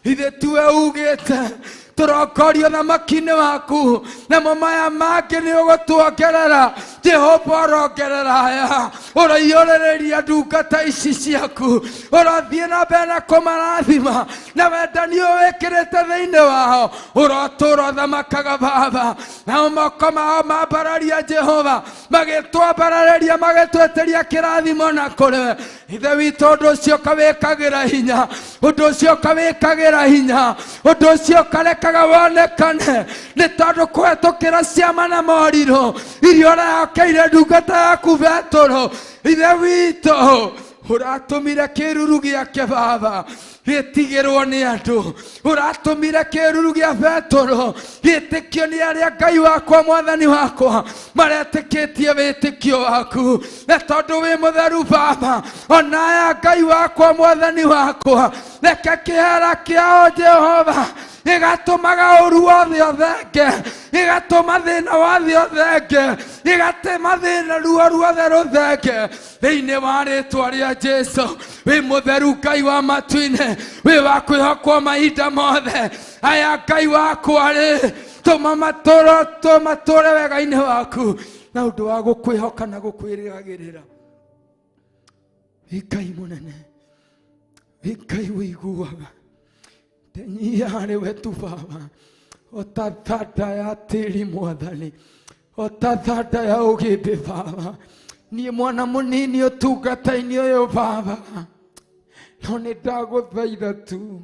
[SPEAKER 1] ithe tiwe ugĩte tũrongorio thamaki-inĩ waku, namo maya mangĩ nĩ ũgũtuongerera Jehova. Ũrongerera aya, ũraiyũrĩrĩria ndungata ici ciaku, ũrothiĩ na mbere na kũmarathima na wendani wĩkĩrĩte thĩinĩ wao, ũrotũũra ũthamakaga Baba, nao moko mao mambararia Jehova, magĩtwambararĩria magĩtweteria kĩrathimo na kũrĩ Ithe witũ. Ũndũ ũcio ũkawĩkagĩra hinya, ũndũ ũcio ũkawĩkagĩra hinya, ũndũ ũcio ũkarekaga wonekane, nĩ tondũ kũhetũkĩra ciama na morirũ iria ũrahokeire ndungata yaku Petũrũ. Ithe witũ, ũratũmire kĩruru gĩake Baba gĩtigĩrwo nĩ andũ, ũratũmire kĩruru gĩa Petũrũ gĩtĩkio nĩ arĩa Ngai wakwa Mwathani wakwa maretĩkĩtie wĩtĩkio waku, na tondũ wĩ mũtheru Baba, ona aya Ngai wakwa Mwathani wakwa, reke kĩhera kĩao Jehova igatũmaga ũru wothe ũthenge, igatũma thĩna wothe ũthenge, igatũma thĩna ruo ruothe rũthenge thĩinĩ wa rĩĩtwa rĩa Jesũ. Wĩ mũtheru Ngai wa matu-inĩ, wĩ wa kwĩhokwo mahinda mothe. Aya Ngai wakwa rĩ, tũma matũũre wega-inĩ waku na ũndũ wa gũkwĩhoka na gũkwĩrĩgagĩrĩra. Wĩ Ngai mũnene, wĩ Ngai wĩiguaga, tenyia harĩ wetu Baba, ota thanda ya tĩri Mwathani, ota thanda ya ũgĩmbĩ Baba. Niĩ mwana mũnini ũtungata-inĩ ũyũ Baba, no nĩ ndagũthaitha tu,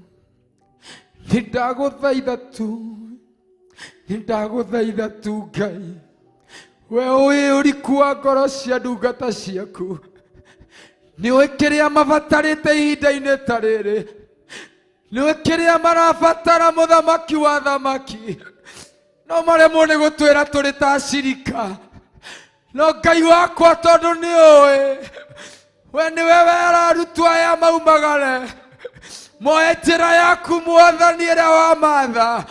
[SPEAKER 1] nĩ ndagũthaitha tu, nĩ ndagũthaitha tu Ngai, we ũĩ ũriku wa ngoro cia ndungata ciaku, nĩ ũĩ kĩrĩa mabatarĩte ihinda-inĩ ta rĩrĩ, nĩ ũĩ kĩrĩa marabatara mũthamaki wa thamaki, no maremwo nĩ gũtwĩra tũrĩ ta acirika. No Ngai wakwa, tondũ nĩ ũĩ, we nĩwe wera arutwo aya maumagare moe njĩra yaku Mwathani ĩrĩa wamatha,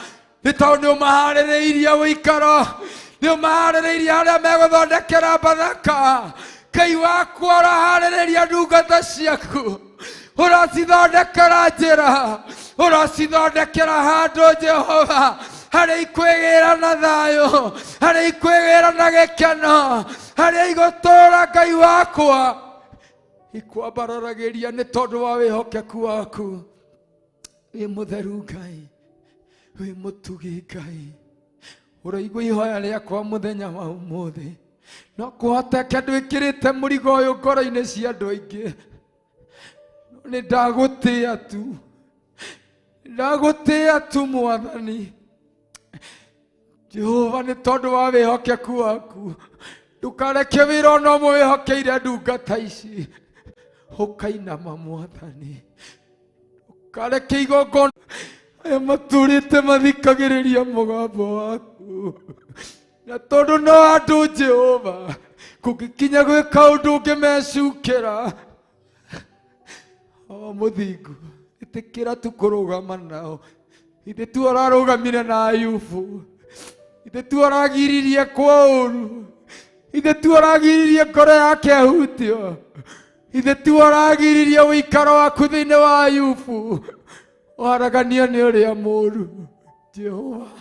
[SPEAKER 1] nĩ tondũ nĩ ũmaharĩrĩirie ũikaro, nĩ ũmaharĩrĩirie harĩa megũthondekera Bathaka. Ngai wakwa, ũraharĩrĩria ndungata ciaku, ũracithondekera njĩra, ũracithondekera handũ Jehova harĩa ikwĩgĩra na thayũ, harĩa ikwĩgĩra na gĩkeno, harĩa igũtũũra Ngai wakwa ikwambararagĩria nĩ tondũ wa wĩhokeku waku. Wĩ mũtheru Ngai, wĩ mũtugi Ngai, ũraigua ihoya rĩakwa mũthenya wa ũmũthĩ. No kũhoteke ndwĩkĩrĩte mũrigo ũyũ ngoro-inĩ cia andũ aingĩ, nĩ ndagũtĩĩa tu, ndagũtĩĩa tu Mwathani Jehova, nĩ tondũ wa wĩhokeku waku. Ndũkareke wĩra ona ũmwe wĩhokeire ndungata ici ũkainama Mwathani, ndũkareke igongona aya matũrĩte mathikagĩrĩria mũgambo waku, na tondũ no andũ Jehova, kũngĩkinya gwĩka ũndũ ũngĩmecukĩra muthingu itikira tukurugama nao ithe tu ararugamire na Ayubu ithe tu aragiririe kwa uru ithe tu aragiririe ngoro yake hutio ithe tu aragiririe uikaro waku thiini wa Ayubu waragania ni uria muru Jehova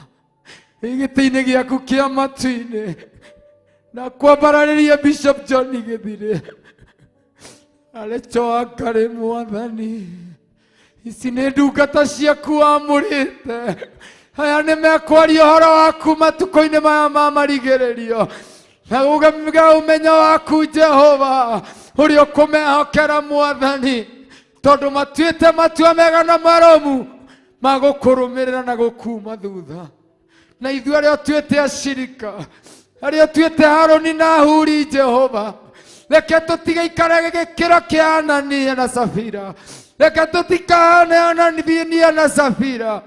[SPEAKER 1] igiti-ini giaku kia matu-ini na kwambarariria Bishop John Githire arechoa ngari Mwathani ici nĩ ndungata ciaku wamũrĩte aya nĩ mekwaria ũhoro waku matukũ-inĩ maya ma marigĩrĩrio na uga umenyo waku Jehova ũrĩa ũkũmehokera Mwathani tondũ matuĩte matua mega na maromu ma gũkũrũmĩrĩra na gũkuma thutha na ithuĩ arĩa tuĩte acirika arĩa tuĩte Harũni na Huri Jehova reke tũtigaikare gĩkĩro kĩa Anania na Safira reke tũtikahane Anania na Safira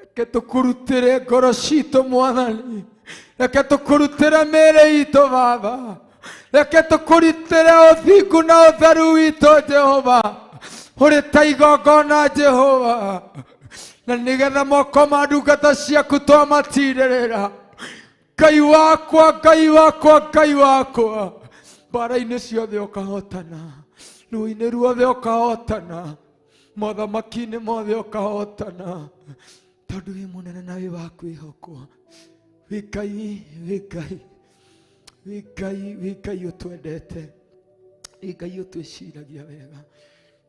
[SPEAKER 1] reke tũkũrutĩre ngoro citũ Mwathani reke tũkũrutĩre mĩĩrĩ itũ Baba reke tũkũrutĩre ũthingu na ũtheru witũ Jehova ũrĩ ta igongona Jehova na nĩgetha moko ma ndungata ciaku twamatirĩrĩra Ngai wakwa Ngai wakwa Ngai wakwa mbara-inĩ ciothe ũkahotana rũĩ-inĩ ruothe ũkahotana mothamaki-inĩ mothe ũkahotana tondũ wĩ mũnene na wĩ wa kwĩhokwo wĩ Ngai ũtwendete wĩ Ngai ũtwĩciragia wega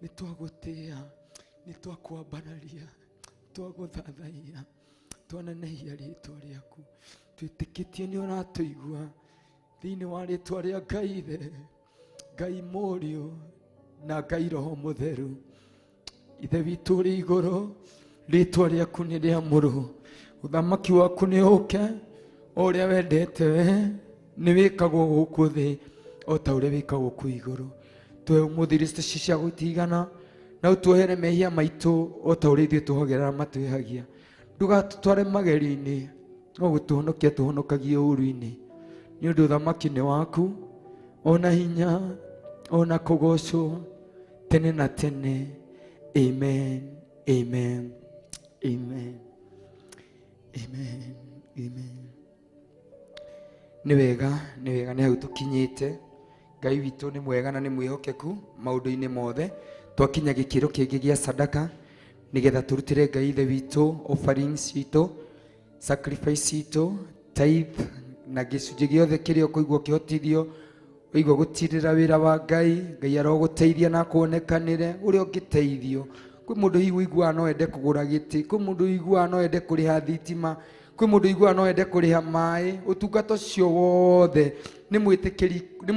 [SPEAKER 1] nĩ twagũtĩĩa nĩ twakwambararia twagũthathaiya twanenehia rĩtwa rĩaku twĩtĩkĩtie nĩ ũratũigua thĩinĩ wa rĩtwa rĩa Ngai Ithe Ngai Mũriũ na Ngai Roho Mũtheru Ithe witũ ũrĩ igũrũ rĩtwa rĩaku nĩ rĩamũrũ ũthamaki waku nĩ ũke o ũrĩa wendete we nĩ wĩkagwo gũkũ thĩ o ta ũrĩa wĩkagwo kũu igũrũ twe ũmũthĩ rĩcita cia gũtigana na ũtuohere mehia maitũ o ta ũrĩa ithuĩ tũhogerera matwĩhagia ndũgatũtware mageri-inĩ no gũtũhonokia tũhonokagie ũũru-inĩ nĩ ũndũ ũthamaki nĩ waku ona hinya ona kũgocwo tene na tene amen amen amen amen amen nĩ wega nĩ hau tũkinyĩte Ngai witũ nĩ mwega na nĩ mwĩhokeku maũndũ-inĩ mothe twakinya gĩkĩro kĩngĩ gĩa sadaka nĩgetha tũrutĩre Ngai Ithe witũ offerings citũ sacrifice citũ tithe na gĩcunjĩ gĩothe kĩrĩa ũkũigua kĩhotithio ũigua gũtirĩra wĩra wa Ngai Ngai arogũteithia na kuonekanĩre ũrĩa ũngĩteithio kwĩ mũndũ hihi ũiguaga no ende kũgũra gĩtĩ kwĩ mũndũ ũiguaga no ende kũrĩha thitima kwĩ mũndũ ũiguaga no ende kũrĩha maĩ ũtungata ũcio wothe nĩ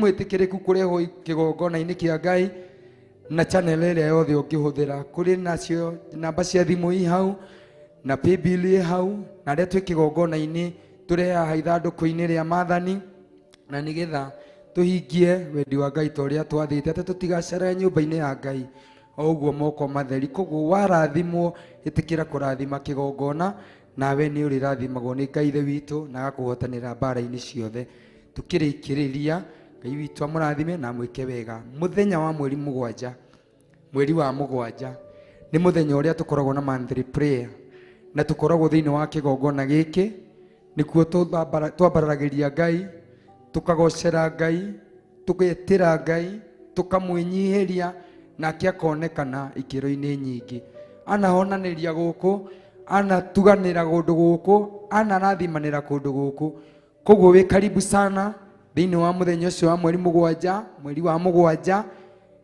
[SPEAKER 1] mwĩtĩkĩrĩku kũrehwo kĩgongona-inĩ kĩa Ngai na channel ĩrĩa yothe ũngĩhũthĩra kũrĩ nacio namba cia thimũ i hau na paybill ĩ hau na arĩa twĩ kĩgongona-inĩ tũrehaga ithandũkũ-inĩ rĩa Maathani na nĩgetha tũhingie wendi wa Ngai ta ũrĩa twathĩte atĩ tũtigacere nyũmba-inĩ ya Ngai o ũguo moko matheri koguo warathimwo ĩtĩkĩra kũrathima kĩgongona nawe nĩ ũrĩrathimagwo nĩ Ngai Ithe witũ na agakũhotanĩra mbara-inĩ ciothe tukĩrĩkĩrĩria Ngai witũ amũrathime na mwĩke wega mũthenya wa mweri wa mũgwanja nĩ mũthenya ũrĩa tũkoragwo na monthly prayer na tũkoragwo thĩinĩ wa kĩgongona gĩkĩ nĩkuo twambaragĩria Ngai tukagocera Ngai tugetĩra Ngai tukamwĩnyihĩria nake akonekana ikĩro-inĩ nyingĩ anahonanĩria gũkũ anatuganĩra kũndũ gũkũ anarathimanĩra kũndũ gũkũ koguo wĩ karibu sana thĩinĩ wa mũthenya ũcio wa mweri wa mũgwanja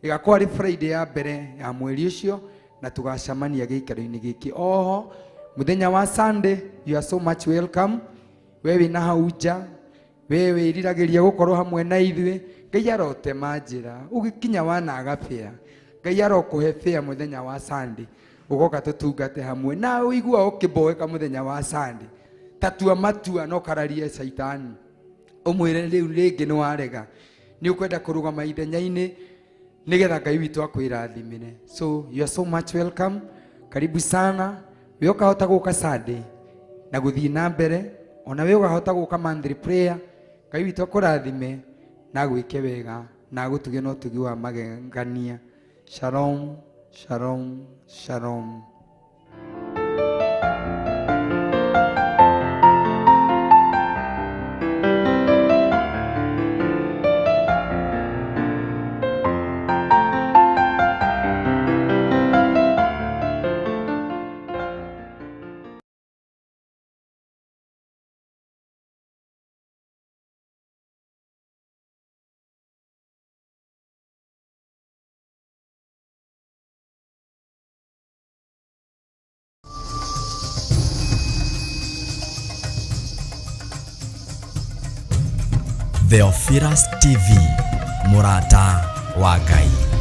[SPEAKER 1] ĩgakorwo arĩ Friday ya mbere ya mweri ũcio na tũgacemania gĩikaro-inĩ gĩkĩ oho mũthenya wa Sunday you are so much welcome we wĩna hau nja we wĩriragĩria gũkorwo hamwe na ithuĩ Ngai arotema njĩra ũgĩkinya wanaga fare Ngai arokũhe fare mũthenya wa Sunday ũgoka tũtungate hamwe na ũigua ũkĩmboeka mũthenya wa Sunday tatua matua no kararie shaitani ũmwĩre rĩu rĩngĩ nĩ warega nĩ ũkwenda kũrũgama ithenya-inĩ nĩgetha Ngai witũ akwĩrathimĩre so you are so much welcome karibu sana we ũkahota gũka Sunday na gũthiĩ na mbere ona we ũkahota gũka monthly prayer Ngai witũ akũrathime na gwĩke wega na gũtuge no tugi wa magegania Shalom, shalom, shalom.
[SPEAKER 5] Theophilus TV, Murata wa Ngai.